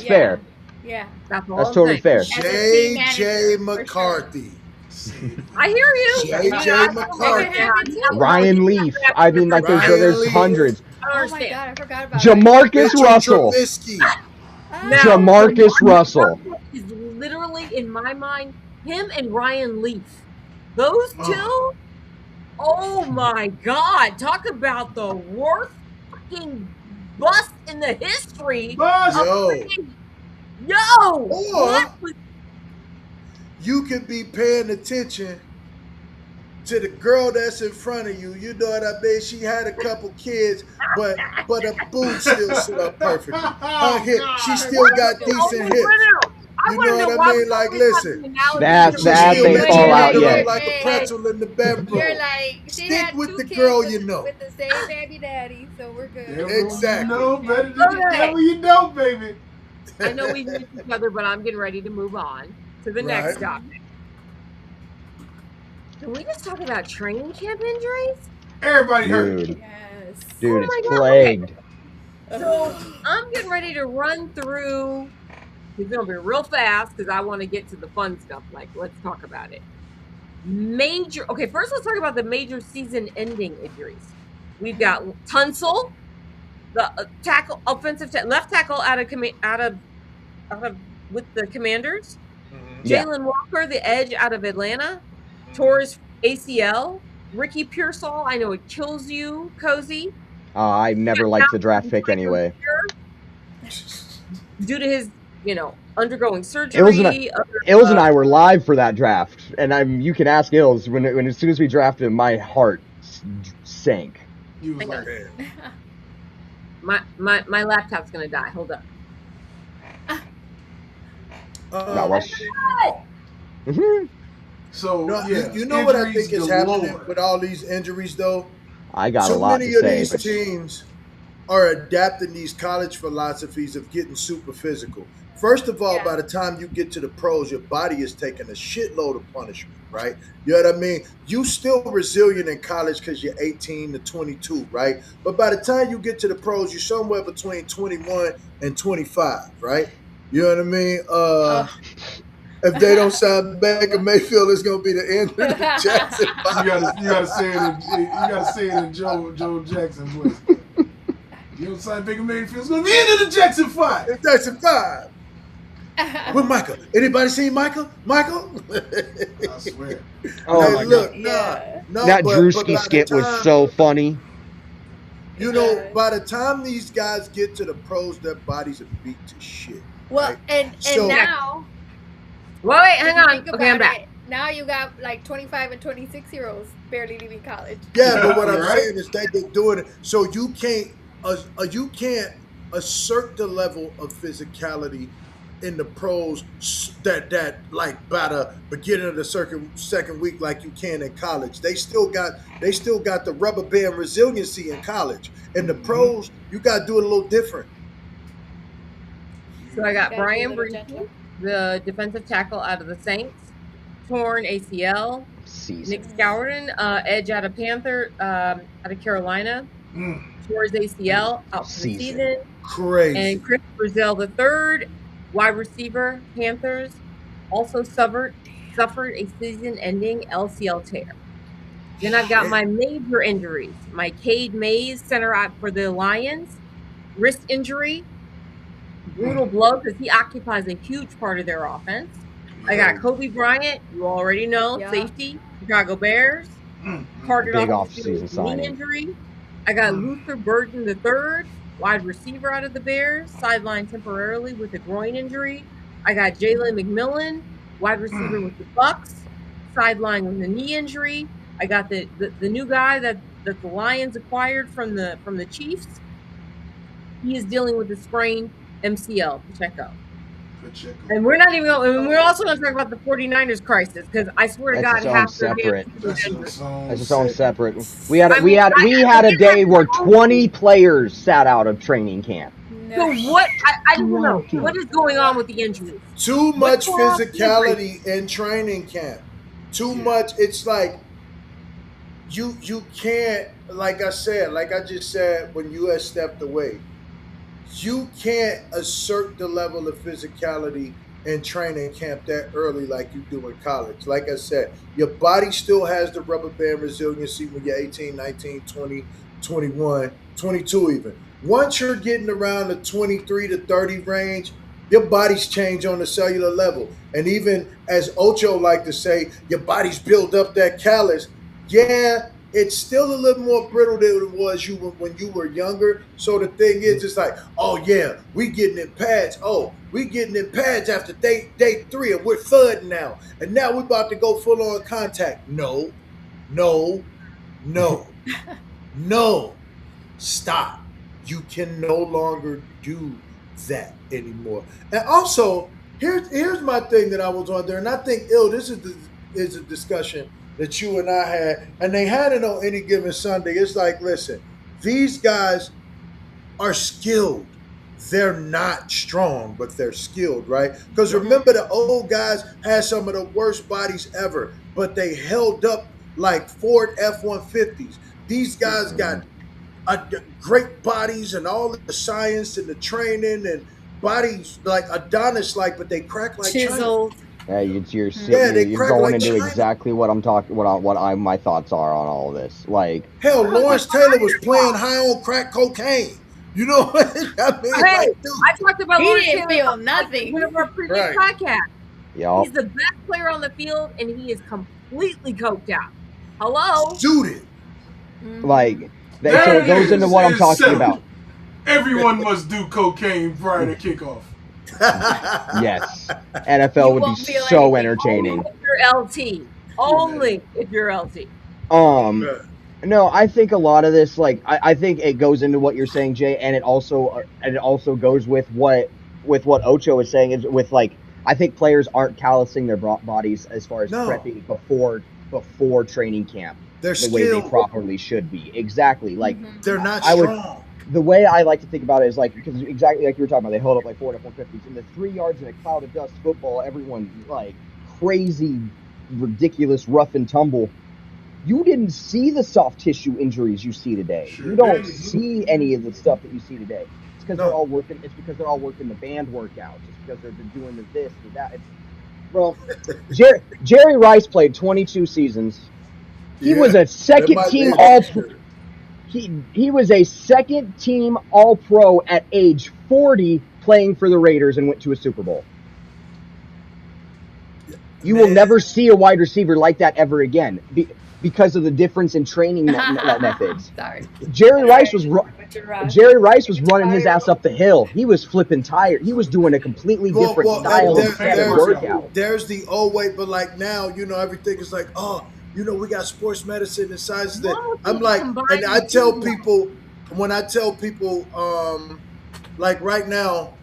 fair. Yeah. That's totally fair. J.J. McCarthy. I hear you. J.J. McCarthy. Ryan Leaf. I mean, like there's hundreds. Oh my god, I forgot about Jamarcus Russell. Jamarcus Russell is literally in my mind him and Ryan Leaf. Those two. Oh my god! Talk about the worst fucking bust in the history. Yo. Or you could be paying attention to the girl that's in front of you. You know what I mean? She had a couple kids, but her boobs still sit up perfectly. Her hip, she still got decent hips. You know what I mean? Like, listen, that they fall out yet. Like a pretzel in the bedroom. You're like, stick with the girl you know. With the same baby daddy, so we're good. Exactly. You know better than the devil you know, baby. I know we need each other, but I'm getting ready to move on to the next topic. Can we just talk about training camp injuries? Everybody hurt. Yes. Dude, it's plagued. Okay. So I'm getting ready to run through. It's going to be real fast because I want to get to the fun stuff. Like, let's talk about it. First let's talk about the major season-ending injuries. We've got Tunsil, the left tackle out of with the Commanders. Jalen Walker, the edge out of Atlanta. Torres ACL. Ricky Pearsall, I know it kills you, Cozy. I never liked the draft pick anyway. Due to his, undergoing surgery. Ills and I were live for that draft, and you can ask Ills when as soon as we drafted him, my heart sank. He was like, my laptop's gonna die. Hold up. So you know what I think is happening with all these injuries, though. I got a lot to say. Too many of these teams are adapting these college philosophies of getting super physical. First of all, by the time you get to the pros, your body is taking a shitload of punishment, right? You know what I mean? You still resilient in college because you're 18 to 22, right? But by the time you get to the pros, you're somewhere between 21 and 25, right? You know what I mean? If they don't sign Baker Mayfield, it's gonna be the end of the Jackson 5. You gotta say it in Joe Jackson voice. You don't sign Baker Mayfield, it's gonna be the end of the Jackson 5. It's Jackson 5. With Michael. Anybody seen Michael? I swear. Oh my God. That Drewski skit was so funny. You know, by the time these guys get to the pros, their bodies are beat to shit. Well, right? and now. Wait, hang on. Okay, I'm back. Now you got like 25 and 26-year-olds barely leaving college. Yeah, but what I'm saying is they've been doing it. So you can't assert the level of physicality in the pros that like by the beginning of the second week like you can in college. They still got the rubber band resiliency in college. In the pros, you got to do it a little different. So I got Gotta be a Brian little Brees, gentler. the defensive tackle out of the Saints, torn ACL. Nick Scourin, edge out of out of Carolina, tore his ACL out for the season. Crazy. And Chris Brazil the third, wide receiver, Panthers, also suffered a season-ending LCL tear. Then I've got my major injuries. My Cade Mays, center out for the Lions, wrist injury, brutal blow because he occupies a huge part of their offense. I got Kobe Bryant, you already know, safety, Chicago Bears, carted Big off the off-season field with knee signing. injury. I got Luther Burden the third, wide receiver out of the Bears, sidelined temporarily with a groin injury. I got Jalen McMillan, wide receiver with the Bucks, sidelined with a knee injury. I got the new guy that the Lions acquired from the Chiefs. He is dealing with a sprained MCL, Pacheco. And we're not even going, and we're also going to talk about the 49ers crisis because I swear to God, half their damn team is injured. That's its own separate. We had a day where 20 players sat out of training camp. So what? I don't know. What is going on with the injuries? Too much physicality in training camp. Too much. It's like you can't, like I just said when US stepped away, you can't assert the level of physicality in training camp that early like you do in college. Like I said, your body still has the rubber band resiliency when you're 18, 19, 20, 21, 22 even. Once you're getting around the 23 to 30 range, your body's change on the cellular level. And even as Ocho like to say, your body's built up that callus. Yeah, it's still a little more brittle than it was when you were younger. So the thing is, it's like, oh yeah, we getting in pads. Oh, we getting in pads after day 3, and we're thudding now. And now we're about to go full on contact. No. Stop. You can no longer do that anymore. And also, here's my thing that I was on there, and I think, this is a discussion that you and I had, and they had it on Any Given Sunday. It's like, listen, these guys are skilled. They're not strong, but they're skilled, right? Because remember, the old guys had some of the worst bodies ever, but they held up like Ford F-150s. These guys got great bodies and all the science and the training and bodies like Adonis-like, but they crack like chiseled. Yeah, you're going into exactly what I'm talking. My thoughts are on all of this. Like, hell, Lawrence Taylor was playing high on crack cocaine. You know what I mean? Hey, I talked about he Lawrence didn't Taylor feel nothing. One of our previous podcasts. Yep. He's the best player on the field, and he is completely coked out. Hello, suited. Like, so it goes into what I'm talking about. Everyone must do cocaine prior to kickoff. Yes, NFL would be so entertaining. Only if you're LT. Only if you're LT. No, I think a lot of this, like, I think it goes into what you're saying, Jay, and it also goes with what Ocho is saying. Is with, like, I think players aren't callousing their bodies as far as prepping before training camp. They're the way they properly should be. Exactly, like they're not strong. The way I like to think about it is like, because exactly like you were talking about, they held up like Ford F-150s. In the 3 yards in a cloud of dust football, everyone like crazy, ridiculous, rough and tumble. You didn't see the soft tissue injuries you see today. You don't see any of the stuff that you see today. It's because they're all working. It's because they're all working the band workouts. It's because they're doing this or that. Jerry Rice played 22 seasons. He was a second team He was a second team All-Pro at age 40 playing for the Raiders and went to a Super Bowl. You will never see a wide receiver like that ever again because of the difference in training methods. Sorry. Jerry Rice was running his ass up the hill. He was flipping tires. He was doing a completely different style of workout. There's the old way, but like now, everything is like, we got sports medicine and science that I'm like, and I tell people, like right now,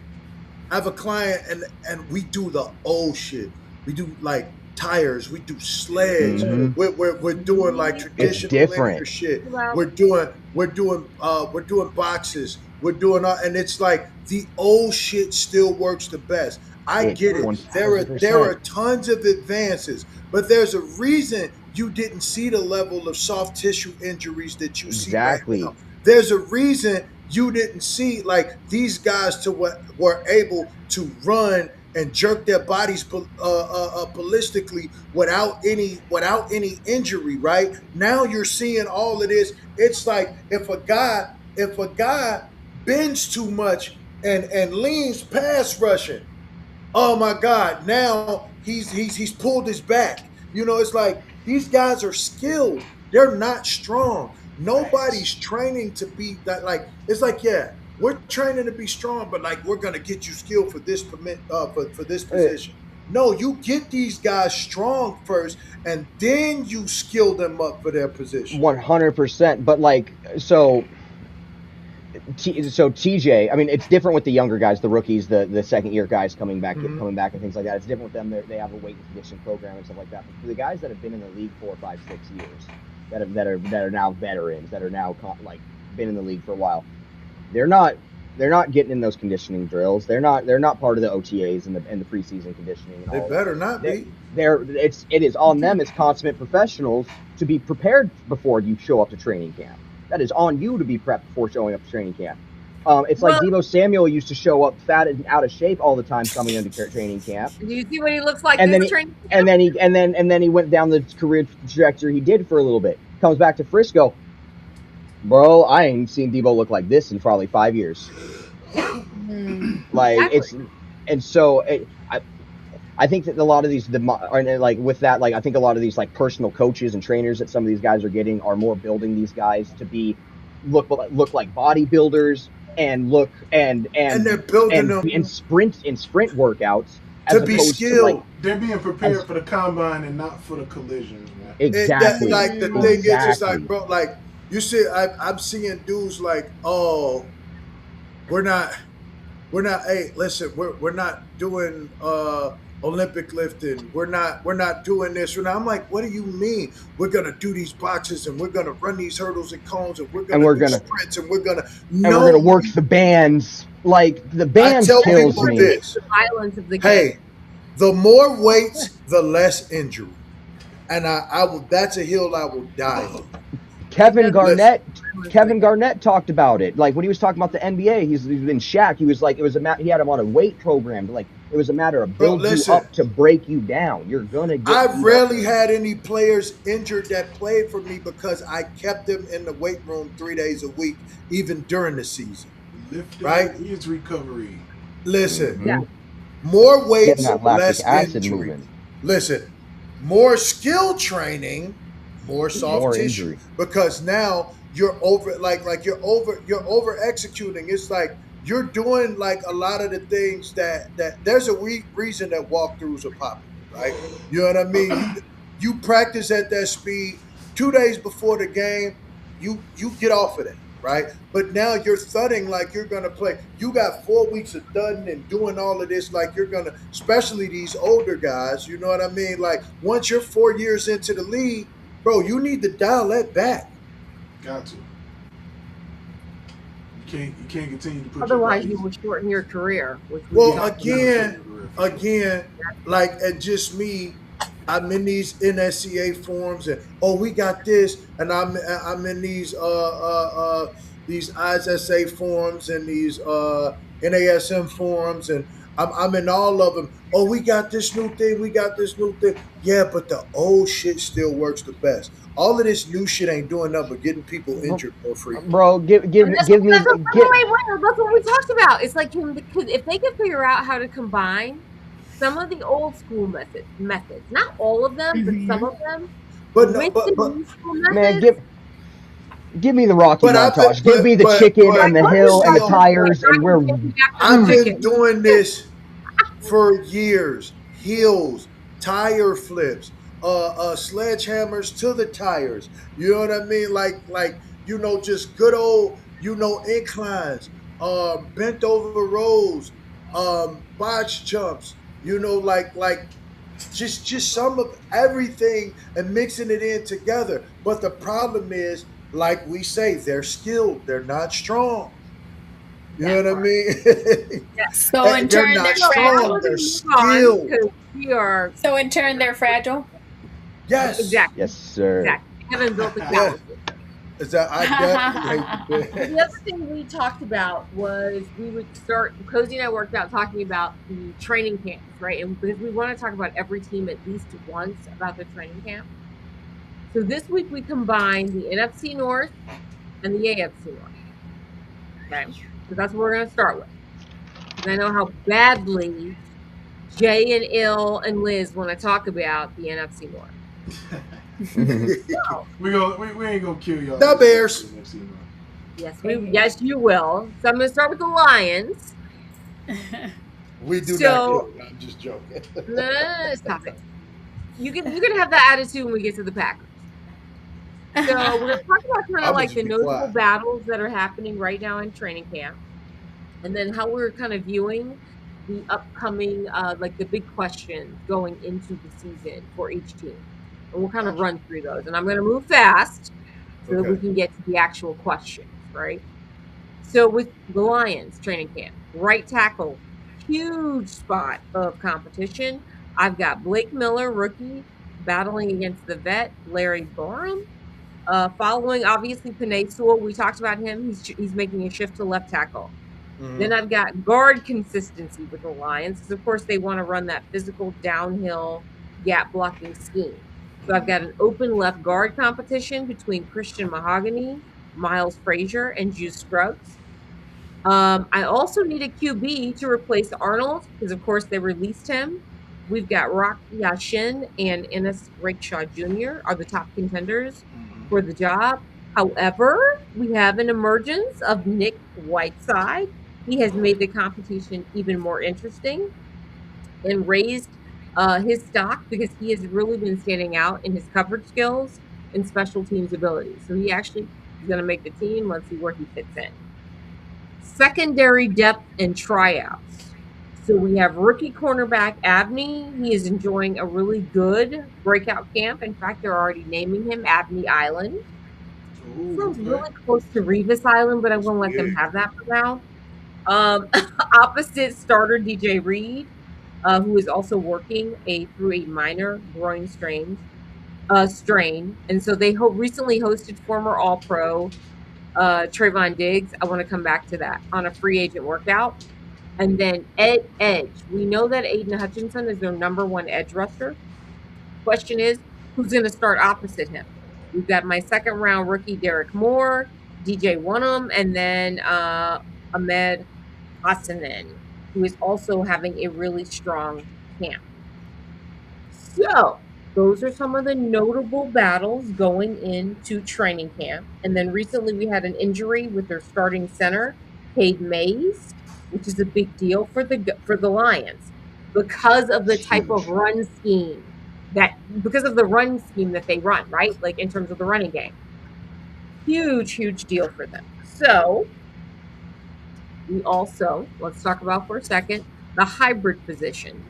I have a client and we do the old shit. We do like tires. We do sleds. Mm-hmm. We're doing like traditional linear shit. We're doing boxes. We're doing all, and it's like the old shit still works the best. I get it. There are tons of advances, but there's a reason you didn't see the level of soft tissue injuries that you see right now. There's a reason you didn't see like these guys to what were able to run and jerk their bodies ballistically without any injury. Right now, you're seeing all of this. It's like if a guy bends too much and leans pass rushing, oh my God, now he's pulled his back. It's like these guys are skilled. They're not strong. Nobody's training to be that. Like it's like, yeah, we're training to be strong, but like we're gonna get you skilled for this for this position. No, you get these guys strong first, and then you skill them up for their position. 100%. But like so. So TJ, I mean, it's different with the younger guys, the rookies, the second year guys coming back and things like that. It's different with them. They have a weight and conditioning program and stuff like that. But for the guys that have been in the league 4, 5, 6 years, that are now veterans, that are now like been in the league for a while, they're not getting in those conditioning drills. They're not part of the OTAs and the preseason conditioning. And they all better not be. It is on them as consummate professionals to be prepared before you show up to training camp. That is on you to be prepped before showing up to training camp. It's like Deebo Samuel used to show up fat and out of shape all the time coming into training camp. Do you see what he looks like? And then he went down the career trajectory he did for a little bit. Comes back to Frisco, bro. I ain't seen Deebo look like this in probably 5 years. Like exactly. I think that a lot of these, with that, like I think a lot of these like personal coaches and trainers that some of these guys are getting are more building these guys to be look like bodybuilders and they're building them in sprint workouts to be skilled. They're being prepared for the combine and not for the collisions, man. Exactly. Like the thing is just like, bro, like you see, I'm seeing dudes like, oh, we're not. Hey, listen, we're not doing Olympic lifting. We're not doing this. I'm like, what do you mean? We're gonna do these boxes and we're gonna run these hurdles and cones and we're gonna do sprints and we're gonna work the bands. Like the bands kills me. This. The violence of the game. Hey, the more weights, the less injury, and I will. That's a hill I will die on. Kevin Garnett talked about it. Like when he was talking about the NBA, he's been Shaq. He was like, he had him on a weight program. Like it was a matter of building you up to break you down. You're gonna get. I've rarely had any players injured that played for me because I kept them in the weight room 3 days a week, even during the season. Right? His recovery. Listen, more weights, less injury. Movement. Listen, more skill training. More soft tissue because now you're over you're over executing. It's like you're doing like a lot of the things that there's a reason that walkthroughs are popular, right? You know what I mean? You practice at that speed 2 days before the game, you get off of that, right? But now you're thudding like you're gonna play. You got 4 weeks of thudding and doing all of this like you're gonna, especially these older guys. You know what I mean? Like once you're 4 years into the league. Bro, you need to dial that back. Got to. You can't continue to put. Otherwise, you will shorten your career. Again, like and just me, I'm in these NSCA forums and we got this, and I'm in these ISSA forums and these NASM forums and. I'm in all of them. Oh, we got this new thing. Yeah, but the old shit still works the best. All of this new shit ain't doing nothing but getting people injured more frequently. Bro, give me. That's what we talked about. It's like if they can figure out how to combine some of the old school methods, not all of them, but some of them. But give me the Rocky montage. Give me the chicken and the hill and the tires and where. I've been doing this for years. Hills, tire flips, sledgehammers to the tires. You know what I mean? Like just good old, inclines, bent over rows, botch jumps. Just some of everything and mixing it in together. But the problem is. Like we say, they're skilled. They're not strong. You know what I mean? So in They're turn, not they're strong. fragile. They're skilled. Because we are So in turn, they're fragile. Yes. exactly. Yes, sir. Exactly. They haven't built the Yeah. calluses. Is that I definitely hate the The Bears. other thing we talked about was we would start. Cozy and I worked out talking about the training camps, right? And because we want to talk about every team at least once about their training camp. So this week we combined the NFC North and the AFC North. Okay, so that's what we're going to start with. Because I know how badly Jay and Il and Liz want to talk about the NFC North. we ain't gonna kill y'all. The Bears. Yes, you will. So I'm going to start with the Lions. We do not So kill. I'm just joking. stop it. You can have that attitude when we get to the Packers. So we're going to talk about kind I'ma of like just the be notable quiet. battles that are happening right now in training camp, and then how we're kind of viewing the upcoming, like the big questions going into the season for each team. And we'll kind of run through those. And I'm going to move fast so that we Okay. can get to the actual questions, right? So with the Lions training camp, right tackle, huge spot of competition. I've got Blake Miller, rookie, battling against the vet Larry Borum. Following obviously Penei Sewell, we talked about him. He's making a shift to left tackle. Then I've got guard consistency with the Lions because, of course, they want to run that physical downhill gap blocking scheme. So I've got an open left guard competition between Christian Mahogany, Miles Frazier, and Juice Scruggs. I also need a QB to replace Arnold because, of course, they released him. We've got Rock Yashin and Ennis Rakeshaw Jr. are the top contenders for the job. However, we have an emergence of Nick Whiteside. He has made the competition even more interesting and raised his stock because he has really been standing out in his coverage skills and special teams abilities. So he actually is going to make the team. Let's see where he fits in. Secondary depth and tryouts. So we have rookie cornerback Abney. He is enjoying a really good breakout camp. In fact, they're already naming him Abney Island. Sounds really close to Revis Island, but I won't let them have that for now. Opposite starter DJ Reed, who is also working through a minor groin strain. And so they recently hosted former All-Pro Trayvon Diggs. I want to come back to that on a free agent workout. And then edge. We know that Aiden Hutchinson is their number one edge rusher. Question is, who's going to start opposite him? We've got my second round rookie Derek Moore, DJ Wonham, and then Ahmed Hassanen, who is also having a really strong camp. So those are some of the notable battles going into training camp. And then recently we had an injury with their starting center, Cade Mays, which is a big deal for the Lions because of the type of run scheme that they run, right? Like in terms of the running game. Huge deal for them. So we also, let's talk about for a second, the hybrid position.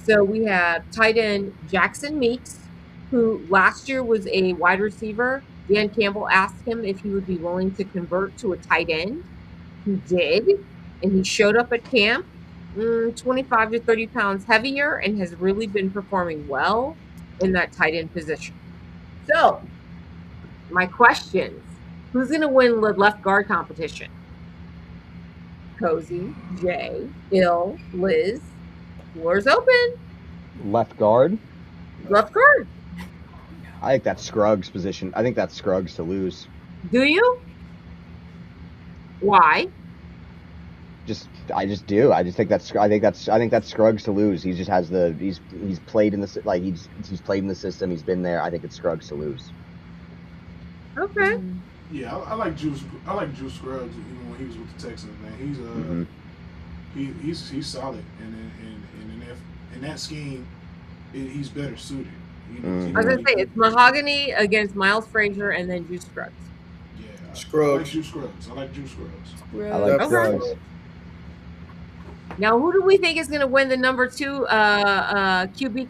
So we have tight end Jackson Meeks, who last year was a wide receiver. Dan Campbell asked him if he would be willing to convert to a tight end. He did, and he showed up at camp 25 to 30 pounds heavier and has really been performing well in that tight end position. So my questions, who's going to win the left guard competition? Cozy, Jay, Il, Liz. Floor's open. Left guard. Left guard. I think that's Scruggs' position. I think that's Scruggs to lose. Do you? Why? I just do. I think that's Scruggs to lose. He just has he's played in the he's played in the system. He's been there. I think it's Scruggs to lose. Okay. Yeah, I like Juice. I like Juice Scruggs even when he was with the Texans. Man, he's solid, and in that scheme, he's better suited. I was gonna say it's Mahogany against Miles Frazier, and then Juice Scruggs. Yeah, Scruggs. I like Juice Scruggs. I like Juice Scruggs. I like Scruggs. Now, who do we think is going to win the number 2 QB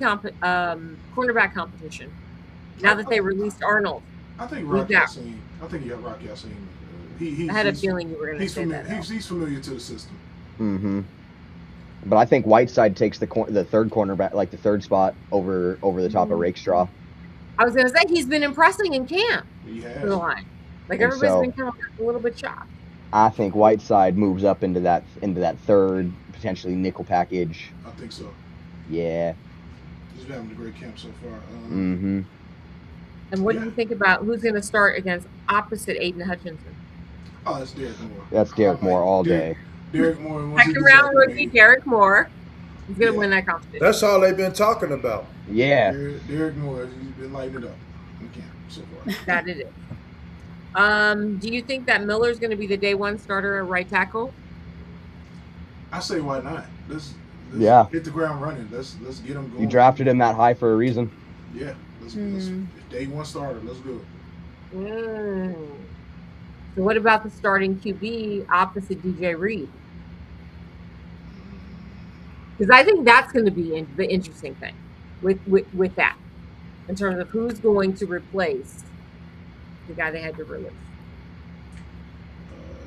cornerback competition? Now that they released Arnold, I think Rock Yassin I had a feeling you were going to say familiar, that. He's familiar to the system. Mm-hmm. But I think Whiteside takes the third cornerback, like the third spot over the top of Rakestraw. I was going to say he's been impressing in camp. He has. For the line. Like And everybody's so, been kind of a little bit shocked. I think Whiteside moves up into that third, potentially nickel package. I think so. Yeah. He's been having a great camp so far. Mm-hmm. And what do you think about who's going to start against opposite Aiden Hutchinson? Oh, that's Derek Moore. That's Derek Moore all day. Derek Moore. Second round rookie Derek Moore. He's going to win that competition. That's all they've been talking about. Yeah. Derek Moore, he's been lighting it up in camp so far. That it is. Do you think that Miller's going to be the day one starter at right tackle? I say why not? Let's hit the ground running. Let's get him going. You drafted him that high for a reason. Yeah. Let's day one starter. Let's do it. So what about the starting QB opposite DJ Reed? Because I think that's going to be the interesting thing with that, in terms of who's going to replace the guy they had to release.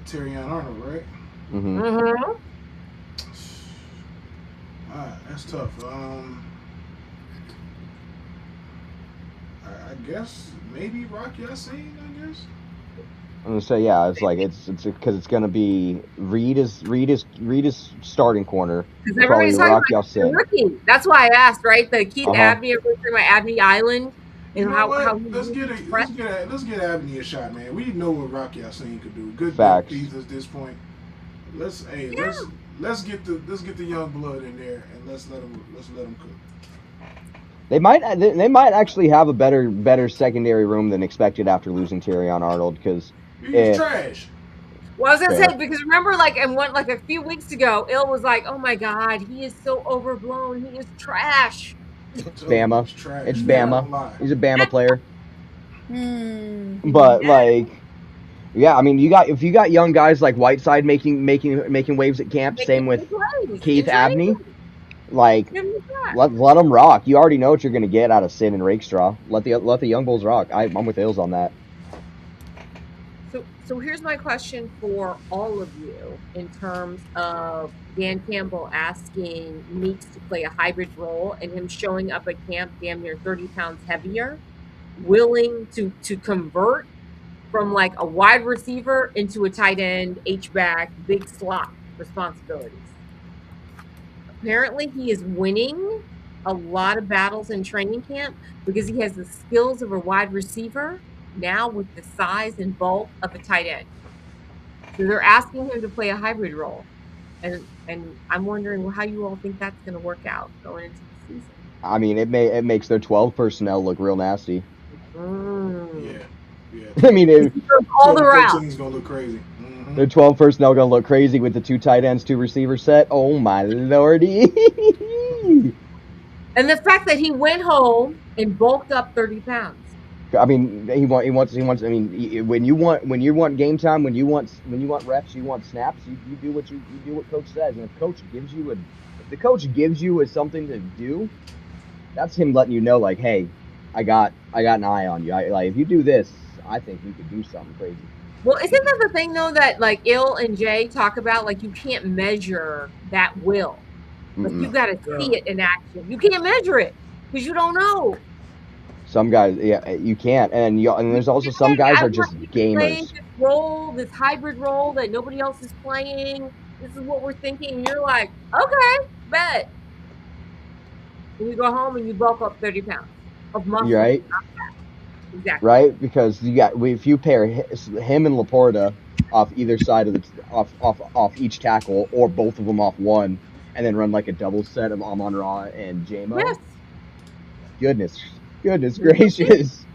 Terrion Arnold, right? Mm-hmm. Mm-hmm. That's tough. I guess maybe Rock Yassin, I guess. I'm gonna say it's because it's gonna be Reed is starting corner. Because everybody's talking about the rookie. That's why I asked, right? The Keith Abney, everybody's talking about Abney Island and how let's get Abney a shot, man. We know what Rock Yassin could do. Good piece at this point. Let's get the young blood in there and let's let them cook. They might actually have a better secondary room than expected after losing Terrion Arnold because he's trash. Well, I was gonna say because remember, a few weeks ago, Il was like, "Oh my God, he is so overblown. He is trash." It's Bama. It's Bama. He's a Bama player. But I mean, if you got young guys like Whiteside making waves at camp, same with Keith Abney. Let them rock. You already know what you're going to get out of Sin and Rakestraw. Let the young bulls rock. I'm with Ills on that. So here's my question for all of you in terms of Dan Campbell asking Meeks to play a hybrid role and him showing up at camp damn near 30 pounds heavier, willing to convert from like a wide receiver into a tight end, H-back, big slot responsibilities. Apparently he is winning a lot of battles in training camp because he has the skills of a wide receiver now with the size and bulk of a tight end. So they're asking him to play a hybrid role. And I'm wondering how you all think that's going to work out going into the season. I mean, it makes their 12 personnel look real nasty. Yeah. I mean, all the routes. It's going to look crazy. Their 12 personnel going to look crazy with the 2 tight ends, 2 receivers set. Oh my lordy. And the fact that he went home and bulked up 30 pounds. I mean, he wants. I mean, when you want game time, when you want reps, you want snaps. You do what coach says, and if the coach gives you something to do, that's him letting you know, like, hey, I got an eye on you. If you do this, I think we could do something crazy. Well, isn't that the thing though that like Il and Jay talk about? Like you can't measure that will. Like you got to see it in action. You can't measure it because you don't know. Some guys, you can't, and there's also some guys are just gamers. This hybrid role that nobody else is playing. This is what we're thinking. And you're like, okay, bet. And you go home and you bulk up 30 pounds of muscle. Right. Exactly. Right, because if you pair him and Laporta off either side of off each tackle, or both of them off one, and then run like a double set of Amon-Ra and J-Mo. Yes. Goodness gracious.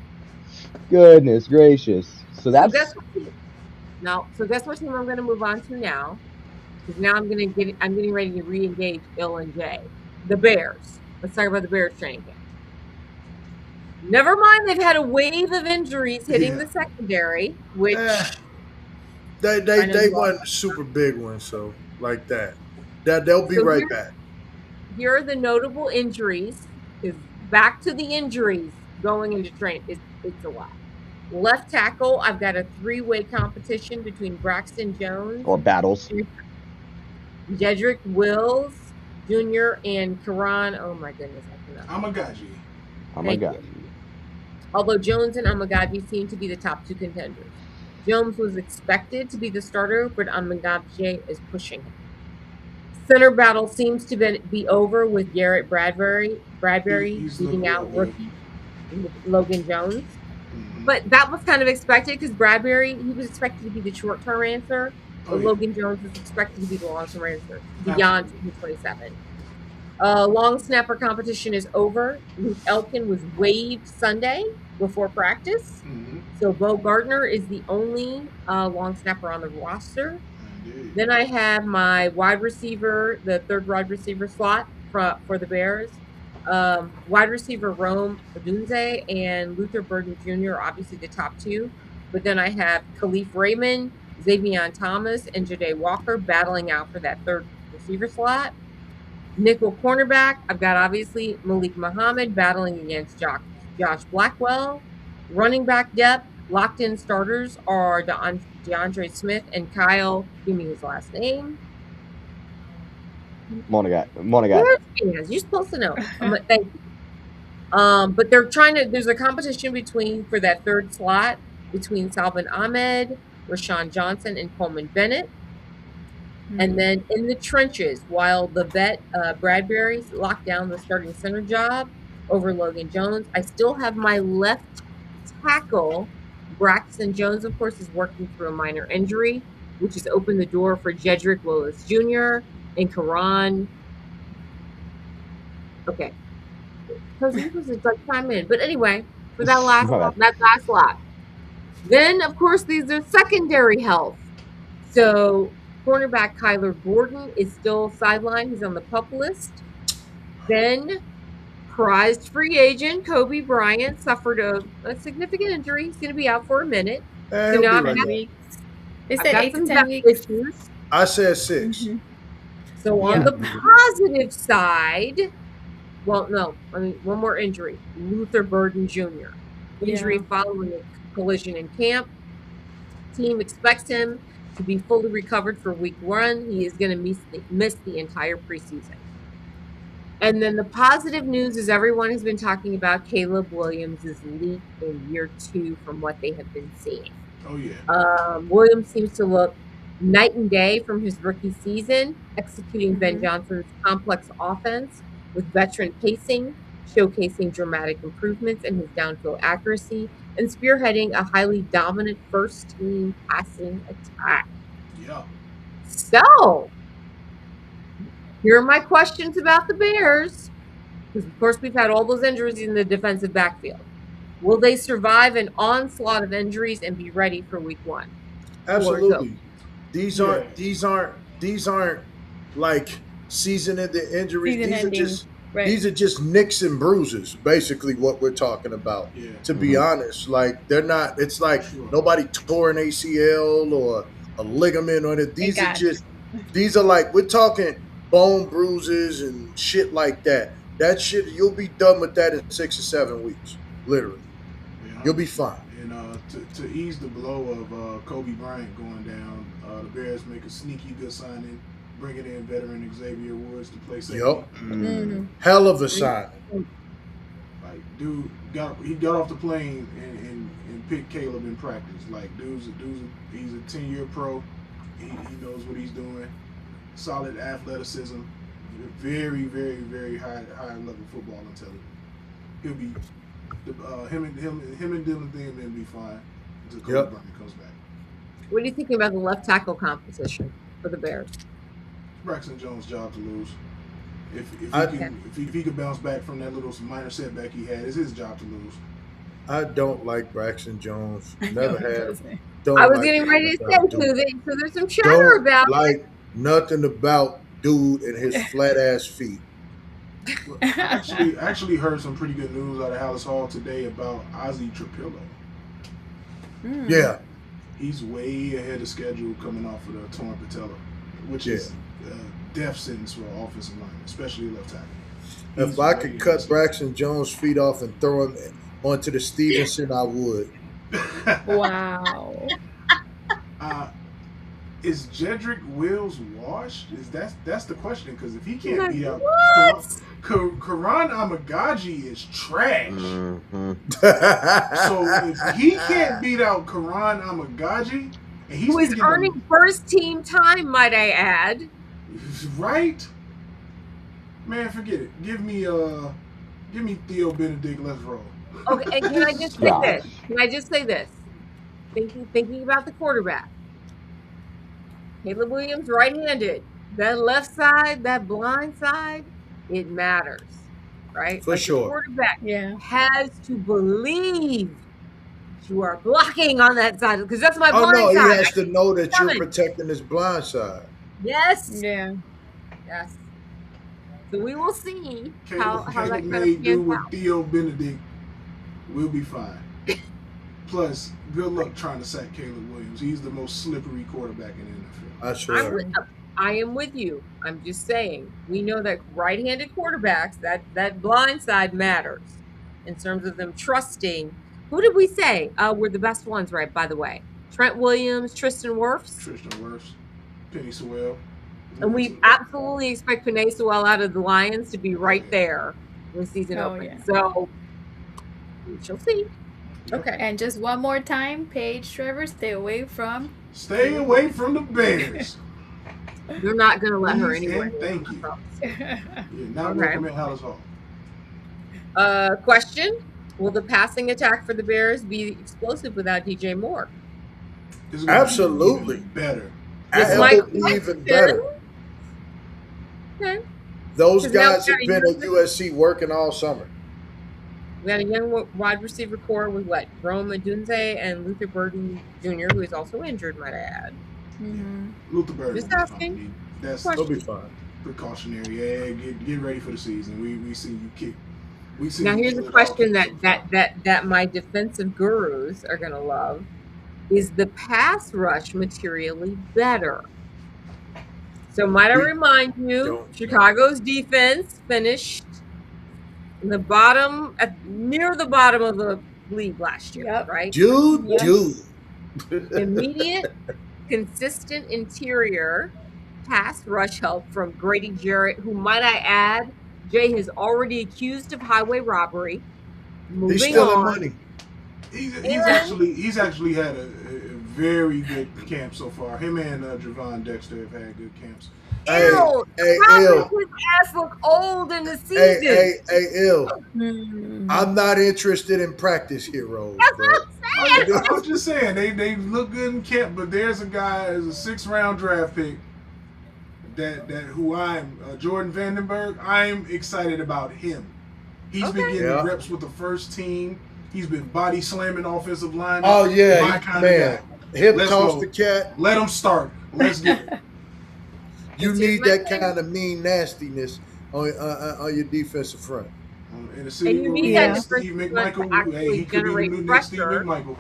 Goodness gracious. So guess what team I'm going to move on to now, because now I'm getting ready to re-engage Il and Jay. The Bears. Let's talk about the Bears training camp. Never mind, they've had a wave of injuries hitting the secondary, which they won super big ones, so like that they'll be right back. Here are the notable injuries. Is back to the injuries going into training. It's a lot. Left tackle, I've got a three-way competition between Braxton Jones, or battles. Jedrick Wills Jr. and Karan. Oh my goodness, I cannot. Amagaji. Although Jones and Amagaji seem to be the top two contenders. Jones was expected to be the starter, but Amagaji is pushing him. Center battle seems to be over with Garrett Bradbury beating out rookie Logan Jones. Mm-hmm. But that was kind of expected because Bradbury, he was expected to be the short-term answer, but Logan Jones is expected to be the long-term answer beyond 2027. Long snapper competition is over. Luke Elkin was waived Sunday before practice. Mm-hmm. So Bo Gardner is the only long snapper on the roster. Indeed. Then I have my wide receiver, the third wide receiver slot for the Bears. Wide receiver Rome Odunze and Luther Burden Jr. are obviously the top two. But then I have Khalif Raymond, Xavier Thomas, and Jade Walker battling out for that third receiver slot. Nickel cornerback, I've got obviously Malik Muhammad battling against Josh Blackwell. Running back depth, locked-in starters are DeAndre Smith and Kyle, give me his last name. Monagat. You're supposed to know. Thank you. But there's a competition for that third slot between Salvin Ahmed, Rashawn Johnson, and Coleman Bennett. And then in the trenches, while the vet Bradbury's locked down the starting center job over Logan Jones, I still have my left tackle. Braxton Jones, of course, is working through a minor injury, which has opened the door for Jedrick Willis Jr. and Karan. Okay. He was like chime in. But anyway, for that last lot. Then, of course, these are secondary health. So cornerback Kyler Gordon is still sidelined. He's on the PUP list. Then prized free agent Kobe Bryant suffered a significant injury. He's going to be out for a minute. So now they said 8 to 10 weeks. Issues. I said 6. Mm-hmm. So on the positive side, well, no, I mean, one more injury. Luther Burden Jr. Injury following a collision in camp. Team expects him to be fully recovered for week 1. He is going to miss the entire preseason. And then the positive news is everyone has been talking about Caleb Williams' leap in year 2 from what they have been seeing. Oh, yeah. Williams seems to look night and day from his rookie season, executing Ben Johnson's complex offense with veteran pacing, showcasing dramatic improvements in his downfield accuracy, and spearheading a highly dominant first-team passing attack. Yeah. So, here are my questions about the Bears, because, of course, we've had all those injuries in the defensive backfield. Will they survive an onslaught of injuries and be ready for week 1? Absolutely. These aren't like season-ending injuries. These are just nicks and bruises, basically what we're talking about. Yeah. To be honest, like they're not. It's like nobody tore an ACL or a ligament or that. These are like we're talking bone bruises and shit like that. That shit, you'll be done with that in 6 or 7 weeks, literally. Yeah. You'll be fine. And to ease the blow of Kobe Bryant going down, the Bears make a sneaky good signing, bringing in veteran Xavier Woods to play safety. Yep. Hell of a signing. Like, dude got off the plane and picked Caleb in practice. Like, he's a 10-year pro. He knows what he's doing. Solid athleticism. Very, very, very high level football intelligence. He'll be him and Dylan Thiem will be fine until Kobe Bryant comes back. What are you thinking about the left tackle competition for the Bears? Braxton Jones' job to lose. If he could bounce back from that little minor setback he had, it's his job to lose. I don't like Braxton Jones. Never have. I was getting ready to say so there's some chatter about like nothing about dude and his flat ass feet. Well, I actually heard some pretty good news out of Hallis Hall today about Ozzie Trapillo. Yeah. He's way ahead of schedule coming off of the torn patella, which is death sentence for an offensive line, especially left tackle. If I could cut Braxton Jones' feet off and throw him onto the Stevenson, I would. Wow. Is Jedrick Wills washed? That's the question, because if he can't Like, beat out what? Karan Amagaji is trash. Mm-hmm. So if he can't beat out Karan Amagaji, and he's Who is earning first team time, might I add? Right? Man, forget it. Give me Theo Benedict. Let's roll. Okay, and can I just say this? Can I just say this? Thinking about the quarterback. Caleb Williams, right-handed. That left side, that blind side, it matters, right? For sure. The quarterback has to believe you are blocking on that side, because that's my blind side. He has to know that you're protecting his blind side. Yes. Yeah. Yes. So we will see how that Caleb kind may of do pans with out. Theo Benedict. We'll be fine. Plus, good luck trying to sack Caleb Williams. He's the most slippery quarterback in the NFL. I sure. I am with you. I'm just saying, we know that right-handed quarterbacks, that blind side matters in terms of them trusting. Who did we say were the best ones, right, by the way? Trent Williams, Tristan Wirfs, Penny Sewell. And we absolutely expect Penny Sewell out of the Lions to be right there when season opens. Yeah. So we shall see. Okay. And just one more time, Paige, Trevor, stay away from the Bears. You're not going to let her anywhere. Thank you. Not welcome at Hallis Hall. Question: will the passing attack for the Bears be explosive without DJ Moore? Absolutely. Better. It will be even better. Okay. Those guys have been at USC working all summer. We had a young wide receiver core with Rome Adunze and Luther Burden Jr., who is also injured, might I add. Mm-hmm. Luther Burden. Just asking. That'll be fine. Precautionary. Yeah, get ready for the season. We see you kick. Now here's a question that my defensive gurus are gonna love. Is the pass rush materially better? So might I remind you, Chicago's defense finished in the bottom, near the bottom of the league last year, right? Dude. Immediate, consistent interior pass rush help from Grady Jarrett, who, might I add, Jay has already accused of highway robbery. Moving he's stealing on. money. He's actually had a very good camp so far. Him and Javon Dexter have had good camps. Hey, How does his ass look old in the season? I'm not interested in practice heroes. I'm just saying they look good in camp, but there's a guy as a 6th round draft pick who I'm Jordan Vandenberg. I'm excited about him. He's been getting reps with the first team. He's been body slamming offensive linemen. Oh yeah, my kind of guy. Hip toss the cat. Let him start. Let's get it. You need that kind of mean nastiness on your defensive front. In the city of Steve McMichael, he could be the new next Steve McMichael.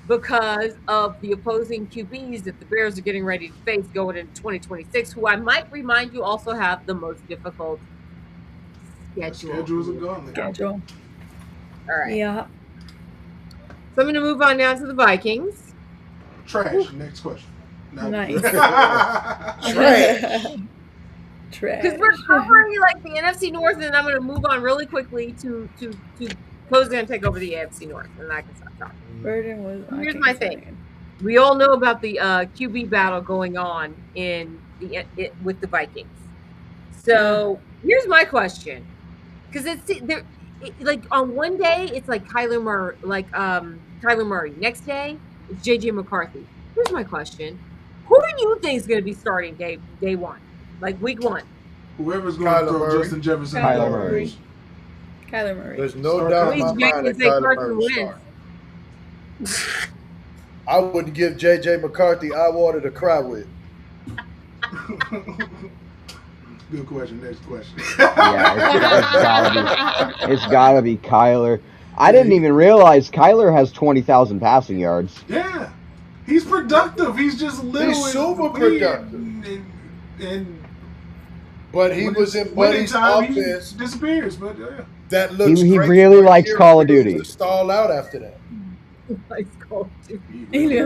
Because of the opposing QBs that the Bears are getting ready to face going into 2026, who I might remind you also have the most difficult schedule. All right. Yeah. So I'm going to move on now to the Vikings. Trash. Next question. No. Nice. Trash. Because we're covering the NFC North, and I'm going to move on really quickly to Co's going to take over the AFC North, and I can stop talking. Burden was. Here's my thing. We all know about the QB battle going on with the Vikings. So here's my question, because on one day it's like Kyler Murray. Next day it's JJ McCarthy. Here's my question: who do you think is going to be starting day one, like week one? Whoever's going to throw Justin Jefferson. Kyler Murray. There's no doubt in my mind that Kyler Murray starts. I wouldn't give JJ McCarthy eye water to cry with. Good question. Next question. It's gotta be Kyler. I didn't even realize Kyler has 20,000 passing yards. Yeah, he's productive. He's just little. He's super productive. But he was in Buddy's offense. Disappears, but that looks he great. really likes Call of Duty. To stall out after that. Nice Call of Duty. Really?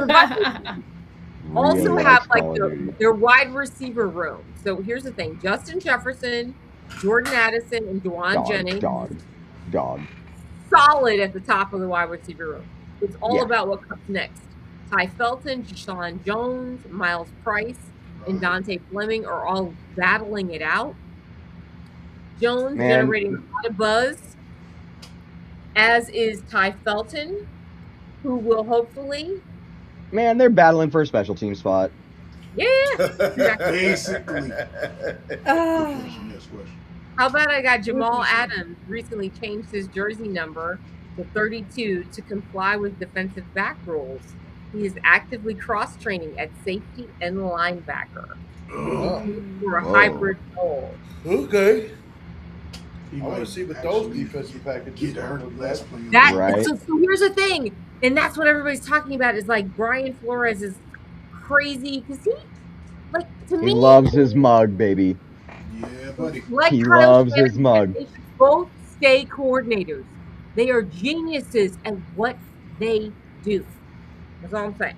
Also Real have nice like Call of Duty. their wide receiver room. So here's the thing: Justin Jefferson, Jordan Addison, and Juwan Jennings. Dog. Solid at the top of the wide receiver room. It's all Yeah. about what comes next. Ty Felton, Deshaun Jones, Miles Price, and Dante Fleming are all battling it out. Jones generating a lot of buzz, as is Ty Felton, who will hopefully. Man, they're battling for a special team spot. Yeah. Basically. How about I got Jamal Adams recently changed his jersey number to 32 to comply with defensive back rules. He is actively cross-training at safety and linebacker for a hybrid role. Okay. I want to see what those defensive packages get hurt last play. So here's the thing, and that's what everybody's talking about is like Brian Flores is crazy because he loves his mug, baby. Yeah, buddy. Like he loves his mug. They should both stay coordinators. They are geniuses at what they do. That's all I'm saying.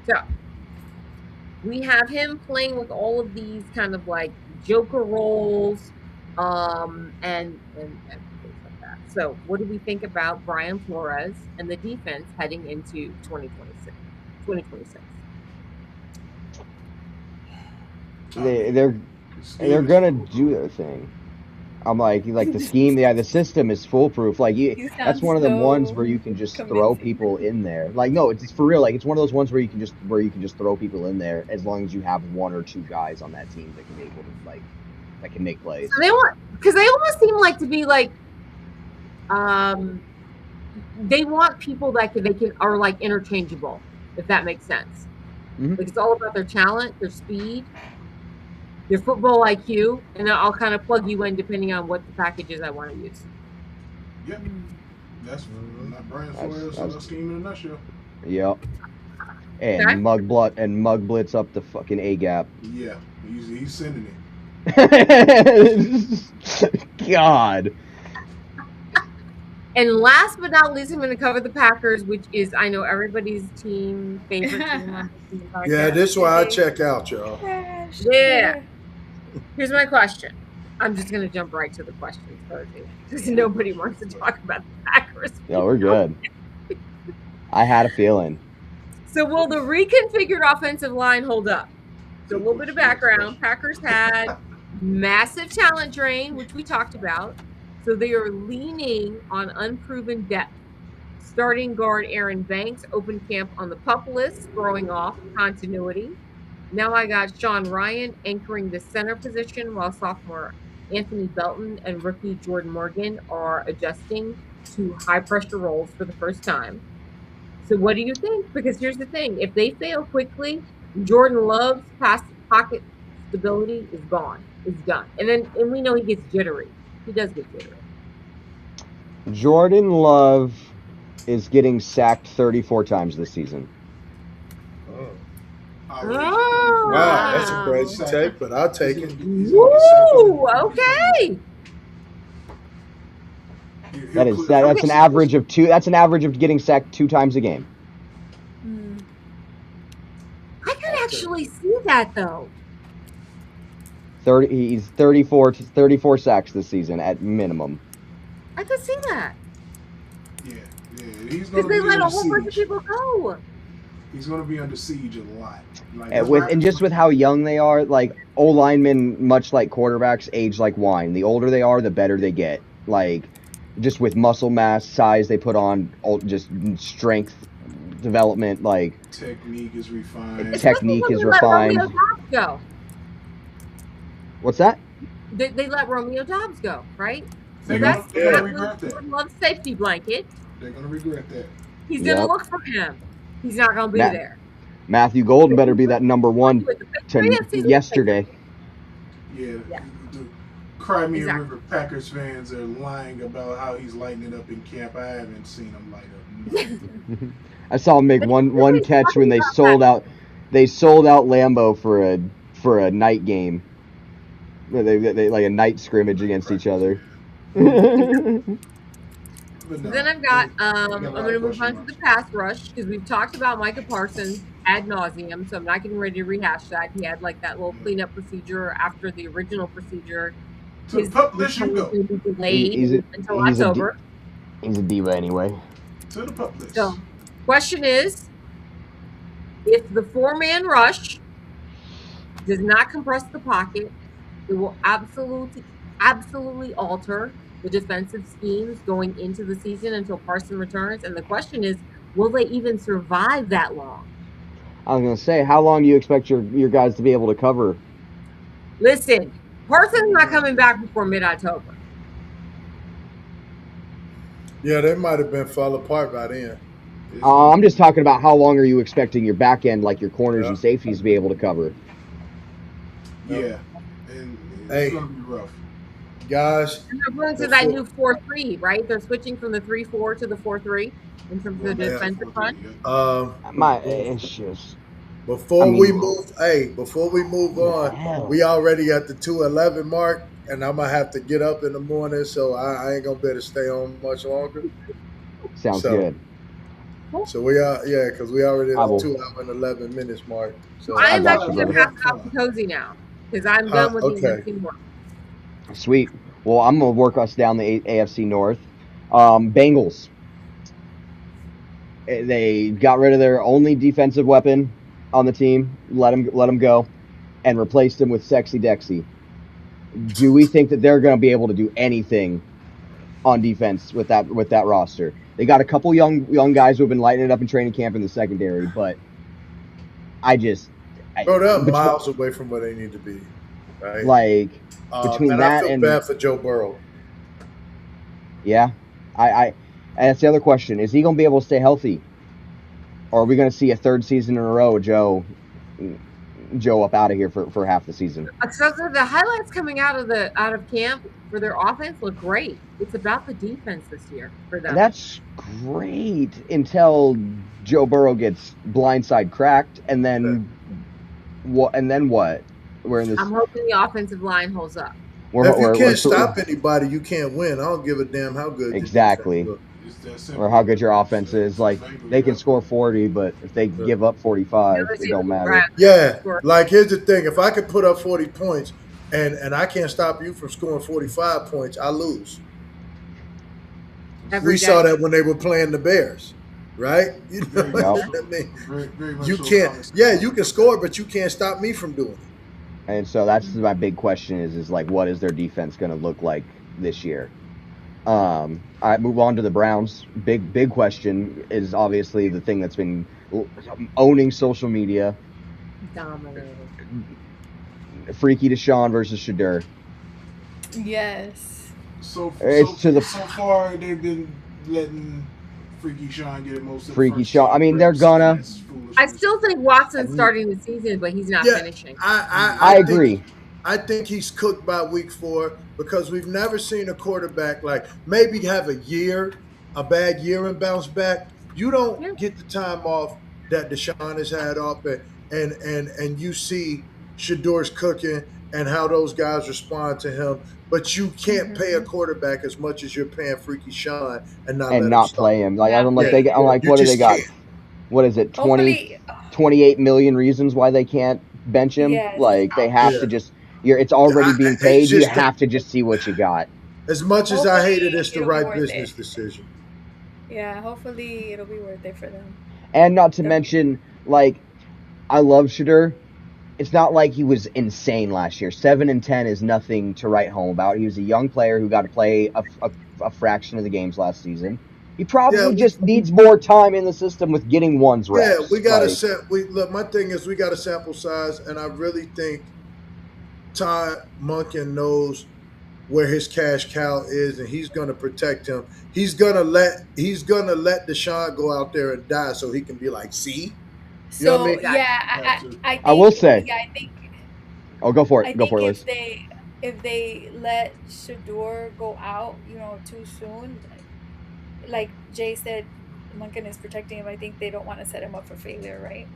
So we have him playing with all of these kind of like Joker roles, and things like that. So what do we think about Brian Flores and the defense heading into 2026? They're gonna do their thing. I'm like the scheme, the system is foolproof. Like that's one of the ones where you can just throw people in there. Like no, it's for real. Like it's one of those ones where you can just throw people in there as long as you have one or two guys on that team that can be able to that can make plays. So they almost seem like to be like, they want people that are like interchangeable, if that makes sense. Mm-hmm. Like it's all about their talent, their speed, your football IQ, and then I'll kind of plug you in depending on what the packages I want to use. Yep. That's not Brian Flores scheme in a nutshell. Yep. And Mug Blitz up the fucking A gap. Yeah, he's sending it. God. And last but not least, I'm going to cover the Packers, which is, I know, everybody's favorite team on the podcast. Yeah, this is why I check out, y'all. Yeah. Here's my question. I'm just going to jump right to the questions first, because nobody wants to talk about the Packers. No, we're good. I had a feeling. So will the reconfigured offensive line hold up? So a little bit of background. Packers had massive talent drain, which we talked about. So they are leaning on unproven depth. Starting guard Aaron Banks opened camp on the PUP list, throwing off continuity. Now I got Sean Ryan anchoring the center position while sophomore Anthony Belton and rookie Jordan Morgan are adjusting to high-pressure roles for the first time. So what do you think? Because here's the thing. If they fail quickly, Jordan Love's pocket stability is gone. It's done. And we know he gets jittery. He does get jittery. Jordan Love is getting sacked 34 times this season. Wow, that's a crazy take, but I'll take it. Woo! Okay. That's an average of two. That's an average of getting sacked 2 times a game. I could actually see that though. He's 34 sacks this season at minimum. I could see that. Yeah, he's going to be they let under a whole bunch of siege. people go. He's going to be under siege a lot. And just with how young they are, like O linemen, much like quarterbacks, age like wine. The older they are, the better they get. Like just with muscle mass, size they put on, just strength development, like technique is refined. Go. What's that? They let Romeo Doubs go, right? They're So going to regret that. Love's safety blanket. They're going to regret that. He's going to look for him. He's not going to be there. Matthew Golden better be that number one yesterday. Yeah. The Crimea River Packers fans are lying about how he's lighting it up in camp. I haven't seen him light up. I saw him make one catch when they sold out Lambeau for a night game. They like a night scrimmage against each other. So then I've got, I'm going to move on to the pass rush because we've talked about Micah Parsons ad nauseum. So I'm not getting ready to rehash that. He had like that little cleanup procedure after the original procedure. His return is going to be delayed until October. He's a diva anyway. To the pup list. So, question is, if the 4-man rush does not compress the pocket, it will absolutely alter the defensive schemes going into the season until Parson returns. And the question is, will they even survive that long? I was going to say, how long do you expect your guys to be able to cover? Listen, Parson's not coming back before mid-October. Yeah, they might have been fall apart by then. I'm just talking about how long are you expecting your back end, like your corners and safeties, to be able to cover? Yeah, and it's going to be rough. Guys, and they're going to that new 4-3, right? They're switching from the 3-4 to the 4-3 in terms of the defensive front. It's just before we move on, we already at the 2:11 mark, and I'm gonna have to get up in the morning, so I ain't gonna be able to stay on much longer. Sounds good. So we are, because we already at the 2 hour and 11 minutes mark. So I'm actually gonna pass it off to Cozy now because I'm done with the AFC North. Sweet. Well, I'm gonna work us down the AFC North. Bengals. They got rid of their only defensive weapon on the team, let him go, and replaced him with Sexy Dexy. Do we think that they're going to be able to do anything on defense with that roster? They got a couple young guys who have been lighting it up in training camp in the secondary, but they're miles away from where they need to be, right? Like between and that I feel and bad for Joe Burrow. Yeah, and that's the other question: is he going to be able to stay healthy, or are we going to see a third season in a row, Joe up out of here for half the season? So the highlights coming out of camp for their offense look great. It's about the defense this year for them. And that's great until Joe Burrow gets blindside cracked, and then what? And then what? We're in this. I'm hoping the offensive line holds up. If you can't stop anybody, you can't win. I don't give a damn how good. Exactly. Or how good your offense is. Like, they can score 40, but if they give up 45, it don't matter. Yeah. Like, here's the thing. If I could put up 40 points and I can't stop you from scoring 45 points, I lose. We saw that when they were playing the Bears, right? You know what I mean? You can't. Yeah, you can score, but you can't stop me from doing it. And so that's my big question is like, what is their defense going to look like this year? All right, move on to the Browns. Big question is obviously the thing that's been owning social media. Dominating. Freaky Deshaun versus Shedeur. Yes. So far they've been letting Freaky Sean get most of Freaky Sean. I mean, they're gonna. I still think Watson's starting the season, but he's not finishing. I agree. I think he's cooked by week 4 because we've never seen a quarterback like maybe have a bad year and bounce back. You don't get the time off that Deshaun has had off, and you see Shedeur's cooking and how those guys respond to him. But you can't pay a quarterback as much as you're paying Freaky Sean and not play him. Like I'm like what do they got? What is it? 28 million reasons why they can't bench him. Yes. Like they have to just. It's already being paid. You have to just see what you got. As much as I hate it, it's the right business decision. Yeah, hopefully it'll be worth it for them. And not to mention, like, I love Shedeur. It's not like he was insane last year. 7-10 is nothing to write home about. He was a young player who got to play a fraction of the games last season. He probably just needs more time in the system with getting one's reps. Yeah, we got to look, my thing is we got a sample size, and I really think Todd Monken knows where his cash cow is, and he's going to protect him. He's gonna let Deshaun go out there and die, so he can be like, see. You know what I mean? Yeah, I will say. Yeah, I think. Oh, go for it. Go for it, Liz. If they let Shedeur go out, too soon, like Jay said, Monken is protecting him. I think they don't want to set him up for failure, right?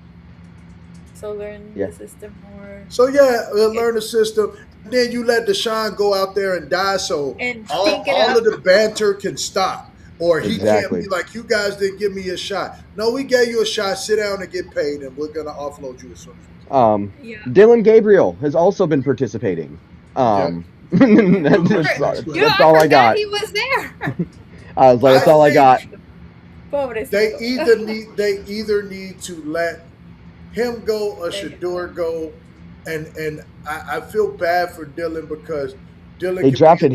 So learn the system more. So learn the system. Then you let Deshaun go out there and die, so all of the banter can stop. Or he can't be like, you guys didn't give me a shot. No, we gave you a shot. Sit down and get paid, and we're gonna offload you as soon as we can. Dylan Gabriel has also been participating. That's all I got. He was there. I was like, that's all I got. They either need to let him go or Shedeur go, and I feel bad for Dylan because Dylan they drafted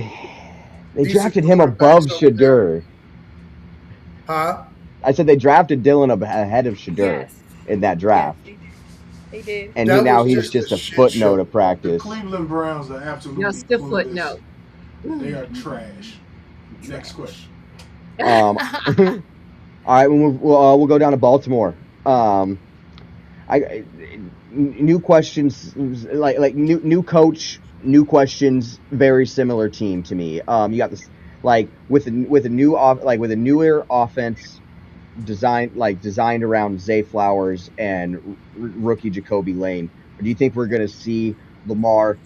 him above Shedeur. Huh? I said they drafted Dylan ahead of Shedeur in that draft. Yes, they did. And he's just a footnote of practice. The Cleveland Browns are absolutely just a footnote. They are trash. Next question. All right, we'll go down to Baltimore. New questions, like new coach, new questions, very similar team to me. You got this with a newer offense designed around Zay Flowers and rookie Jacoby Lane. Or do you think we're going to see Lamar?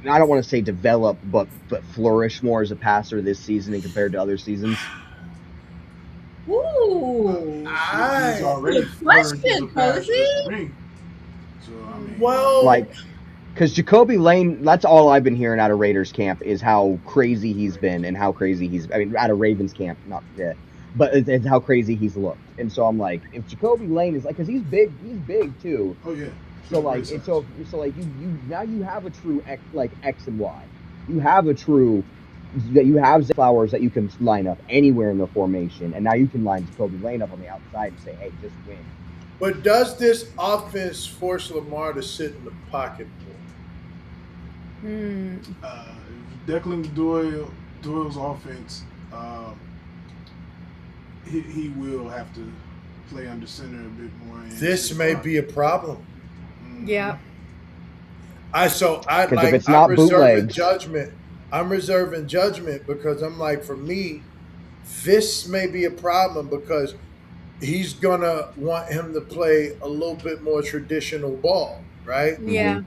I don't want to say develop, but flourish more as a passer this season and compared to other seasons. Ooh, he's already question, Posey. Because Jacoby Lane, that's all I've been hearing out of Raiders camp is how crazy he's been and how crazy out of Ravens camp, but it's how crazy he's looked. And so I'm like, if Jacoby Lane is because he's big too. Oh yeah. So you now you have a true X and Y. You have Zay Flowers that you can line up anywhere in the formation, and now you can line Jacoby Lane up on the outside and say, hey, just win. But does this offense force Lamar to sit in the pocket more? Declan Doyle's offense, he will have to play under center a bit more. This may be a problem. Yeah. I'm reserving judgment because I'm like, for me, this may be a problem because he's gonna want him to play a little bit more traditional ball, right? Yeah.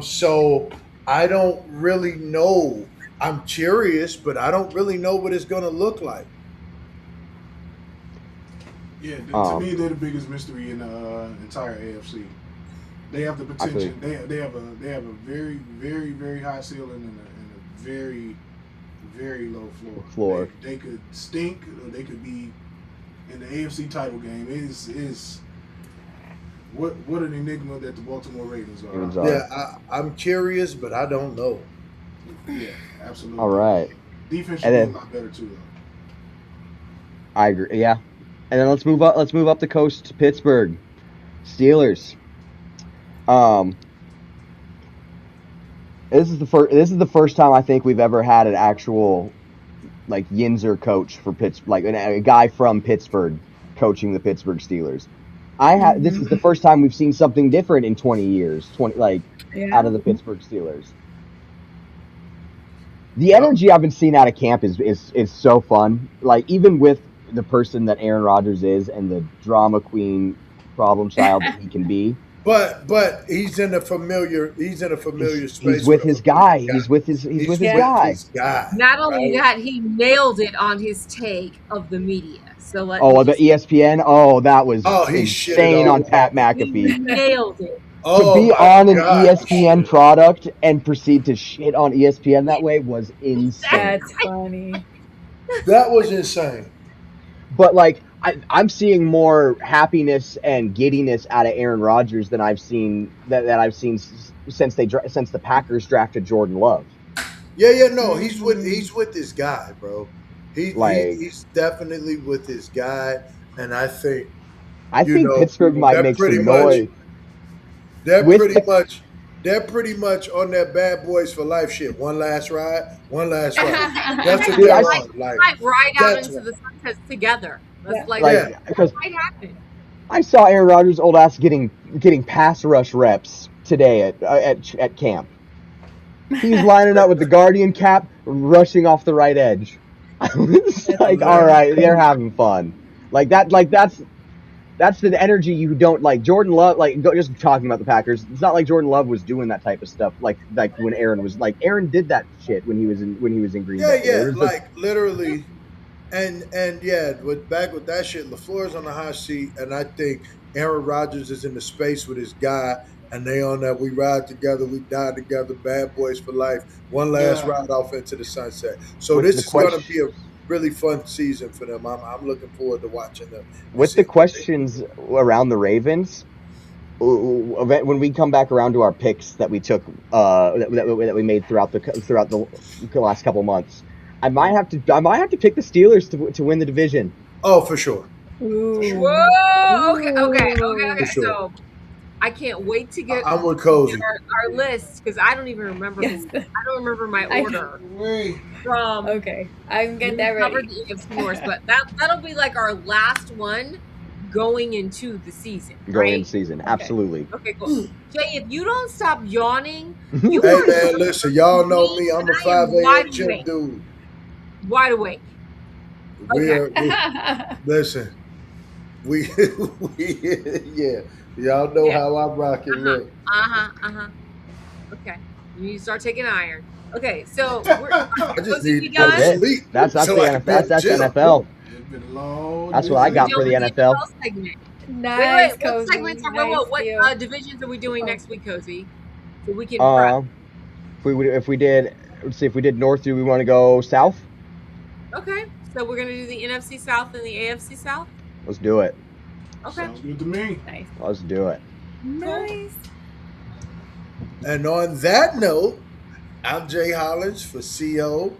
So I don't really know. I'm curious, but I don't really know what it's gonna look like. Yeah, to me, they're the biggest mystery in the entire AFC. They have the potential. They have a very, very, very high ceiling and a very, very low floor. They could stink, or they could be in the AFC title game. Is what an enigma that the Baltimore Ravens are. Yeah, I'm curious, but I don't know. Yeah, absolutely. All right. Defense should be a lot better too, though. I agree. Yeah, and then let's move up the coast to Pittsburgh Steelers. This is the first time I think we've ever had an actual Yinzer coach for Pittsburgh, a guy from Pittsburgh coaching the Pittsburgh Steelers. This is the first time we've seen something different in 20 years, out of the Pittsburgh Steelers. The energy I've been seeing out of camp is so fun. Even with the person that Aaron Rodgers is and the drama queen problem child that he can be. But he's in a familiar space. He's with his guy. He's with his guy. Not only that, he nailed it on his take of the media. So the ESPN. That was insane on Pat McAfee. He nailed it. To be on an ESPN product and proceed to shit on ESPN that way was insane. That's funny. That was insane. But I'm seeing more happiness and giddiness out of Aaron Rodgers than I've seen since the Packers drafted Jordan Love. Yeah, no, he's with this guy, bro. He's definitely with this guy, and I think Pittsburgh might make some noise. They're pretty much on that Bad Boys for Life shit. One last ride. That's what they're on. Might ride out into the sunsets together. That's because might happen. I saw Aaron Rodgers' old ass getting pass rush reps today at camp. He's lining up with the Guardian cap, rushing off the right edge. It's all right, they're having fun. That's That's the energy you don't like. Jordan Love, like just talking about the Packers. It's not like Jordan Love was doing that type of stuff. Like when Aaron was like Aaron did that shit when he was in Green Bay. Yeah, like literally. And yeah, back with that shit, LaFleur's on the hot seat, and I think Aaron Rodgers is in the space with his guy, and they on that we ride together, we die together, bad boys for life. One last ride off into the sunset. So this is going to be a really fun season for them. I'm looking forward to watching them. With the questions around the Ravens, when we come back around to our picks that we took, that we made throughout the last couple months. I might have to pick the Steelers to win the division. Oh, for sure. Ooh. Whoa! Okay. For sure. So I can't wait to get I'm with Cozy. our list because I don't even remember. Yes. I don't remember my order from. Okay, I can get that ready. Covered the AFC North, but that'll be like our last one going into the season. Going into the season, absolutely. Okay, cool. Jay, if you don't stop yawning, hey man, listen, y'all know me. I'm a 5 a.m. gym dude. Wide awake. Listen, yeah, y'all know how I'm rocking. Look. Okay, you need to start taking iron. Okay, so I just need to go to sleep. That's NFL. It's been a long. That's what I got for the NFL. Nice. Wait, what segments are what divisions are we doing next week, Cozy? So we can prep. If we did, let's see, if we did North, do we want to go South? Okay, so we're gonna do the NFC South and the AFC South. Let's do it. Okay, sounds good to me. Nice. Let's do it. Nice. And on that note, I'm Jay Hollins for CO,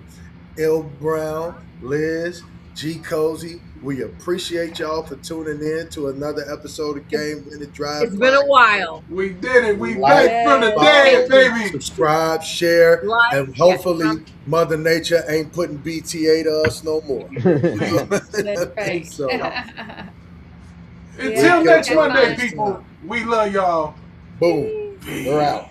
L Brown, Liz, G Cozy. We appreciate y'all for tuning in to another episode of Game Winning Drive. It's been a while. We did it. We back from the dead, baby. Subscribe, share, and hopefully Mother Nature ain't putting BTA to us no more. That's right. So, until next Monday, people, we love y'all. Boom. We're out.